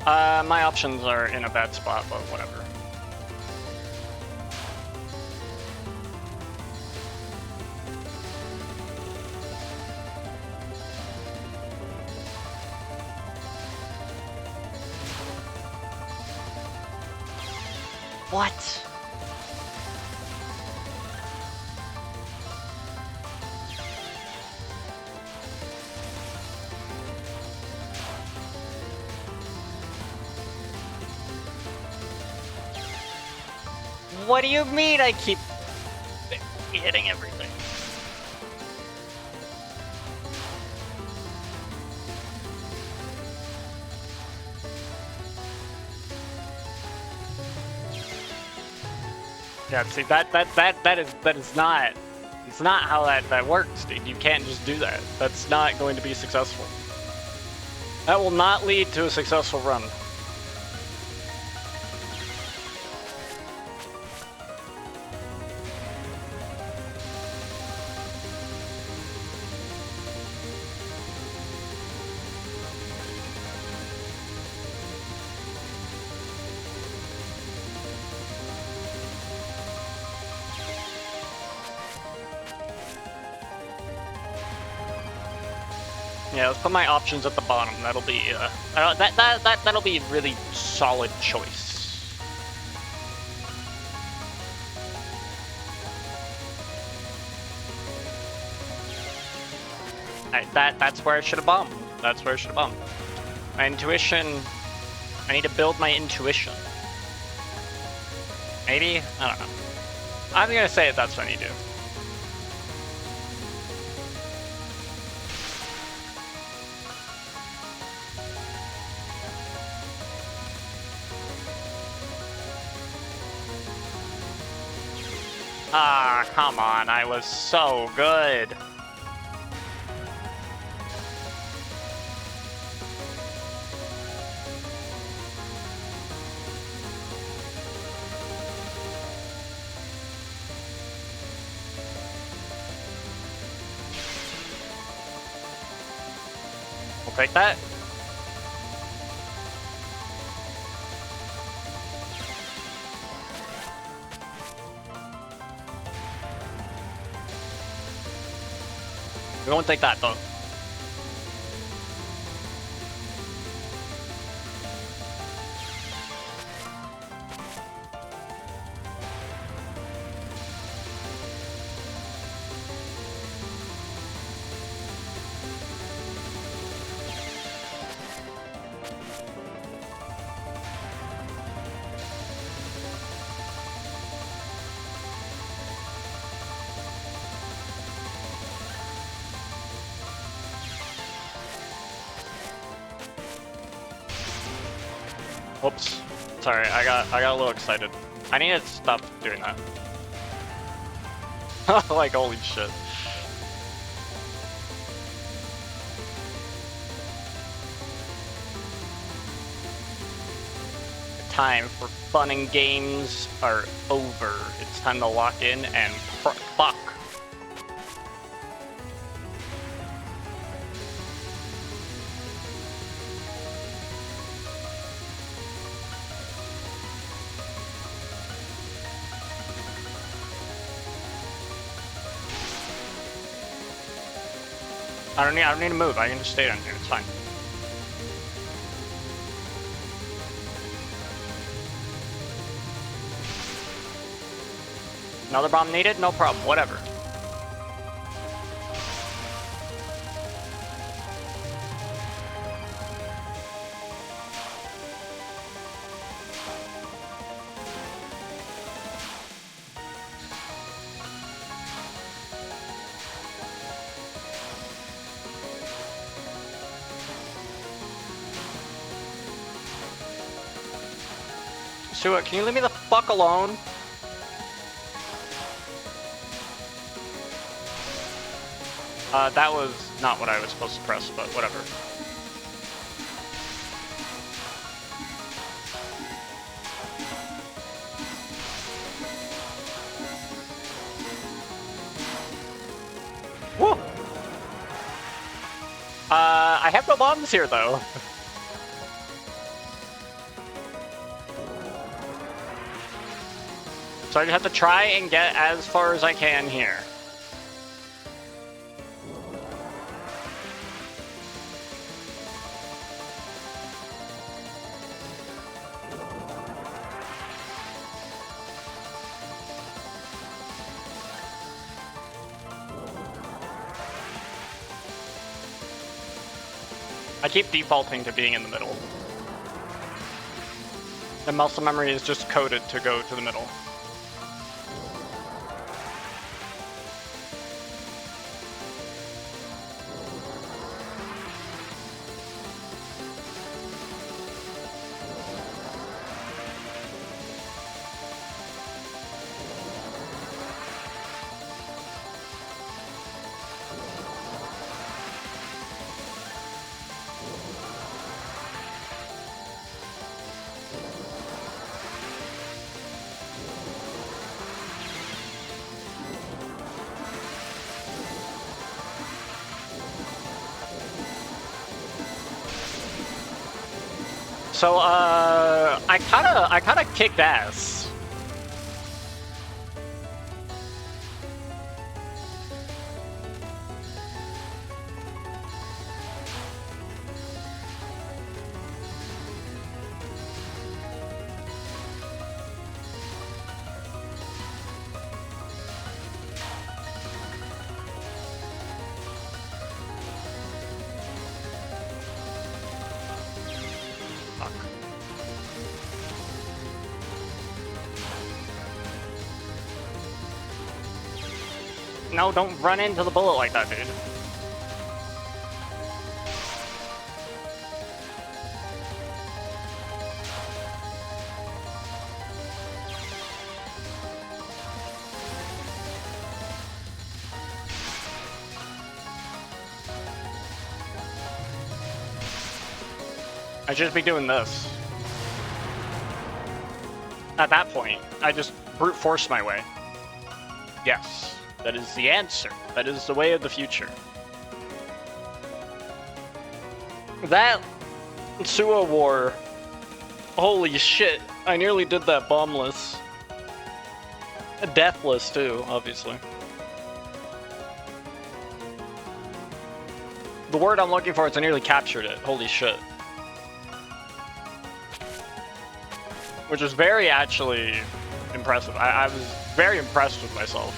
My options are in a bad spot, but whatever. What? What do you mean I keep hitting everything? Yeah, see that is not, it's not how that works, dude. You can't just do that. That's not going to be successful. That will not lead to a successful run. Yeah, let's put my options at the bottom. That'll be that'll be a really solid choice. That's where I should have bombed. That's where I should have bombed. My intuition. I need to build my intuition. Maybe? I don't know. I'm gonna say that's what I need to do. Ah, come on, I was so good. We'll take that. We won't take that though. Whoops. Sorry, I got a little excited. I need to stop doing that. Like, holy shit. The time for fun and games are over. It's time to lock in and fuck. I don't need to move. I can just stay down here. It's fine. Another bomb needed? No problem. Whatever. Stuart, can you leave me the fuck alone? That was not what I was supposed to press, but whatever. Woo! I have no bombs here, though. So I just have to try and get as far as I can here. I keep defaulting to being in the middle. The muscle memory is just coded to go to the middle. So, I kinda kicked ass. No, don't run into the bullet like that, dude. I should be doing this. At that point, I just brute force my way. Yes, that is the answer. That is the way of the future. That Touhou war. Holy shit, I nearly did that bombless. Deathless too, obviously. The word I'm looking for is I nearly captured it. Holy shit. Which was very actually impressive. I was very impressed with myself.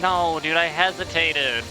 No, dude, I hesitated.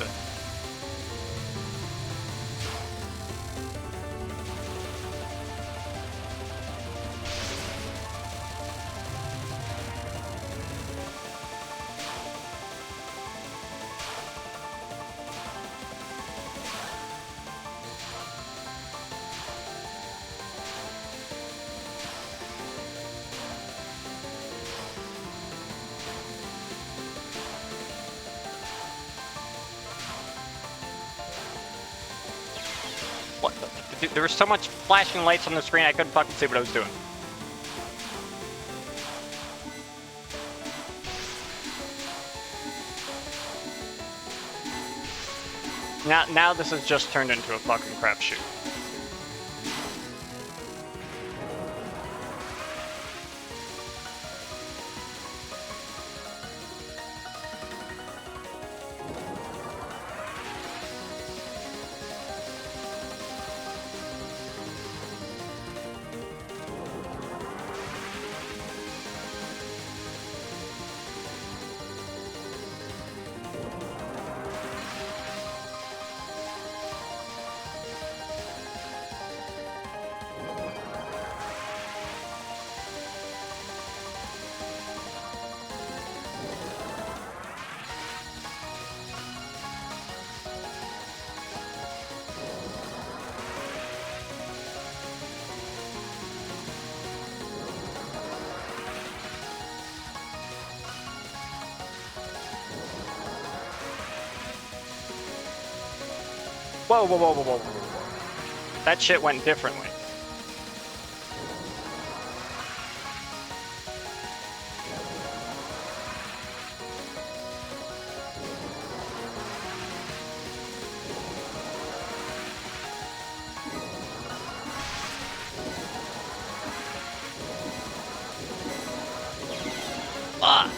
What the? Dude, there was so much flashing lights on the screen, I couldn't fucking see what I was doing. Now this has just turned into a fucking crapshoot. Whoa, whoa, whoa, whoa, whoa, whoa, whoa. That shit went differently. Fuck.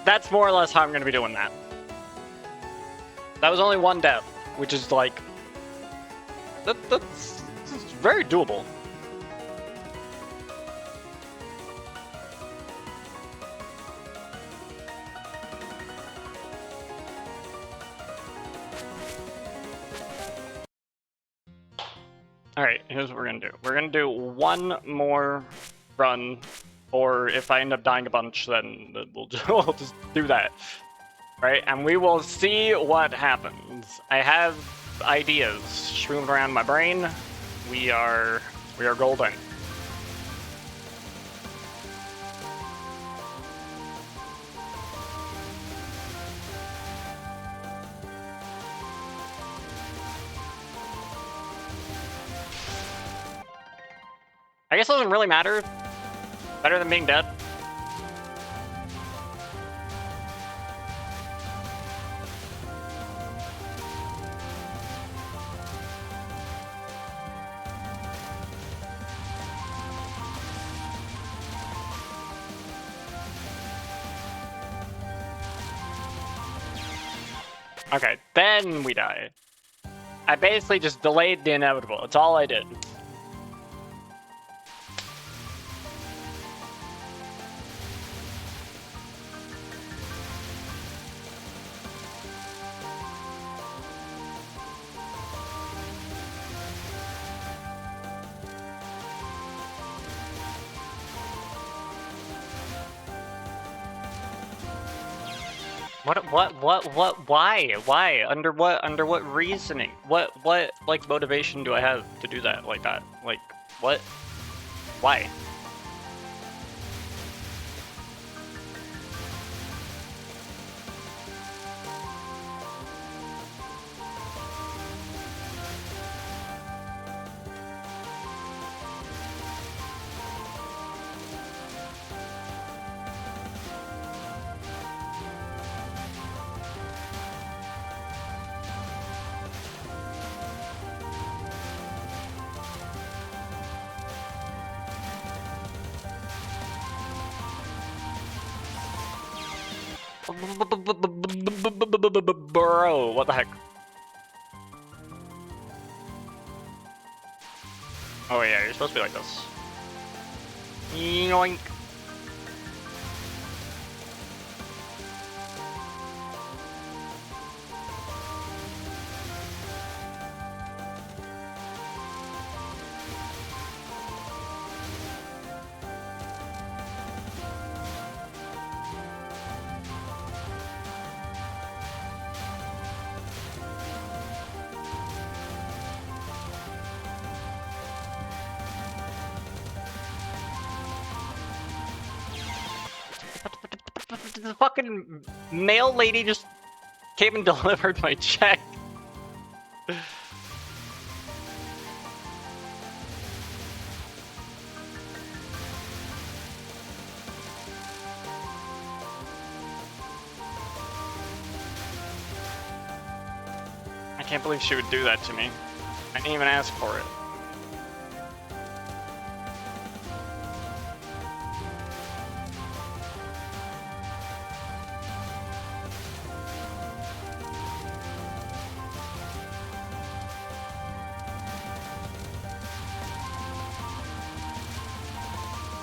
That's more or less how I'm going to be doing that. That was only one death, which is like... That's very doable. Alright, here's what we're going to do. We're going to do one more run, or if I end up dying a bunch, then we'll just do that. Right, and we will see what happens. I have ideas streaming around my brain. We are golden. I guess it doesn't really matter. Better than being dead. Okay, then we die. I basically just delayed the inevitable. That's all I did. Why? Under what reasoning? What, like, motivation do I have to do that like that? Like, what? Why? Bro, what the heck? Oh yeah, you're supposed to be like this. Yoink. The fucking male lady just came and delivered my check. I can't believe she would do that to me. I didn't even ask for it.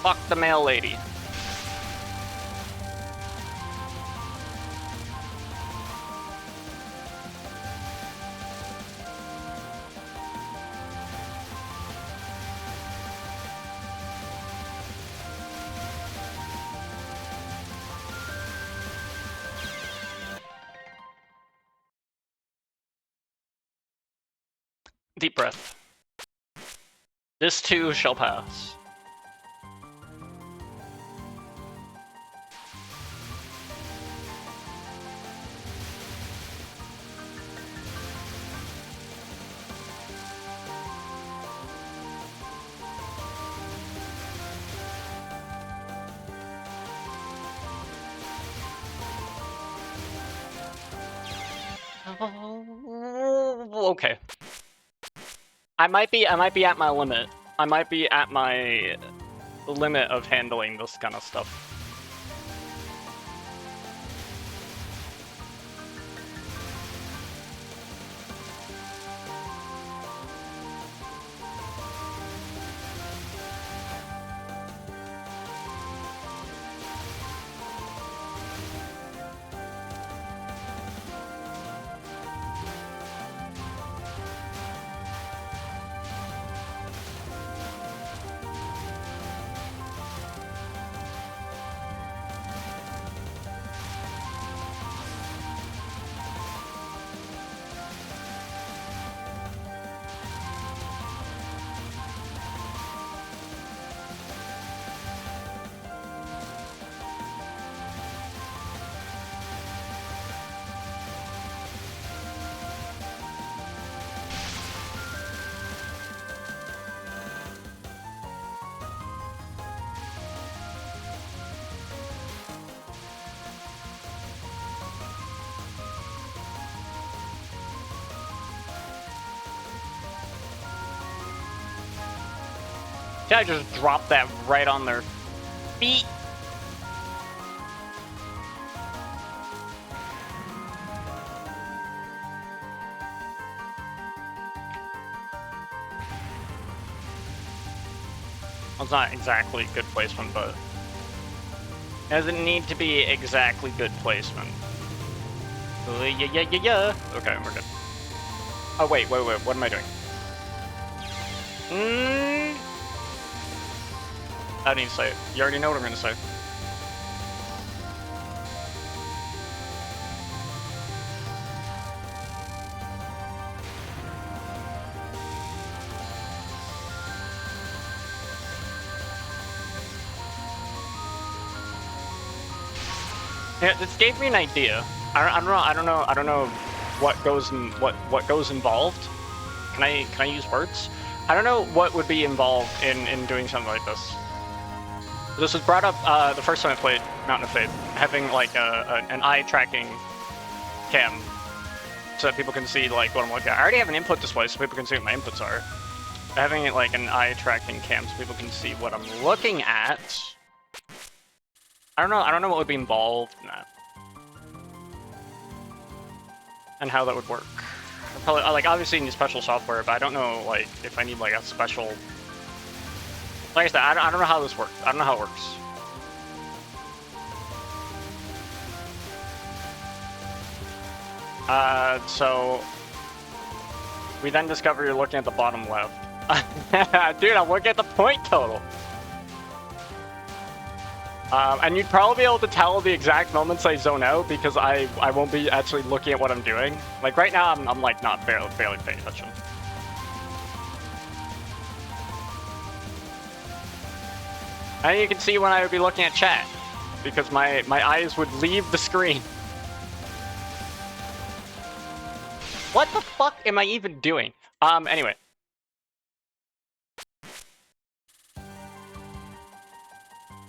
Fuck the mail lady. Deep breath. This too shall pass. Okay. I might be at my limit. I might be at my limit of handling this kind of stuff. I just dropped that right on their feet. Well, it's not exactly good placement, but it doesn't need to be exactly good placement. Yeah. Okay, we're good. Oh, wait, what am I doing? I don't need to say it. You already know what I'm going to say. Yeah, this gave me an idea. I don't know what goes involved. Can I use words? I don't know what would be involved in doing something like this. This was brought up the first time I played Mountain of Faith, having like an eye tracking cam so that people can see like what I'm looking at. I already have an input display so people can see what my inputs are. Having it like an eye tracking cam so people can see what I'm looking at. I don't know what would be involved in that. And how that would work. Probably like obviously need special software, but I don't know like if I need like a special. Like I said, I don't know how this works. I don't know how it works. So we then discover you're looking at the bottom left. Dude, I'm looking at the point total. And you'd probably be able to tell the exact moments I zone out because I won't be actually looking at what I'm doing. Like right now, I'm like not barely paying attention. And you can see when I would be looking at chat because my eyes would leave the screen. What the fuck am I even doing? Anyway.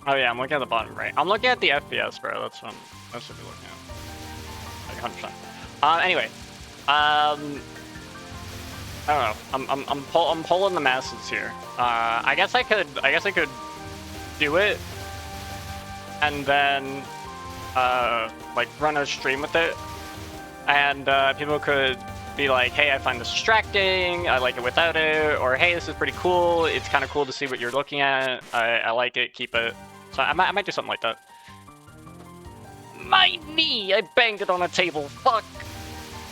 Oh yeah, I'm looking at the bottom right. I'm looking at the FPS, bro. That's what I should be looking at. Like 100%. Anyway. I don't know. I'm pulling the masses here. I guess I could do it, and then like run a stream with it, and people could be like, hey, I find this distracting, I like it without it, or hey, this is pretty cool, it's kind of cool to see what you're looking at, I like it, keep it. So I might do something like that. My knee! I banged it on a table, fuck!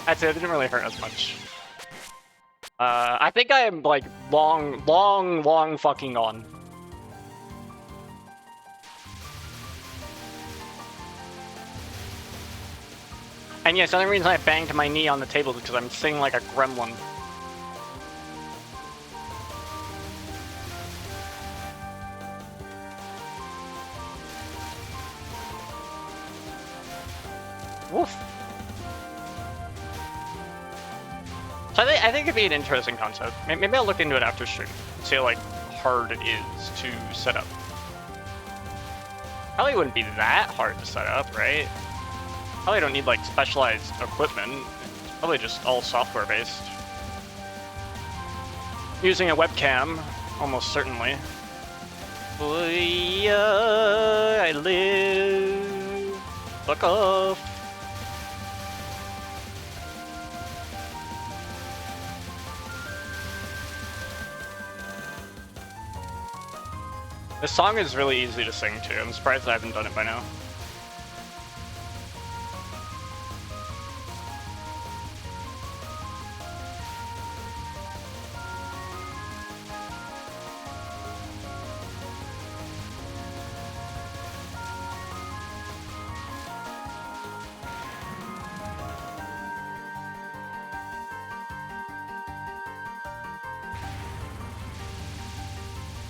That's it, it didn't really hurt as much. I think I am like long fucking on. And yes, the only reason I banged my knee on the table is because I'm singing like a gremlin. Woof. So I think it'd be an interesting concept. Maybe I'll look into it after stream. See how like hard it is to set up. Probably wouldn't be that hard to set up, right? Probably don't need like specialized equipment. It's probably just all software based. Using a webcam, almost certainly. Oh yeah, I live. Fuck off. This song is really easy to sing too. I'm surprised I haven't done it by now.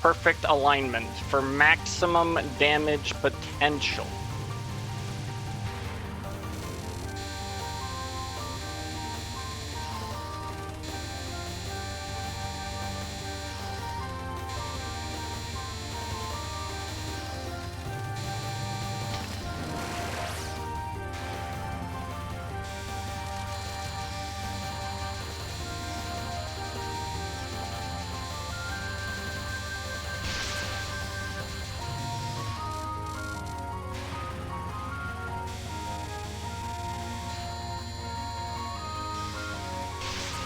Perfect alignment for maximum damage potential.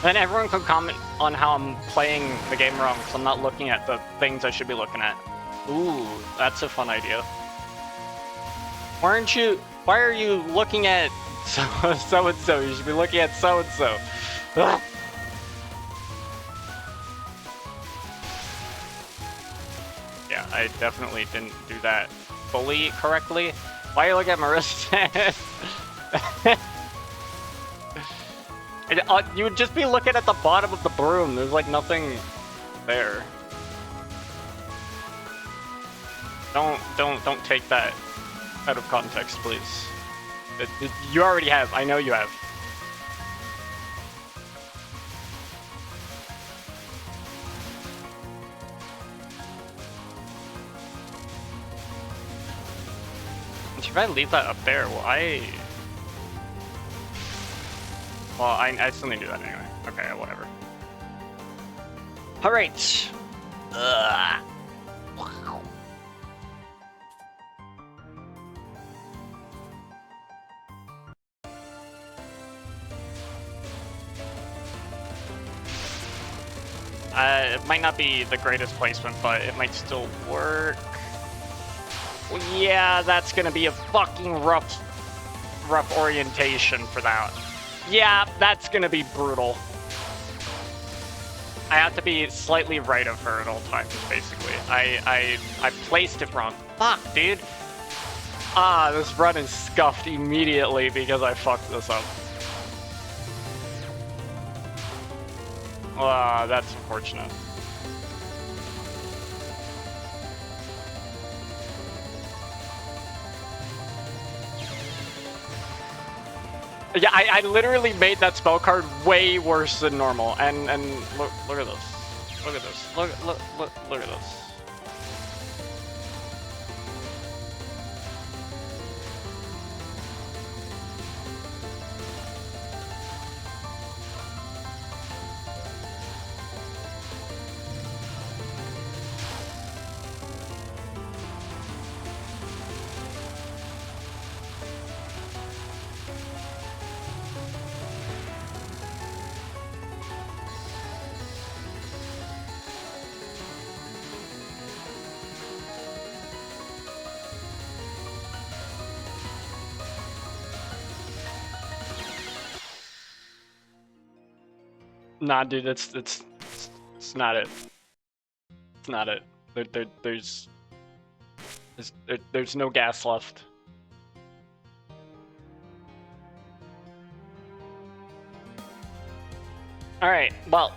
Then everyone could comment on how I'm playing the game wrong, because I'm not looking at the things I should be looking at. Ooh, that's a fun idea. Why are you looking at so-and-so? You should be looking at so-and-so. Ugh. Yeah, I definitely didn't do that fully correctly. Why are you looking at Marissa? You would just be looking at the bottom of the broom. There's like nothing there. Don't take that out of context, please. You already have. I know you have. Should I leave that up there? Well, I still need to do that anyway. Okay, whatever. Alright. It might not be the greatest placement, but it might still work. Well, yeah, that's gonna be a fucking rough orientation for that. Yeah, that's gonna be brutal. I have to be slightly right of her at all times, basically. I placed it wrong. Fuck, dude. Ah, this run is scuffed immediately because I fucked this up. Ah, that's unfortunate. Yeah, I literally made that spell card way worse than normal, and look at this. Look at this. Look at this. Nah, dude, it's not it. It's not it. There's no gas left. All right, well,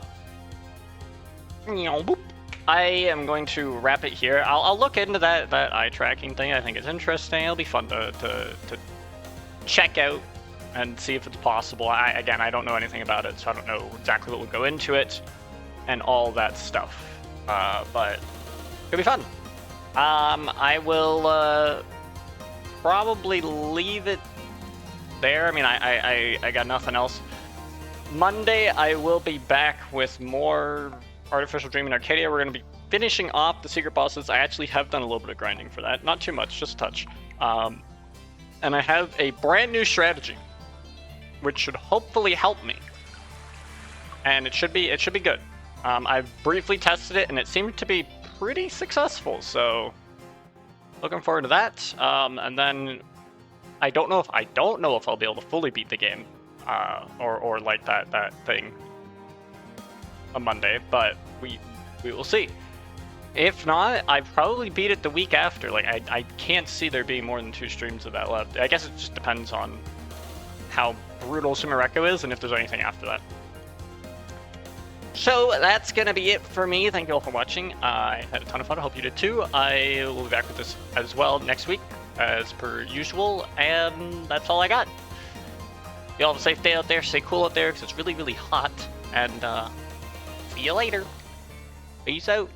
I am going to wrap it here. I'll look into that eye tracking thing. I think it's interesting. It'll be fun to check out and see if it's possible. Again, I don't know anything about it, so I don't know exactly what would go into it and all that stuff. But it'll be fun. I will probably leave it there. I mean, I got nothing else. Monday, I will be back with more Artificial Dream in Arcadia. We're going to be finishing off the secret bosses. I actually have done a little bit of grinding for that. Not too much, just a touch. And I have a brand new strategy, which should hopefully help me. And it should be good. I've briefly tested it, and it seemed to be pretty successful. So, looking forward to that. And then I don't know if I'll be able to fully beat the game, or like that thing on Monday, but we will see. If not, I probably beat it the week after. Like I can't see there being more than 2 streams of that left. I guess it just depends on how brutal Sumereko is and if there's anything after that. So that's gonna be it for me. Thank you all for watching. I had a ton of fun. I hope you did too. I will be back with this as well next week, as per usual, and that's all I got. You all have a safe day out there. Stay cool out there because it's really, really hot. And see you later. Peace out.